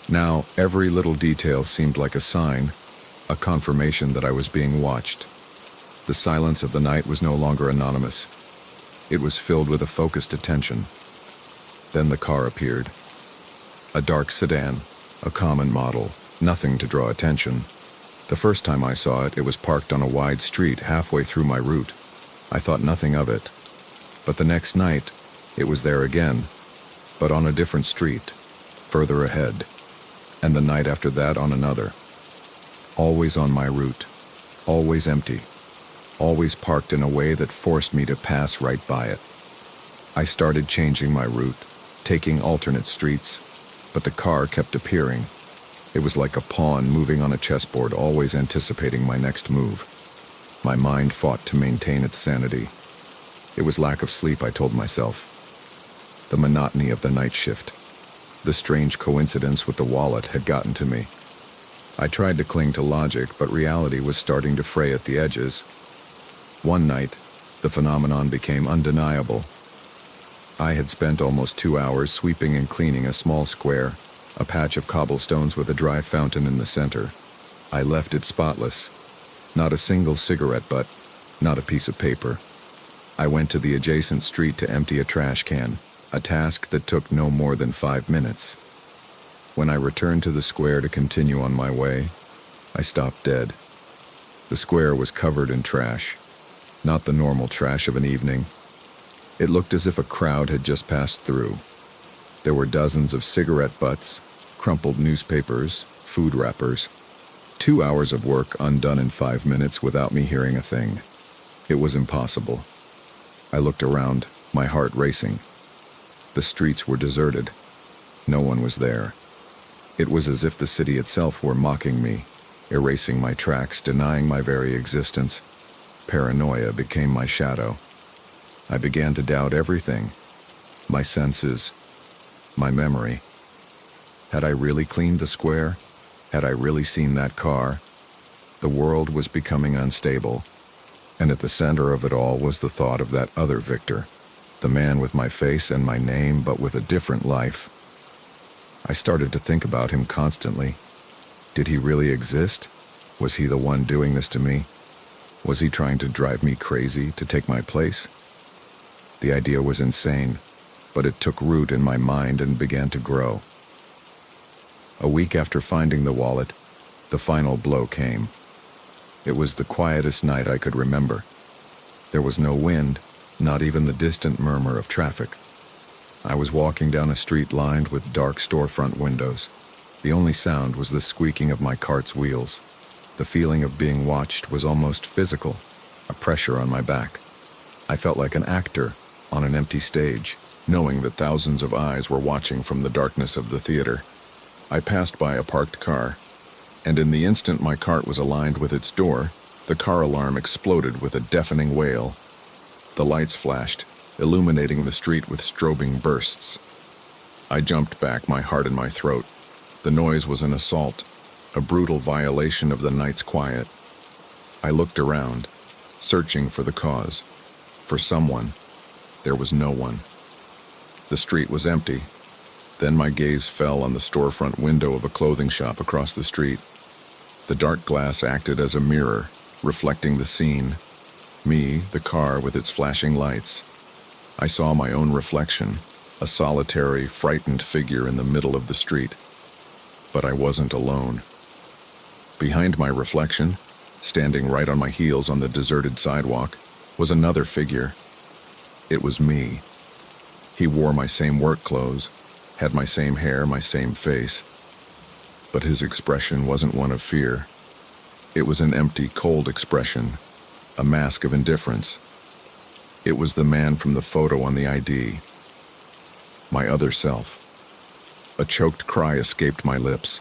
Now, every little detail seemed like a sign, a confirmation that I was being watched. The silence of the night was no longer anonymous. It was filled with a focused attention. Then the car appeared. A dark sedan, a common model, nothing to draw attention. The first time I saw it, it was parked on a wide street halfway through my route. I thought nothing of it. But the next night, it was there again, but on a different street, further ahead. And the night after that on another. Always on my route, always empty, always parked in a way that forced me to pass right by it. I started changing my route, taking alternate streets, but the car kept appearing. It was like a pawn moving on a chessboard, always anticipating my next move. My mind fought to maintain its sanity. It was lack of sleep, I told myself. the monotony of the night shift. The strange coincidence with the wallet had gotten to me. I tried to cling to logic, but reality was starting to fray at the edges. One night, the phenomenon became undeniable. I had spent almost 2 hours sweeping and cleaning a small square, a patch of cobblestones with a dry fountain in the center. I left it spotless. Not a single cigarette butt, not a piece of paper. I went to the adjacent street to empty a trash can, a task that took no more than 5 minutes. When I returned to the square to continue on my way, I stopped dead. The square was covered in trash, not the normal trash of an evening. It looked as if a crowd had just passed through. There were dozens of cigarette butts, crumpled newspapers, food wrappers. 2 hours of work undone in 5 minutes without me hearing a thing. It was impossible. I looked around, my heart racing. The streets were deserted. No one was there. It was as if the city itself were mocking me, erasing my tracks, denying my very existence. Paranoia became my shadow. I began to doubt everything. My senses, my memory. Had I really cleaned the square? Had I really seen that car? The world was becoming unstable, and at the center of it all was the thought of that other Victor, the man with my face and my name, but with a different life. I started to think about him constantly. Did he really exist? Was he the one doing this to me? Was he trying to drive me crazy, to take my place? The idea was insane, but it took root in my mind and began to grow. A week after finding the wallet, the final blow came. It was the quietest night I could remember. There was no wind, not even the distant murmur of traffic. I was walking down a street lined with dark storefront windows. The only sound was the squeaking of my cart's wheels. The feeling of being watched was almost physical, a pressure on my back. I felt like an actor on an empty stage, knowing that thousands of eyes were watching from the darkness of the theater. I passed by a parked car, and in the instant my cart was aligned with its door, the car alarm exploded with a deafening wail. The lights flashed, illuminating the street with strobing bursts. I jumped back, my heart in my throat. The noise was an assault, a brutal violation of the night's quiet. I looked around, searching for the cause, for someone. There was no one. The street was empty. Then my gaze fell on the storefront window of a clothing shop across the street. The dark glass acted as a mirror, reflecting the scene. Me, the car with its flashing lights. I saw my own reflection, a solitary, frightened figure in the middle of the street. But I wasn't alone. Behind my reflection, standing right on my heels on the deserted sidewalk, was another figure. It was me. He wore my same work clothes, had my same hair, my same face. But his expression wasn't one of fear. It was an empty, cold expression, a mask of indifference. It was the man from the photo on the ID. My other self. A choked cry escaped my lips.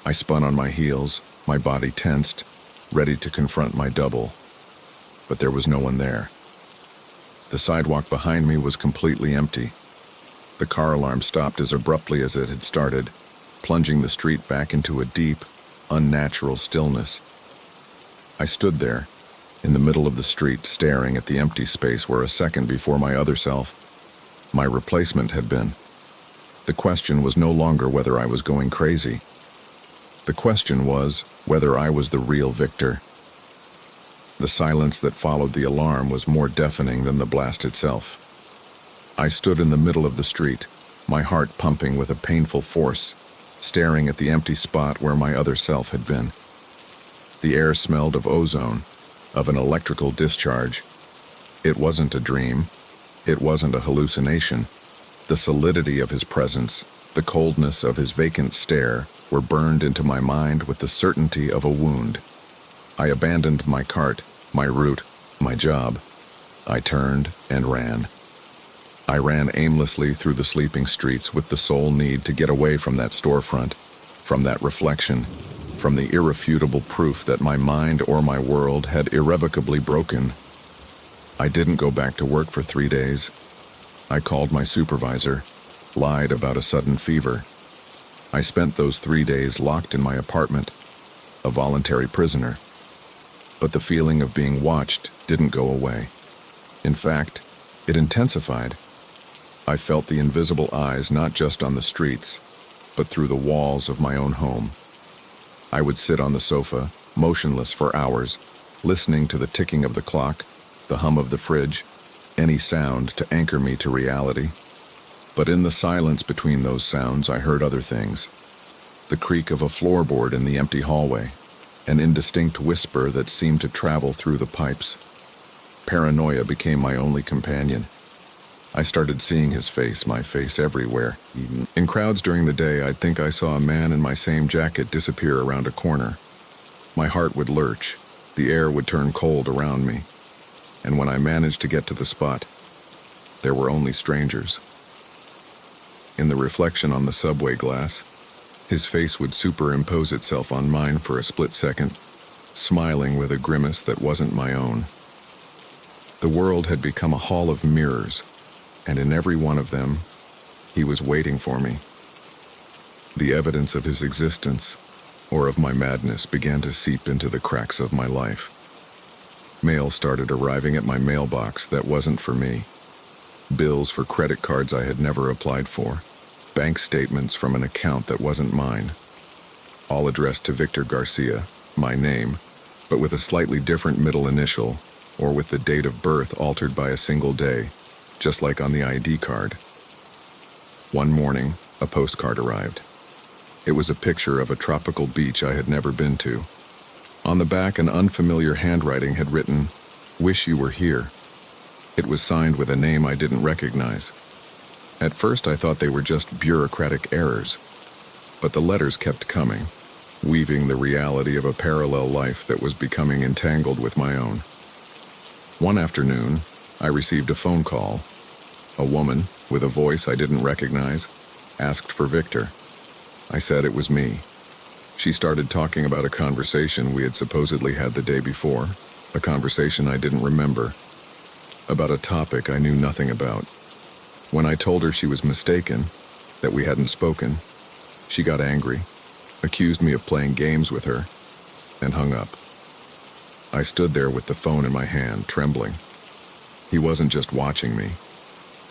I spun on my heels, my body tensed, ready to confront my double. But there was no one there. The sidewalk behind me was completely empty. The car alarm stopped as abruptly as it had started, plunging the street back into a deep, unnatural stillness. I stood there, in the middle of the street, staring at the empty space where a second before my other self, my replacement, had been. The question was no longer whether I was going crazy. The question was whether I was the real Victor. The silence that followed the alarm was more deafening than the blast itself. I stood in the middle of the street, my heart pumping with a painful force, staring at the empty spot where my other self had been. The air smelled of ozone, of an electrical discharge. It wasn't a dream. It wasn't a hallucination. The solidity of his presence, the coldness of his vacant stare, were burned into my mind with the certainty of a wound. I abandoned my cart, my route, my job. I turned and ran. I ran aimlessly through the sleeping streets with the sole need to get away from that storefront, from that reflection, from the irrefutable proof that my mind or my world had irrevocably broken. I didn't go back to work for 3 days. I called my supervisor, lied about a sudden fever. I spent those 3 days locked in my apartment, a voluntary prisoner. But the feeling of being watched didn't go away. In fact, it intensified. I felt the invisible eyes not just on the streets, but through the walls of my own home. I would sit on the sofa, motionless for hours, listening to the ticking of the clock, the hum of the fridge, any sound to anchor me to reality. But in the silence between those sounds, I heard other things. The creak of a floorboard in the empty hallway, an indistinct whisper that seemed to travel through the pipes. Paranoia became my only companion. I started seeing his face, my face everywhere. In crowds during the day, I'd think I saw a man in my same jacket disappear around a corner. My heart would lurch, the air would turn cold around me. And when I managed to get to the spot, there were only strangers. In the reflection on the subway glass, his face would superimpose itself on mine for a split second, smiling with a grimace that wasn't my own. The world had become a hall of mirrors, and in every one of them, he was waiting for me. The evidence of his existence, or of my madness, began to seep into the cracks of my life. Mail started arriving at my mailbox that wasn't for me. Bills for credit cards I had never applied for. Bank statements from an account that wasn't mine. All addressed to Victor Garcia, my name, but with a slightly different middle initial, or with the date of birth altered by a single day, just like on the ID card. One morning, a postcard arrived. It was a picture of a tropical beach I had never been to. On the back, an unfamiliar handwriting had written, "Wish you were here." It was signed with a name I didn't recognize. At first, I thought they were just bureaucratic errors, but the letters kept coming, weaving the reality of a parallel life that was becoming entangled with my own. One afternoon, I received a phone call. A woman, with a voice I didn't recognize, asked for Victor. I said it was me. She started talking about a conversation we had supposedly had the day before, a conversation I didn't remember, about a topic I knew nothing about. When I told her she was mistaken, that we hadn't spoken, she got angry, accused me of playing games with her, and hung up. I stood there with the phone in my hand, trembling. He wasn't just watching me.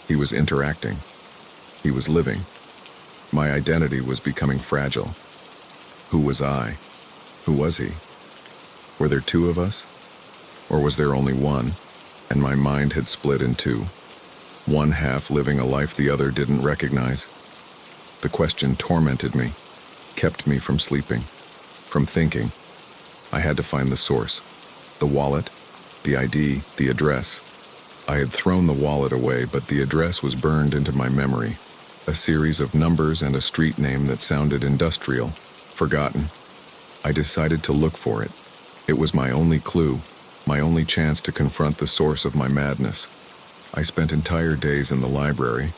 He was interacting. He was living. My identity was becoming fragile. Who was I? Who was he? Were there two of us? Or was there only one, and my mind had split in two? One half living a life the other didn't recognize. The question tormented me, kept me from sleeping, from thinking. I had to find the source. The wallet, the ID, the address. I had thrown the wallet away, but the address was burned into my memory. A series of numbers and a street name that sounded industrial, forgotten. I decided to look for it. It was my only clue, my only chance to confront the source of my madness. I spent entire days in the library,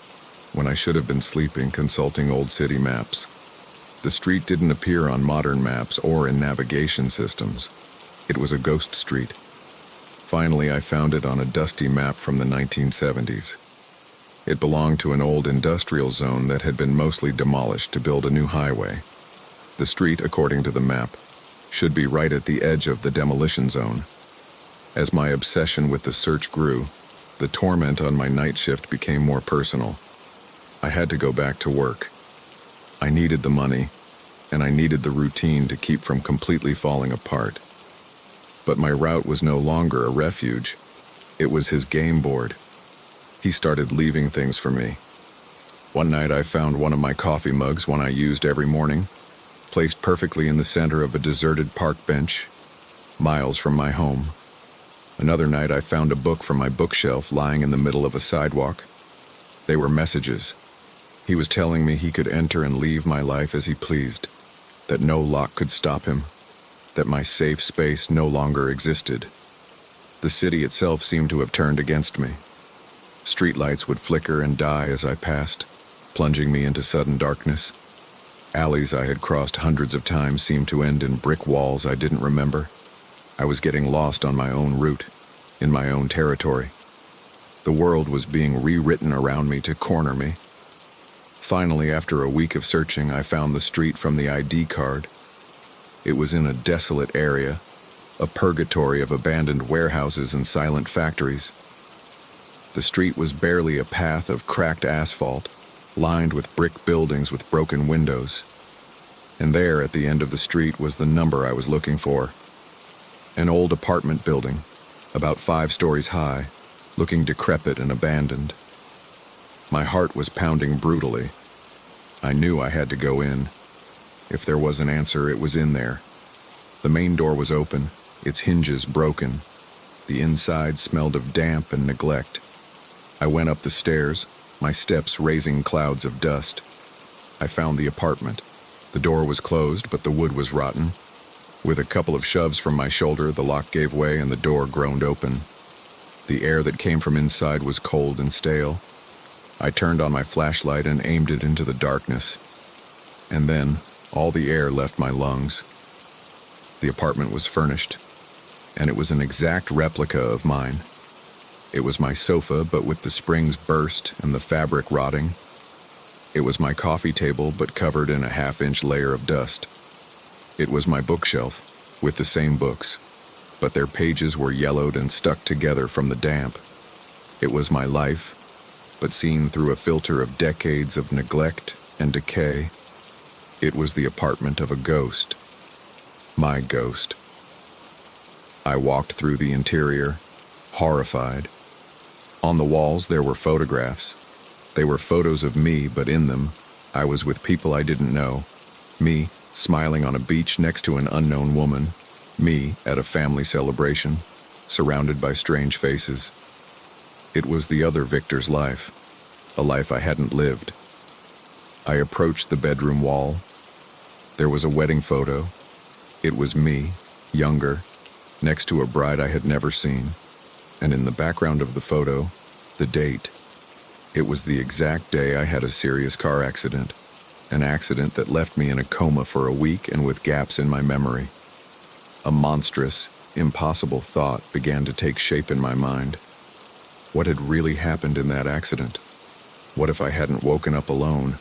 when I should have been sleeping, consulting old city maps. The street didn't appear on modern maps or in navigation systems. It was a ghost street. Finally, I found it on a dusty map from the 1970s. It belonged to an old industrial zone that had been mostly demolished to build a new highway. The street, according to the map, should be right at the edge of the demolition zone. As my obsession with the search grew, the torment on my night shift became more personal. I had to go back to work. I needed the money, and I needed the routine to keep from completely falling apart. But my route was no longer a refuge. It was his game board. He started leaving things for me. One night I found one of my coffee mugs, one I used every morning, placed perfectly in the center of a deserted park bench, miles from my home. Another night I found a book from my bookshelf lying in the middle of a sidewalk. They were messages. He was telling me he could enter and leave my life as he pleased, that no lock could stop him, that my safe space no longer existed. The city itself seemed to have turned against me. Streetlights would flicker and die as I passed, plunging me into sudden darkness. Alleys I had crossed hundreds of times seemed to end in brick walls I didn't remember. I was getting lost on my own route, in my own territory. The world was being rewritten around me to corner me. Finally, after a week of searching, I found the street from the ID card. It was in a desolate area, a purgatory of abandoned warehouses and silent factories. The street was barely a path of cracked asphalt, lined with brick buildings with broken windows. And there, at the end of the street, was the number I was looking for. An old apartment building, about 5 stories high, looking decrepit and abandoned. My heart was pounding brutally. I knew I had to go in. If there was an answer, it was in there. The main door was open, its hinges broken. The inside smelled of damp and neglect. I went up the stairs, my steps raising clouds of dust. I found the apartment. The door was closed, but the wood was rotten. With a couple of shoves from my shoulder, the lock gave way and the door groaned open. The air that came from inside was cold and stale. I turned on my flashlight and aimed it into the darkness. And then, all the air left my lungs. The apartment was furnished, and it was an exact replica of mine. It was my sofa, but with the springs burst and the fabric rotting. It was my coffee table, but covered in a half-inch layer of dust. It was my bookshelf, with the same books, but their pages were yellowed and stuck together from the damp. It was my life, but seen through a filter of decades of neglect and decay. It was the apartment of a ghost. My ghost. I walked through the interior, horrified. On the walls there were photographs. They were photos of me, but in them, I was with people I didn't know. Me, smiling on a beach next to an unknown woman. Me, at a family celebration, surrounded by strange faces. It was the other Victor's life, a life I hadn't lived. I approached the bedroom wall. There was a wedding photo. It was me, younger, next to a bride I had never seen. And in the background of the photo, the date. It was the exact day I had a serious car accident, an accident that left me in a coma for a week and with gaps in my memory. A monstrous, impossible thought began to take shape in my mind. What had really happened in that accident? What if I hadn't woken up alone?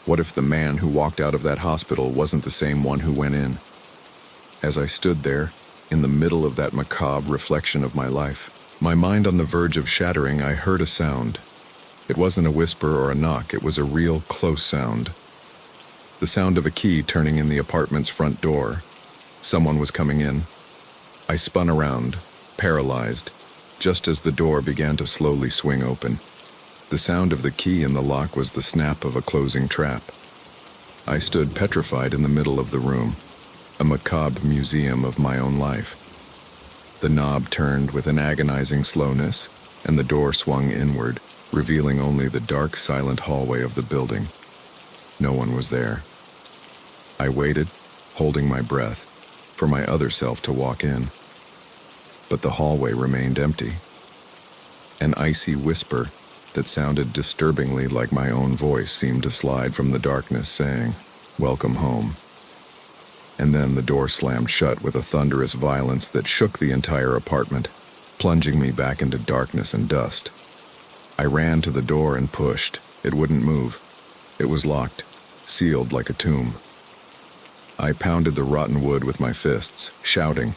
What if the man who walked out of that hospital wasn't the same one who went in? As I stood there, in the middle of that macabre reflection of my life, my mind on the verge of shattering, I heard a sound. It wasn't a whisper or a knock, it was a real close sound. The sound of a key turning in the apartment's front door. Someone was coming in. I spun around, paralyzed, just as the door began to slowly swing open. The sound of the key in the lock was the snap of a closing trap. I stood petrified in the middle of the room, a macabre museum of my own life. The knob turned with an agonizing slowness, and the door swung inward, revealing only the dark, silent hallway of the building. No one was there. I waited, holding my breath, for my other self to walk in. But the hallway remained empty. An icy whisper that sounded disturbingly like my own voice seemed to slide from the darkness, saying, "Welcome home." And then the door slammed shut with a thunderous violence that shook the entire apartment, plunging me back into darkness and dust. I ran to the door and pushed. It wouldn't move. It was locked, sealed like a tomb. I pounded the rotten wood with my fists, shouting,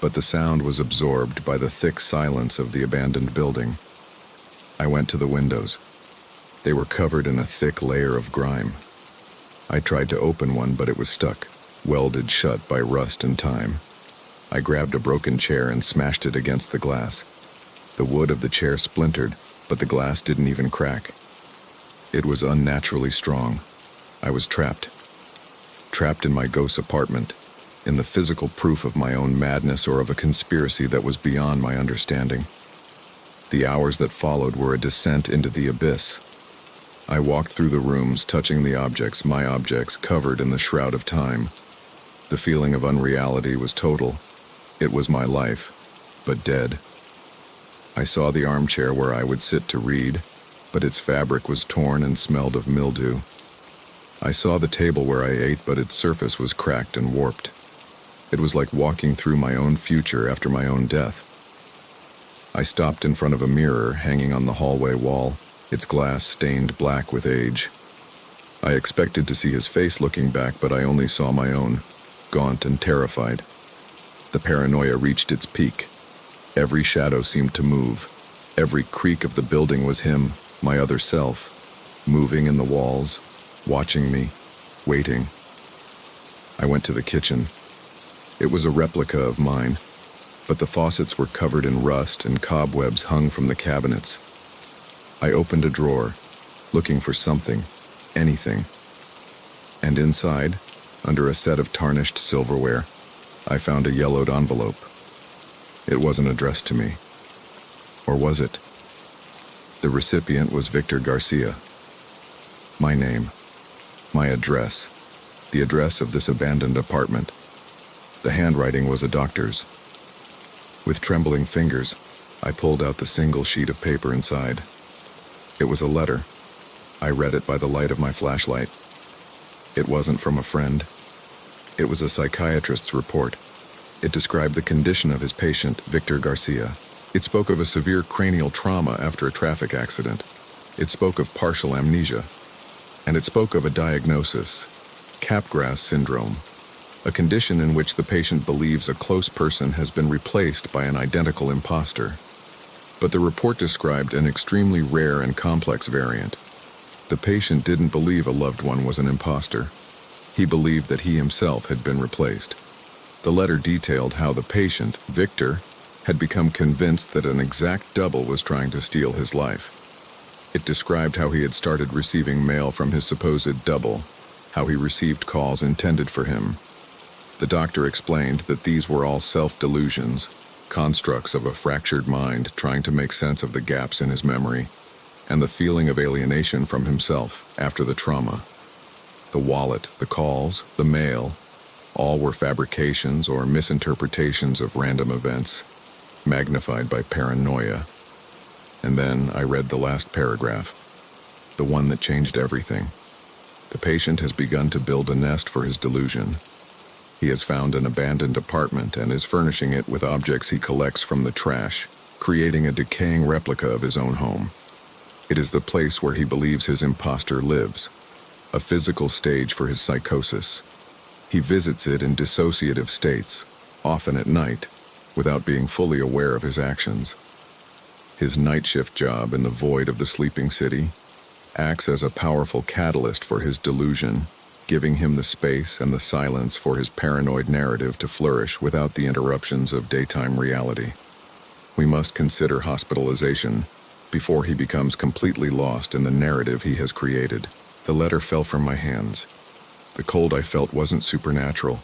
but the sound was absorbed by the thick silence of the abandoned building. I went to the windows. They were covered in a thick layer of grime. I tried to open one, but it was stuck, welded shut by rust and time. I grabbed a broken chair and smashed it against the glass. The wood of the chair splintered, but the glass didn't even crack. It was unnaturally strong. I was trapped in my ghost apartment, in the physical proof of my own madness or of a conspiracy that was beyond my understanding. The hours that followed were a descent into the abyss. I walked through the rooms, touching the objects, my objects, covered in the shroud of time. The feeling of unreality was total. It was my life, but dead. I saw the armchair where I would sit to read, but its fabric was torn and smelled of mildew. I saw the table where I ate, but its surface was cracked and warped. It was like walking through my own future after my own death. I stopped in front of a mirror hanging on the hallway wall, its glass stained black with age. I expected to see his face looking back, but I only saw my own, gaunt and terrified. The paranoia reached its peak. Every shadow seemed to move. Every creak of the building was him, my other self, moving in the walls, watching me, waiting. I went to the kitchen. It was a replica of mine, but the faucets were covered in rust and cobwebs hung from the cabinets. I opened a drawer, looking for something, anything. And inside, under a set of tarnished silverware, I found a yellowed envelope. It wasn't addressed to me. Or was it? The recipient was Victor Garcia. My name, my address, the address of this abandoned apartment. The handwriting was a doctor's. With trembling fingers, I pulled out the single sheet of paper inside. It was a letter. I read it by the light of my flashlight. It wasn't from a friend. It was a psychiatrist's report. It described the condition of his patient, Victor Garcia. It spoke of a severe cranial trauma after a traffic accident. It spoke of partial amnesia. And it spoke of a diagnosis, Capgras syndrome, a condition in which the patient believes a close person has been replaced by an identical imposter. But the report described an extremely rare and complex variant. The patient didn't believe a loved one was an imposter. He believed that he himself had been replaced. The letter detailed how the patient, Victor, had become convinced that an exact double was trying to steal his life. It described how he had started receiving mail from his supposed double, how he received calls intended for him. The doctor explained that these were all self-delusions, constructs of a fractured mind trying to make sense of the gaps in his memory, and the feeling of alienation from himself after the trauma. The wallet, the calls, the mail, all were fabrications or misinterpretations of random events, magnified by paranoia. And then I read the last paragraph, the one that changed everything. The patient has begun to build a nest for his delusion. He has found an abandoned apartment and is furnishing it with objects he collects from the trash, creating a decaying replica of his own home. It is the place where he believes his imposter lives, a physical stage for his psychosis. He visits it in dissociative states, often at night, without being fully aware of his actions. His night shift job in the void of the sleeping city acts as a powerful catalyst for his delusion, giving him the space and the silence for his paranoid narrative to flourish without the interruptions of daytime reality. We must consider hospitalization before he becomes completely lost in the narrative he has created. The letter fell from my hands. The cold I felt wasn't supernatural.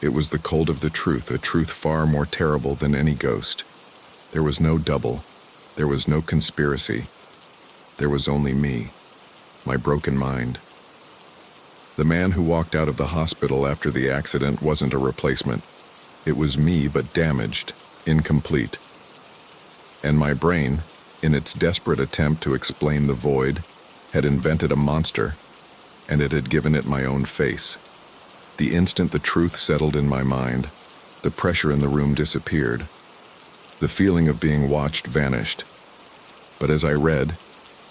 It was the cold of the truth, a truth far more terrible than any ghost. There was no double. There was no conspiracy. There was only me, my broken mind. The man who walked out of the hospital after the accident wasn't a replacement. It was me, but damaged, incomplete. And my brain, in its desperate attempt to explain the void, had invented a monster, and it had given it my own face. The instant the truth settled in my mind, the pressure in the room disappeared. The feeling of being watched vanished. But as I read,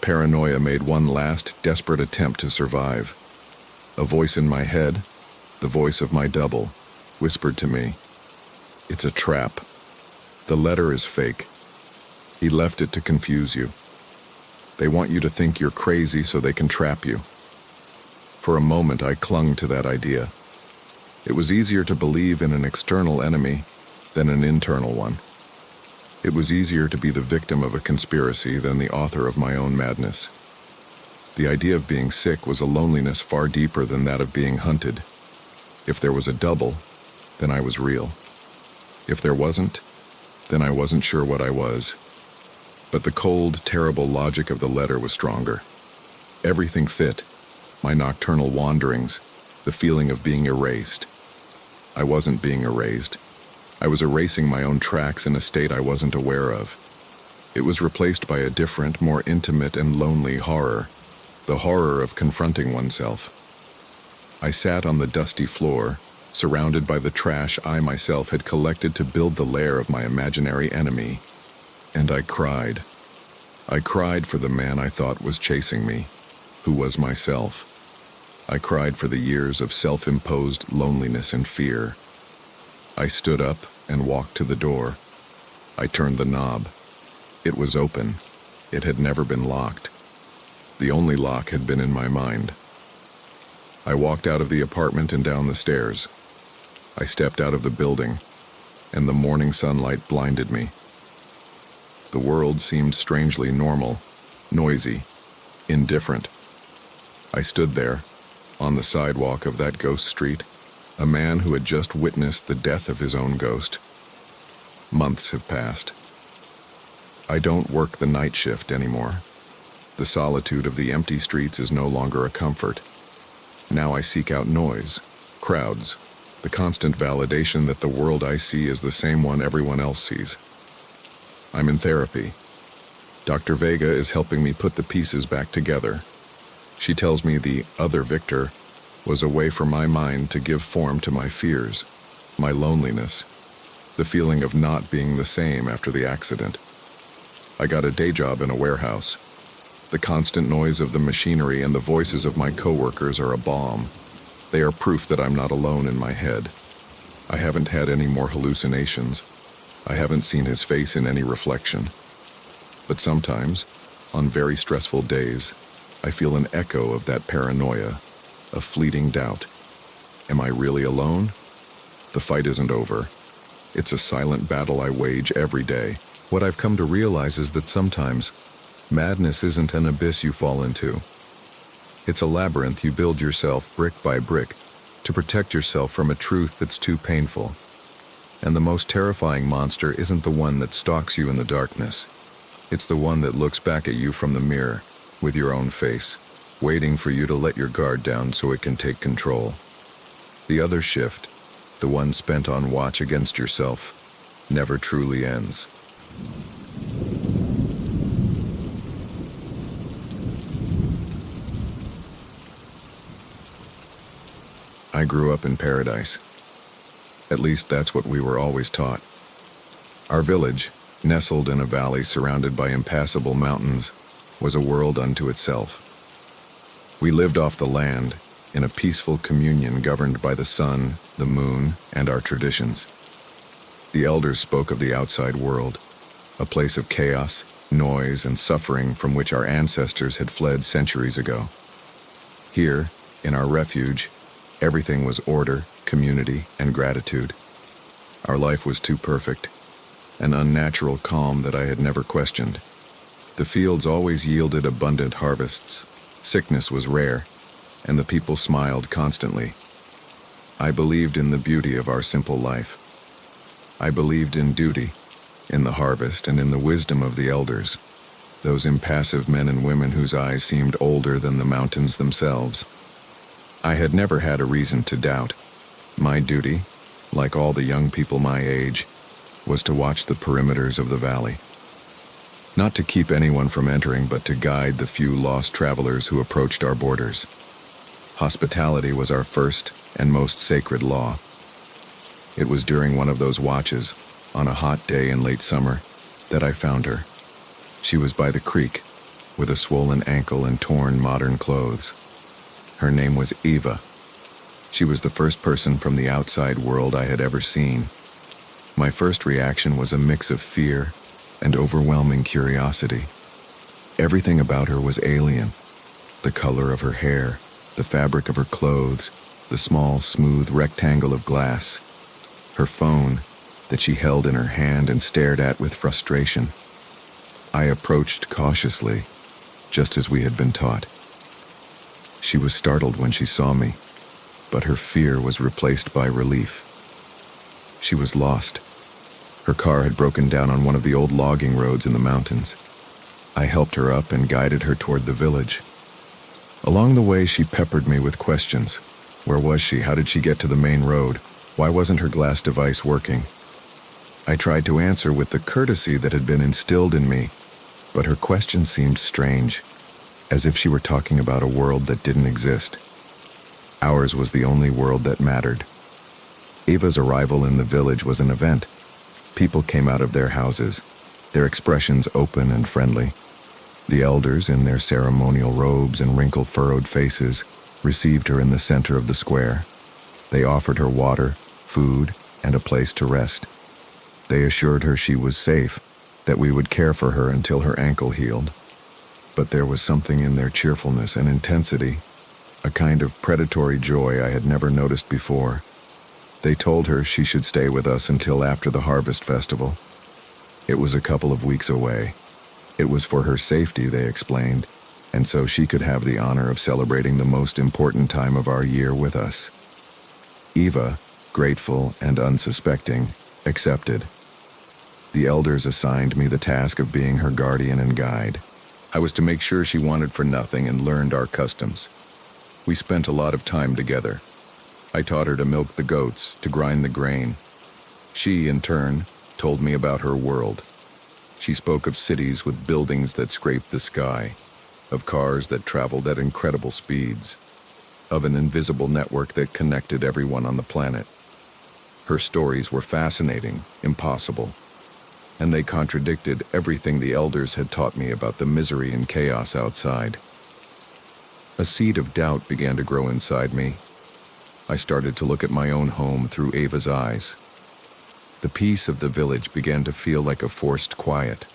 paranoia made one last desperate attempt to survive. A voice in my head, the voice of my double, whispered to me, "It's a trap. The letter is fake. He left it to confuse you. They want you to think you're crazy so they can trap you." For a moment, I clung to that idea. It was easier to believe in an external enemy than an internal one. It was easier to be the victim of a conspiracy than the author of my own madness. The idea of being sick was a loneliness far deeper than that of being hunted. If there was a double, then I was real. If there wasn't, then I wasn't sure what I was. But the cold, terrible logic of the letter was stronger. Everything fit. My nocturnal wanderings, the feeling of being erased. I wasn't being erased. I was erasing my own tracks in a state I wasn't aware of. It was replaced by a different, more intimate and lonely horror, the horror of confronting oneself. I sat on the dusty floor, surrounded by the trash I myself had collected to build the lair of my imaginary enemy. and I cried. I cried for the man I thought was chasing me, who was myself. I cried for the years of self-imposed loneliness and fear. I stood up and walked to the door. I turned the knob. It was open. It had never been locked. The only lock had been in my mind. I walked out of the apartment and down the stairs. I stepped out of the building, and the morning sunlight blinded me. The world seemed strangely normal, noisy, indifferent. I stood there, on the sidewalk of that ghost street, a man who had just witnessed the death of his own ghost. Months have passed. I don't work the night shift anymore. The solitude of the empty streets is no longer a comfort. Now I seek out noise, crowds, the constant validation that the world I see is the same one everyone else sees. I'm in therapy. Dr. Vega is helping me put the pieces back together. She tells me the other Victor was a way for my mind to give form to my fears, my loneliness, the feeling of not being the same after the accident. I got a day job in a warehouse. The constant noise of the machinery and the voices of my coworkers are a balm. They are proof that I'm not alone in my head. I haven't had any more hallucinations. I haven't seen his face in any reflection. But sometimes, on very stressful days, I feel an echo of that paranoia, a fleeting doubt. Am I really alone? The fight isn't over. It's a silent battle I wage every day. What I've come to realize is that sometimes, madness isn't an abyss you fall into. It's a labyrinth you build yourself brick by brick to protect yourself from a truth that's too painful. And the most terrifying monster isn't the one that stalks you in the darkness. It's the one that looks back at you from the mirror, with your own face, waiting for you to let your guard down so it can take control. The other shift, the one spent on watch against yourself, never truly ends. I grew up in paradise. At least that's what we were always taught. Our village, nestled in a valley surrounded by impassable mountains, was a world unto itself. We lived off the land, in a peaceful communion governed by the sun, the moon, and our traditions. The elders spoke of the outside world, a place of chaos, noise, and suffering from which our ancestors had fled centuries ago. Here, in our refuge, everything was order, community, and gratitude. Our life was too perfect, an unnatural calm that I had never questioned. The fields always yielded abundant harvests, sickness was rare, and the people smiled constantly. I believed in the beauty of our simple life. I believed in duty, in the harvest, and in the wisdom of the elders, those impassive men and women whose eyes seemed older than the mountains themselves. I had never had a reason to doubt. My duty, like all the young people my age, was to watch the perimeters of the valley. Not to keep anyone from entering, but to guide the few lost travelers who approached our borders. Hospitality was our first and most sacred law. It was during one of those watches, on a hot day in late summer, that I found her. She was by the creek, with a swollen ankle and torn modern clothes. Her name was Eva. She was the first person from the outside world I had ever seen. My first reaction was a mix of fear and overwhelming curiosity. Everything about her was alien. The color of her hair, the fabric of her clothes, the small, smooth rectangle of glass. Her phone, that she held in her hand and stared at with frustration. I approached cautiously, just as we had been taught. She was startled when she saw me, but her fear was replaced by relief. She was lost. Her car had broken down on one of the old logging roads in the mountains. I helped her up and guided her toward the village. Along the way, she peppered me with questions. Where was she? How did she get to the main road? Why wasn't her glass device working? I tried to answer with the courtesy that had been instilled in me, but her question seemed strange, as if she were talking about a world that didn't exist. Ours was the only world that mattered. Eva's arrival in the village was an event. People came out of their houses. their expressions open and friendly. The elders, in their ceremonial robes and wrinkle-furrowed faces, received her in the center of the square. They offered her water, food, and a place to rest. They assured her she was safe, that we would care for her until her ankle healed. But there was something in their cheerfulness and intensity, a kind of predatory joy I had never noticed before. They told her she should stay with us until after the harvest festival. It was a couple of weeks away. It was for her safety, they explained, and so she could have the honor of celebrating the most important time of our year with us. Eva, grateful and unsuspecting, accepted. The elders assigned me the task of being her guardian and guide. I was to make sure she wanted for nothing and learned our customs. We spent a lot of time together. I taught her to milk the goats, to grind the grain. She, in turn, told me about her world. She spoke of cities with buildings that scraped the sky, of cars that traveled at incredible speeds, of an invisible network that connected everyone on the planet. Her stories were fascinating, impossible, and they contradicted everything the elders had taught me about the misery and chaos outside. A seed of doubt began to grow inside me. I started to look at my own home through Ava's eyes. The peace of the village began to feel like a forced quiet.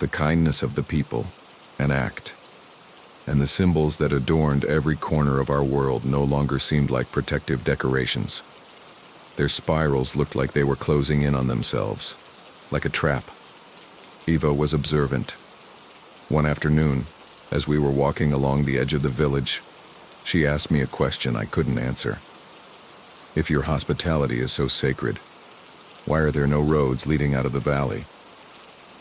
The kindness of the people, an act. And the symbols that adorned every corner of our world no longer seemed like protective decorations. Their spirals looked like they were closing in on themselves, like a trap. Eva was observant. One afternoon, as we were walking along the edge of the village, she asked me a question I couldn't answer. If your hospitality is so sacred, why are there no roads leading out of the valley?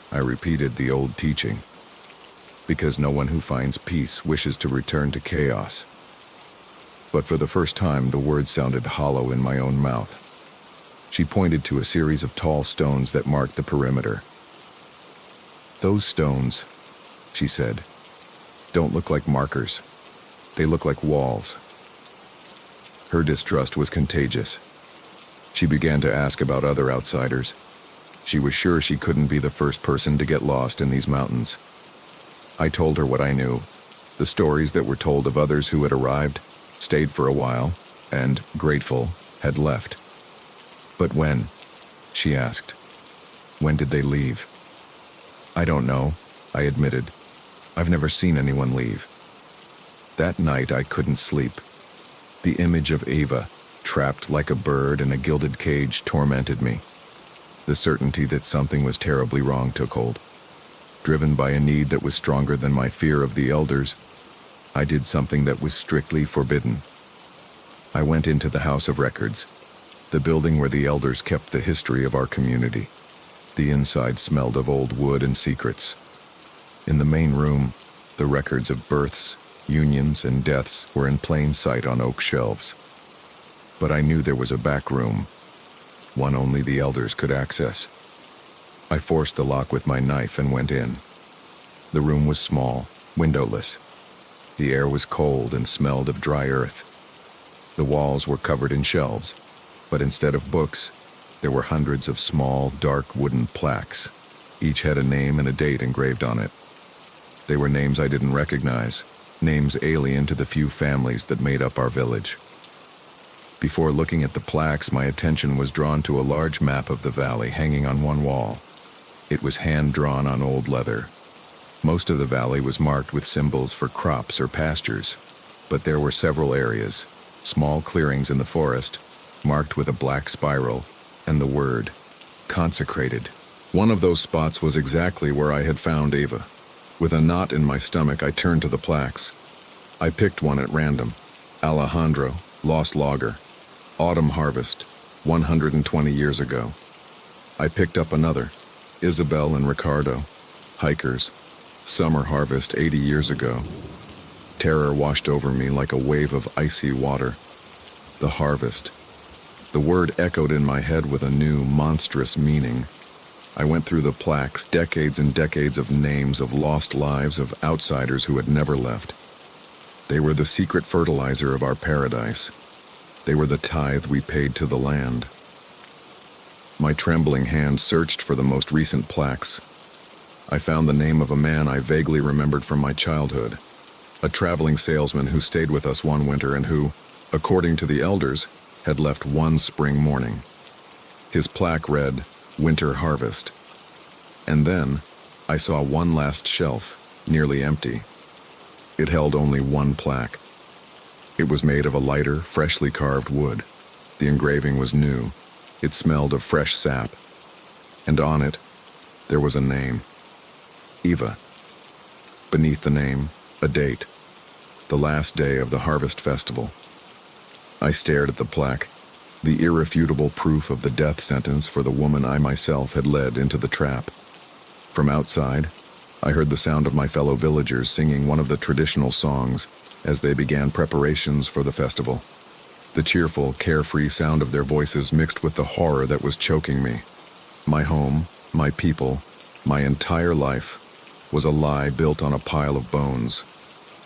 I repeated the old teaching. Because no one who finds peace wishes to return to chaos. But for the first time, the words sounded hollow in my own mouth. She pointed to a series of tall stones that marked the perimeter. Those stones, she said, don't look like markers. They look like walls. Her distrust was contagious. She began to ask about other outsiders. She was sure she couldn't be the first person to get lost in these mountains. I told her what I knew, the stories that were told of others who had arrived, stayed for a while, and, grateful, had left. But when? She asked. When did they leave? I don't know, I admitted. I've never seen anyone leave. That night I couldn't sleep. The image of Ava, trapped like a bird in a gilded cage, tormented me. The certainty that something was terribly wrong took hold. Driven by a need that was stronger than my fear of the elders, I did something that was strictly forbidden. I went into the House of Records, the building where the elders kept the history of our community. The inside smelled of old wood and secrets. In the main room, the records of births, unions, and deaths were in plain sight on oak shelves. But I knew there was a back room, one only the elders could access. I forced the lock with my knife and went in. The room was small, windowless. The air was cold and smelled of dry earth. The walls were covered in shelves, but instead of books, there were hundreds of small, dark wooden plaques. Each had a name and a date engraved on it. They were names I didn't recognize, names alien to the few families that made up our village. Before looking at the plaques, my attention was drawn to a large map of the valley hanging on one wall. It was hand-drawn on old leather. Most of the valley was marked with symbols for crops or pastures, but there were several areas, small clearings in the forest, marked with a black spiral, and the word, consecrated. One of those spots was exactly where I had found Ava. With a knot in my stomach, I turned to the plaques. I picked one at random. Alejandro, lost logger. Autumn harvest, 120 years ago. I picked up another. Isabel and Ricardo, hikers. Summer harvest 80 years ago. Terror washed over me like a wave of icy water. The harvest. The word echoed in my head with a new, monstrous meaning. I went through the plaques, decades and decades of names of lost lives of outsiders who had never left. They were the secret fertilizer of our paradise. They were the tithe we paid to the land. My trembling hand searched for the most recent plaques. I found the name of a man I vaguely remembered from my childhood, a traveling salesman who stayed with us one winter and who, according to the elders, had left one spring morning. His plaque read, "Winter Harvest." And then, I saw one last shelf, nearly empty. It held only one plaque. It was made of a lighter, freshly carved wood. The engraving was new. It smelled of fresh sap. And on it, there was a name. Eva. Beneath the name, a date. The last day of the Harvest Festival. I stared at the plaque, the irrefutable proof of the death sentence for the woman I myself had led into the trap. From outside, I heard the sound of my fellow villagers singing one of the traditional songs as they began preparations for the festival. The cheerful, carefree sound of their voices mixed with the horror that was choking me. My home, my people, my entire life was a lie built on a pile of bones,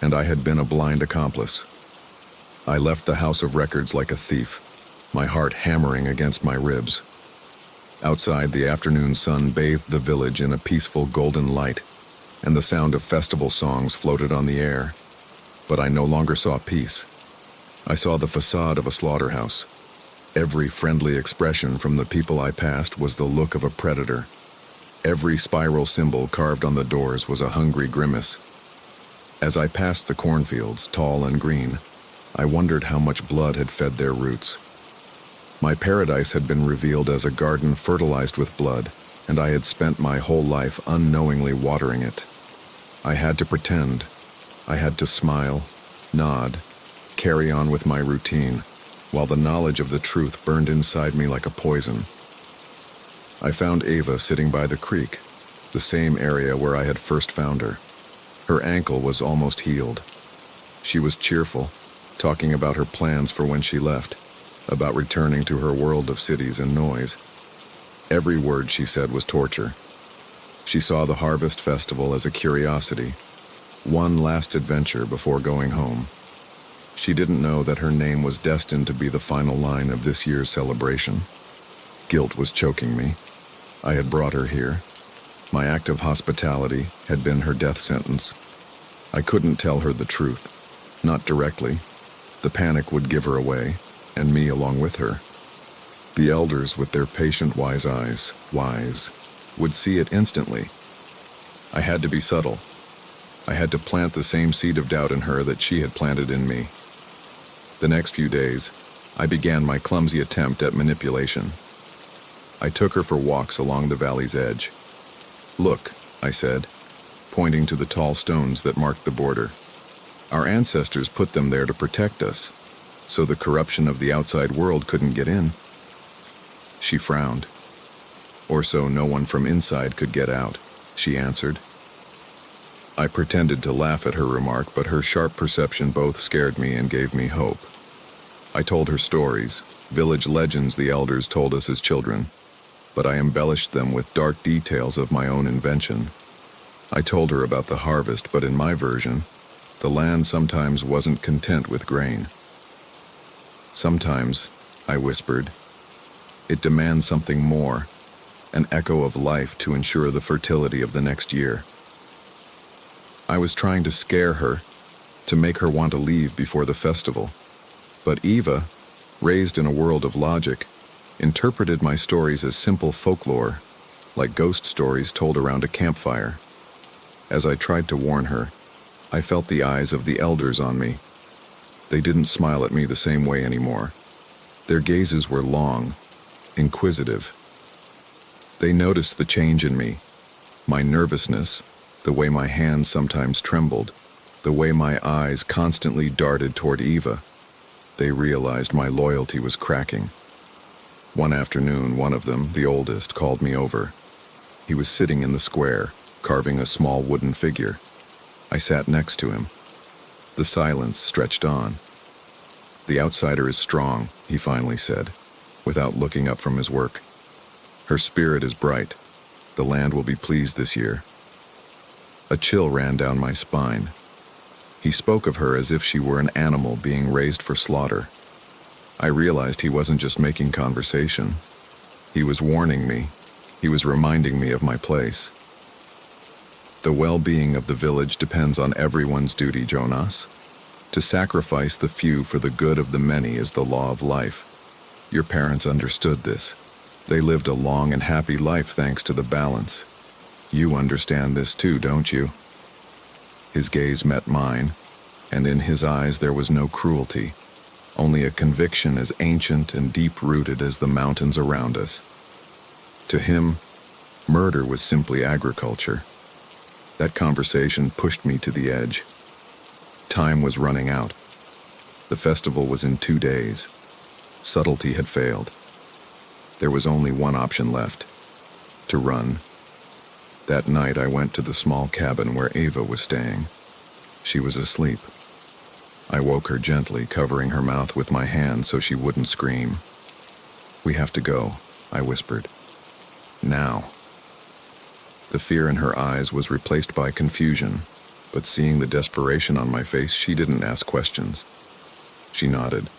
and I had been a blind accomplice. I left the House of Records like a thief, my heart hammering against my ribs. Outside, the afternoon sun bathed the village in a peaceful golden light, and the sound of festival songs floated on the air. But I no longer saw peace. I saw the facade of a slaughterhouse. Every friendly expression from the people I passed was the look of a predator. Every spiral symbol carved on the doors was a hungry grimace. As I passed the cornfields, tall and green, I wondered how much blood had fed their roots. My paradise had been revealed as a garden fertilized with blood, and I had spent my whole life unknowingly watering it. I had to pretend. I had to smile, nod, carry on with my routine, while the knowledge of the truth burned inside me like a poison. I found Ava sitting by the creek, the same area where I had first found her. Her ankle was almost healed. She was cheerful, talking about her plans for when she left, about returning to her world of cities and noise. Every word she said was torture. She saw the Harvest Festival as a curiosity, one last adventure before going home. She didn't know that her name was destined to be the final line of this year's celebration. Guilt was choking me. I had brought her here. My act of hospitality had been her death sentence. I couldn't tell her the truth, not directly. The panic would give her away, and me along with her. The elders, with their patient wise eyes, would see it instantly. I had to be subtle. I had to plant the same seed of doubt in her that she had planted in me. The next few days, I began my clumsy attempt at manipulation. I took her for walks along the valley's edge. "Look," I said, pointing to the tall stones that marked the border. "Our ancestors put them there to protect us, so the corruption of the outside world couldn't get in." She frowned. "Or so no one from inside could get out," she answered. I pretended to laugh at her remark, but her sharp perception both scared me and gave me hope. I told her stories, village legends the elders told us as children, but I embellished them with dark details of my own invention. I told her about the harvest, but in my version, the land sometimes wasn't content with grain. "Sometimes," I whispered, "it demands something more, an echo of life to ensure the fertility of the next year." I was trying to scare her, to make her want to leave before the festival. But Eva, raised in a world of logic, interpreted my stories as simple folklore, like ghost stories told around a campfire. As I tried to warn her, I felt the eyes of the elders on me. They didn't smile at me the same way anymore. Their gazes were long, inquisitive. They noticed the change in me, my nervousness, the way my hands sometimes trembled, the way my eyes constantly darted toward Eva. They realized my loyalty was cracking. One afternoon, one of them, the oldest, called me over. He was sitting in the square, carving a small wooden figure. I sat next to him. The silence stretched on. "The outsider is strong," he finally said, without looking up from his work. "Her spirit is bright. The land will be pleased this year." A chill ran down my spine. He spoke of her as if she were an animal being raised for slaughter. I realized he wasn't just making conversation. He was warning me. He was reminding me of my place. The well-being of the village depends on everyone's duty, Jonas. To sacrifice the few for the good of the many is the law of life. Your parents understood this. They lived a long and happy life thanks to the balance. You understand this too, don't you? His gaze met mine, and in his eyes there was no cruelty, only a conviction as ancient and deep-rooted as the mountains around us. To him, murder was simply agriculture. That conversation pushed me to the edge. Time was running out. The festival was in 2 days. Subtlety had failed. There was only one option left: to run. That night I went to the small cabin where Ava was staying. She was asleep. I woke her gently, covering her mouth with my hand so she wouldn't scream. "We have to go," I whispered. "Now." The fear in her eyes was replaced by confusion, but seeing the desperation on my face, she didn't ask questions. She nodded.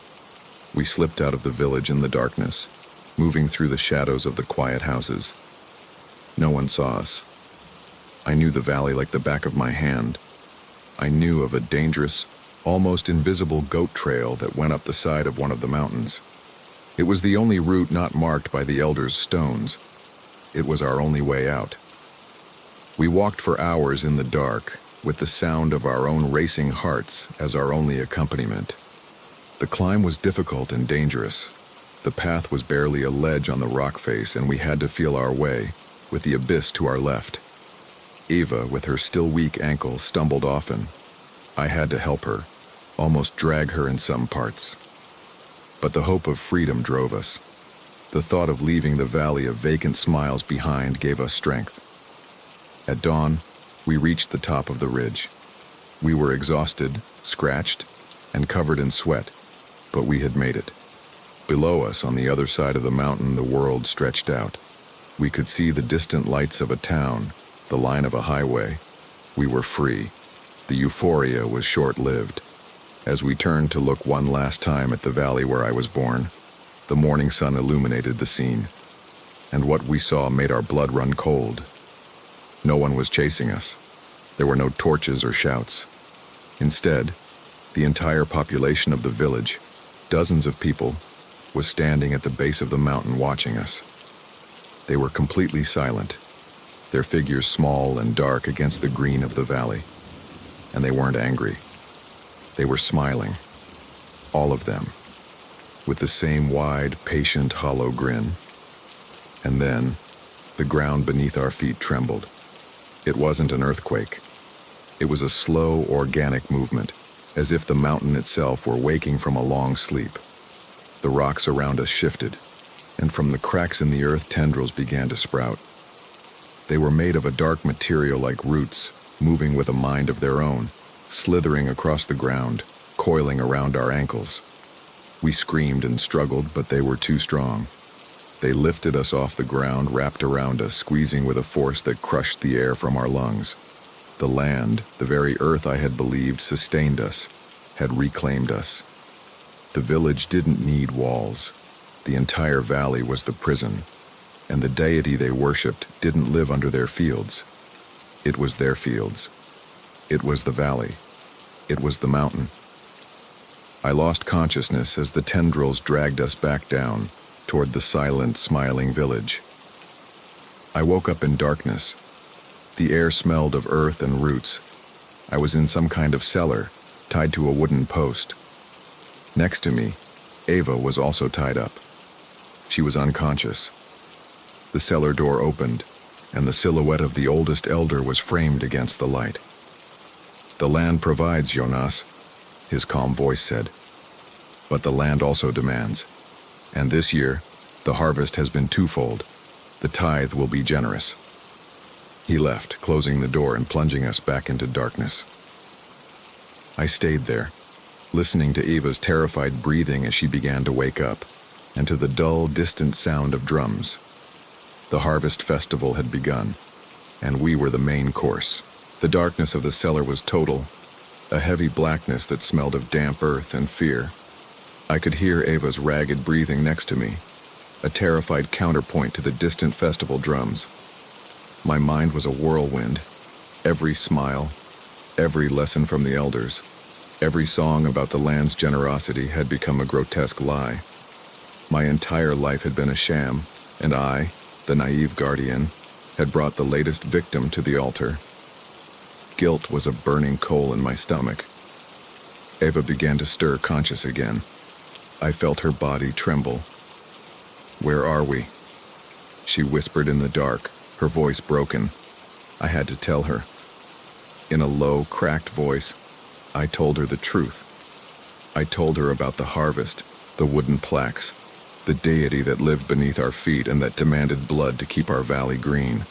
We slipped out of the village in the darkness, moving through the shadows of the quiet houses. No one saw us. I knew the valley like the back of my hand. I knew of a dangerous, almost invisible goat trail that went up the side of one of the mountains. It was the only route not marked by the elders' stones. It was our only way out. We walked for hours in the dark, with the sound of our own racing hearts as our only accompaniment. The climb was difficult and dangerous. The path was barely a ledge on the rock face, and we had to feel our way, with the abyss to our left. Eva, with her still weak ankle, stumbled often. I had to help her, almost drag her in some parts. But the hope of freedom drove us. The thought of leaving the valley of vacant smiles behind gave us strength. At dawn, we reached the top of the ridge. We were exhausted, scratched, and covered in sweat, but we had made it. Below us, on the other side of the mountain, the world stretched out. We could see the distant lights of a town, the line of a highway. We were free. The euphoria was short-lived. As we turned to look one last time at the valley where I was born, the morning sun illuminated the scene, and what we saw made our blood run cold. No one was chasing us. There were no torches or shouts. Instead, the entire population of the village, dozens of people, was standing at the base of the mountain watching us. They were completely silent, their figures small and dark against the green of the valley. And they weren't angry. They were smiling, all of them, with the same wide, patient, hollow grin. And then, the ground beneath our feet trembled. It wasn't an earthquake. It was a slow, organic movement, as if the mountain itself were waking from a long sleep. The rocks around us shifted, and from the cracks in the earth, tendrils began to sprout. They were made of a dark material like roots, moving with a mind of their own, slithering across the ground, coiling around our ankles. We screamed and struggled, but they were too strong. They lifted us off the ground, wrapped around us, squeezing with a force that crushed the air from our lungs. The land, the very earth I had believed sustained us, had reclaimed us. The village didn't need walls. The entire valley was the prison, and the deity they worshipped didn't live under their fields. It was their fields. It was the valley. It was the mountain. I lost consciousness as the tendrils dragged us back down, toward the silent, smiling village. I woke up in darkness. The air smelled of earth and roots. I was in some kind of cellar, tied to a wooden post. Next to me, Ava was also tied up. She was unconscious. The cellar door opened, and the silhouette of the oldest elder was framed against the light. "The land provides, Jonas," his calm voice said. "But the land also demands. And this year, the harvest has been twofold. The tithe will be generous." He left, closing the door and plunging us back into darkness. I stayed there, listening to Eva's terrified breathing as she began to wake up, and to the dull, distant sound of drums. The harvest festival had begun, and we were the main course. The darkness of the cellar was total, a heavy blackness that smelled of damp earth and fear. I could hear Ava's ragged breathing next to me, a terrified counterpoint to the distant festival drums. My mind was a whirlwind. Every smile, every lesson from the elders, every song about the land's generosity had become a grotesque lie. My entire life had been a sham, and I, the naive guardian, had brought the latest victim to the altar. Guilt was a burning coal in my stomach. Ava began to stir conscious again. I felt her body tremble. "Where are we?" She whispered in the dark, her voice broken. I had to tell her. In a low, cracked voice, I told her the truth. I told her about the harvest, the wooden plaques, the deity that lived beneath our feet and that demanded blood to keep our valley green.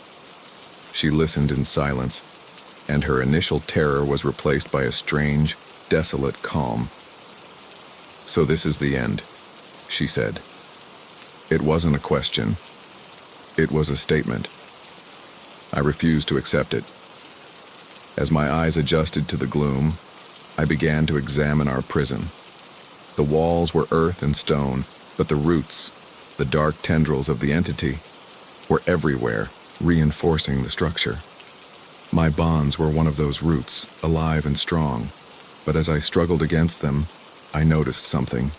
She listened in silence, and her initial terror was replaced by a strange, desolate calm. "So this is the end," she said. It wasn't a question. It was a statement. I refused to accept it. As my eyes adjusted to the gloom, I began to examine our prison. The walls were earth and stone, but the roots, the dark tendrils of the entity, were everywhere, reinforcing the structure. My bonds were one of those roots, alive and strong, but as I struggled against them, I noticed something.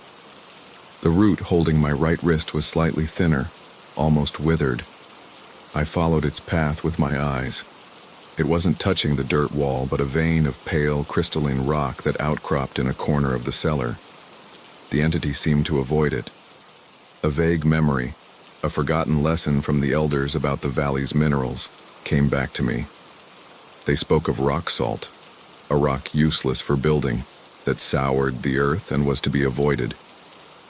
The root holding my right wrist was slightly thinner, almost withered. I followed its path with my eyes. It wasn't touching the dirt wall, but a vein of pale, crystalline rock that outcropped in a corner of the cellar. The entity seemed to avoid it. A vague memory, a forgotten lesson from the elders about the valley's minerals, came back to me. They spoke of rock salt, a rock useless for building, that soured the earth and was to be avoided.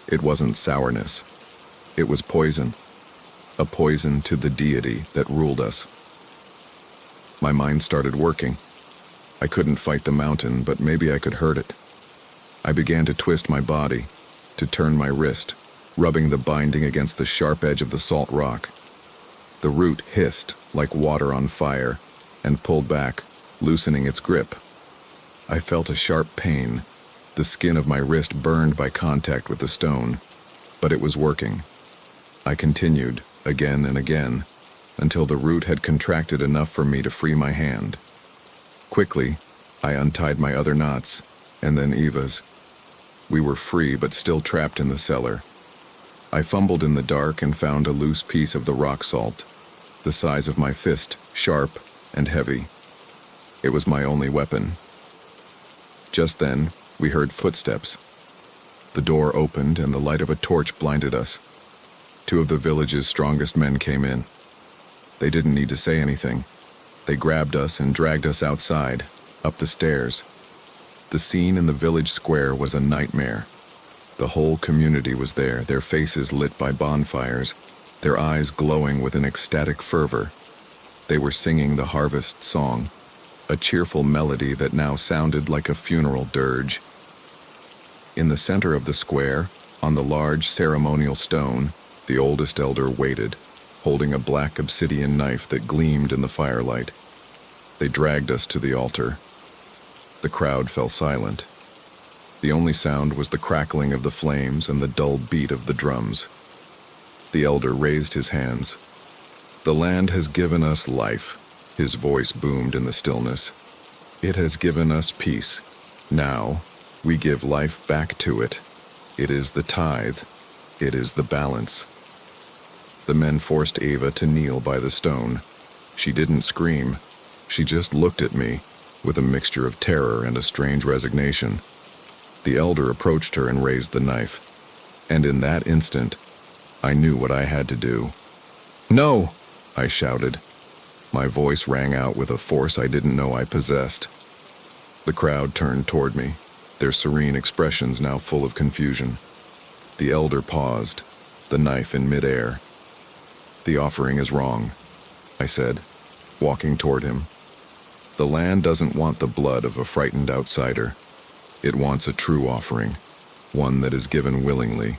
It wasn't sourness. It was poison, a poison to the deity that ruled us. My mind started working. I couldn't fight the mountain, but maybe I could hurt it. I began to twist my body, to turn my wrist, rubbing the binding against the sharp edge of the salt rock. The root hissed like water on fire and pulled back, loosening its grip. I felt a sharp pain, the skin of my wrist burned by contact with the stone, but it was working. I continued, again and again, until the root had contracted enough for me to free my hand. Quickly, I untied my other knots, and then Eva's. We were free, but still trapped in the cellar. I fumbled in the dark and found a loose piece of the rock salt, the size of my fist, sharp and heavy. It was my only weapon. Just then, we heard footsteps. The door opened and the light of a torch blinded us. 2 of the village's strongest men came in. They didn't need to say anything. They grabbed us and dragged us outside, up the stairs. The scene in the village square was a nightmare. The whole community was there, their faces lit by bonfires, their eyes glowing with an ecstatic fervor. They were singing the harvest song, a cheerful melody that now sounded like a funeral dirge. In the center of the square, on the large ceremonial stone, the oldest elder waited, holding a black obsidian knife that gleamed in the firelight. They dragged us to the altar. The crowd fell silent. The only sound was the crackling of the flames and the dull beat of the drums. The elder raised his hands. "The land has given us life," his voice boomed in the stillness. "It has given us peace. Now, we give life back to it. It is the tithe. It is the balance." The men forced Ava to kneel by the stone. She didn't scream. She just looked at me, with a mixture of terror and a strange resignation. The elder approached her and raised the knife. And in that instant, I knew what I had to do. "No!" I shouted. My voice rang out with a force I didn't know I possessed. The crowd turned toward me, their serene expressions now full of confusion. The elder paused, the knife in midair. "The offering is wrong," I said, walking toward him. "The land doesn't want the blood of a frightened outsider. It wants a true offering, one that is given willingly.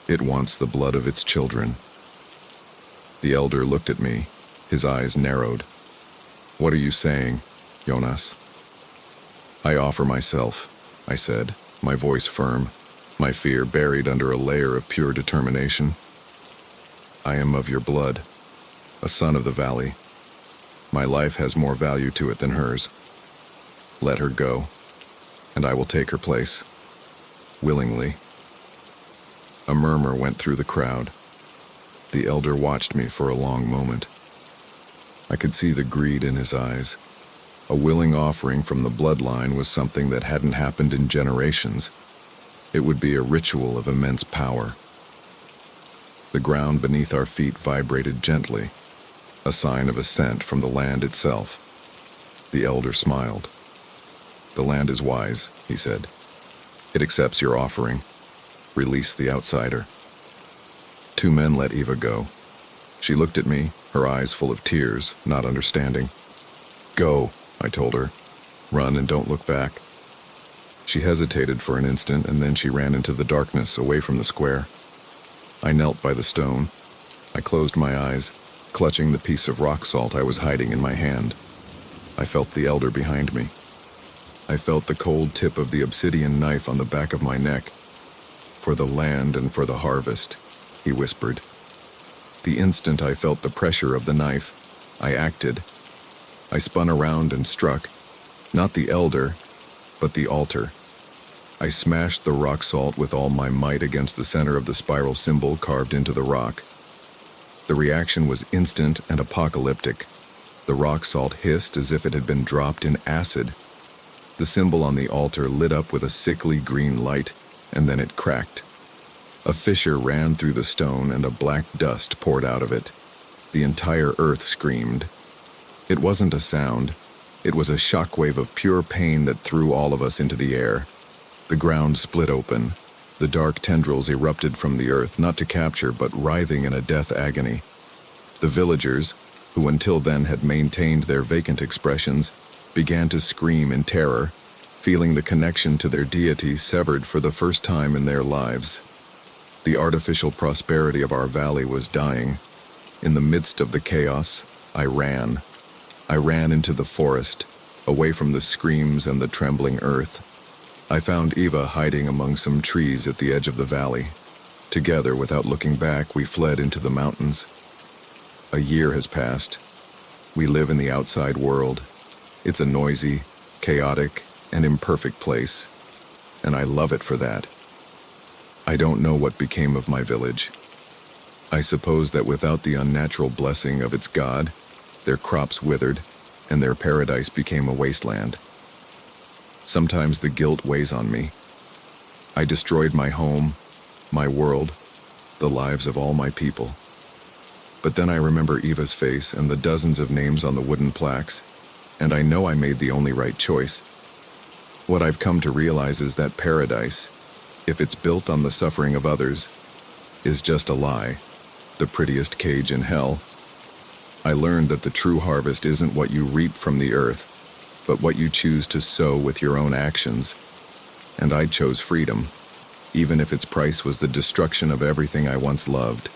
It wants the blood of its children." The elder looked at me, his eyes narrowed. "What are you saying, Jonas?" "I offer myself," I said, my voice firm, my fear buried under a layer of pure determination. "I am of your blood, a son of the valley. My life has more value to it than hers. Let her go, and I will take her place. Willingly. A murmur went through the crowd. The elder watched me for a long moment. I could see the greed in his eyes. A willing offering from the bloodline was something that hadn't happened in generations. It would be a ritual of immense power. The ground beneath our feet vibrated gently, a sign of ascent from the land itself. The elder smiled. "The land is wise," he said. "It accepts your offering. Release the outsider." 2 men let Eva go. She looked at me, her eyes full of tears, not understanding. "Go," I told her. "Run and don't look back." She hesitated for an instant, and then she ran into the darkness, away from the square. I knelt by the stone. I closed my eyes, clutching the piece of rock salt I was hiding in my hand. I felt the elder behind me. I felt the cold tip of the obsidian knife on the back of my neck. "For the land and for the harvest," he whispered. The instant I felt the pressure of the knife, I acted. I spun around and struck, not the elder, but the altar. I smashed the rock salt with all my might against the center of the spiral symbol carved into the rock. The reaction was instant and apocalyptic. The rock salt hissed as if it had been dropped in acid. The symbol on the altar lit up with a sickly green light, and then it cracked. A fissure ran through the stone and a black dust poured out of it. The entire earth screamed. It wasn't a sound. It was a shockwave of pure pain that threw all of us into the air. The ground split open. The dark tendrils erupted from the earth, not to capture, but writhing in a death agony. The villagers, who until then had maintained their vacant expressions, began to scream in terror, feeling the connection to their deity severed for the first time in their lives. The artificial prosperity of our valley was dying. In the midst of the chaos, I ran. I ran into the forest, away from the screams and the trembling earth. I found Eva hiding among some trees at the edge of the valley. Together, without looking back, we fled into the mountains. A year has passed. We live in the outside world. It's a noisy, chaotic, and imperfect place, and I love it for that. I don't know what became of my village. I suppose that without the unnatural blessing of its god, their crops withered, and their paradise became a wasteland. Sometimes the guilt weighs on me. I destroyed my home, my world, the lives of all my people. But then I remember Eva's face and the dozens of names on the wooden plaques, and I know I made the only right choice. What I've come to realize is that paradise, if it's built on the suffering of others, is just a lie, the prettiest cage in hell. I learned that the true harvest isn't what you reap from the earth, but what you choose to sow with your own actions. And I chose freedom, even if its price was the destruction of everything I once loved.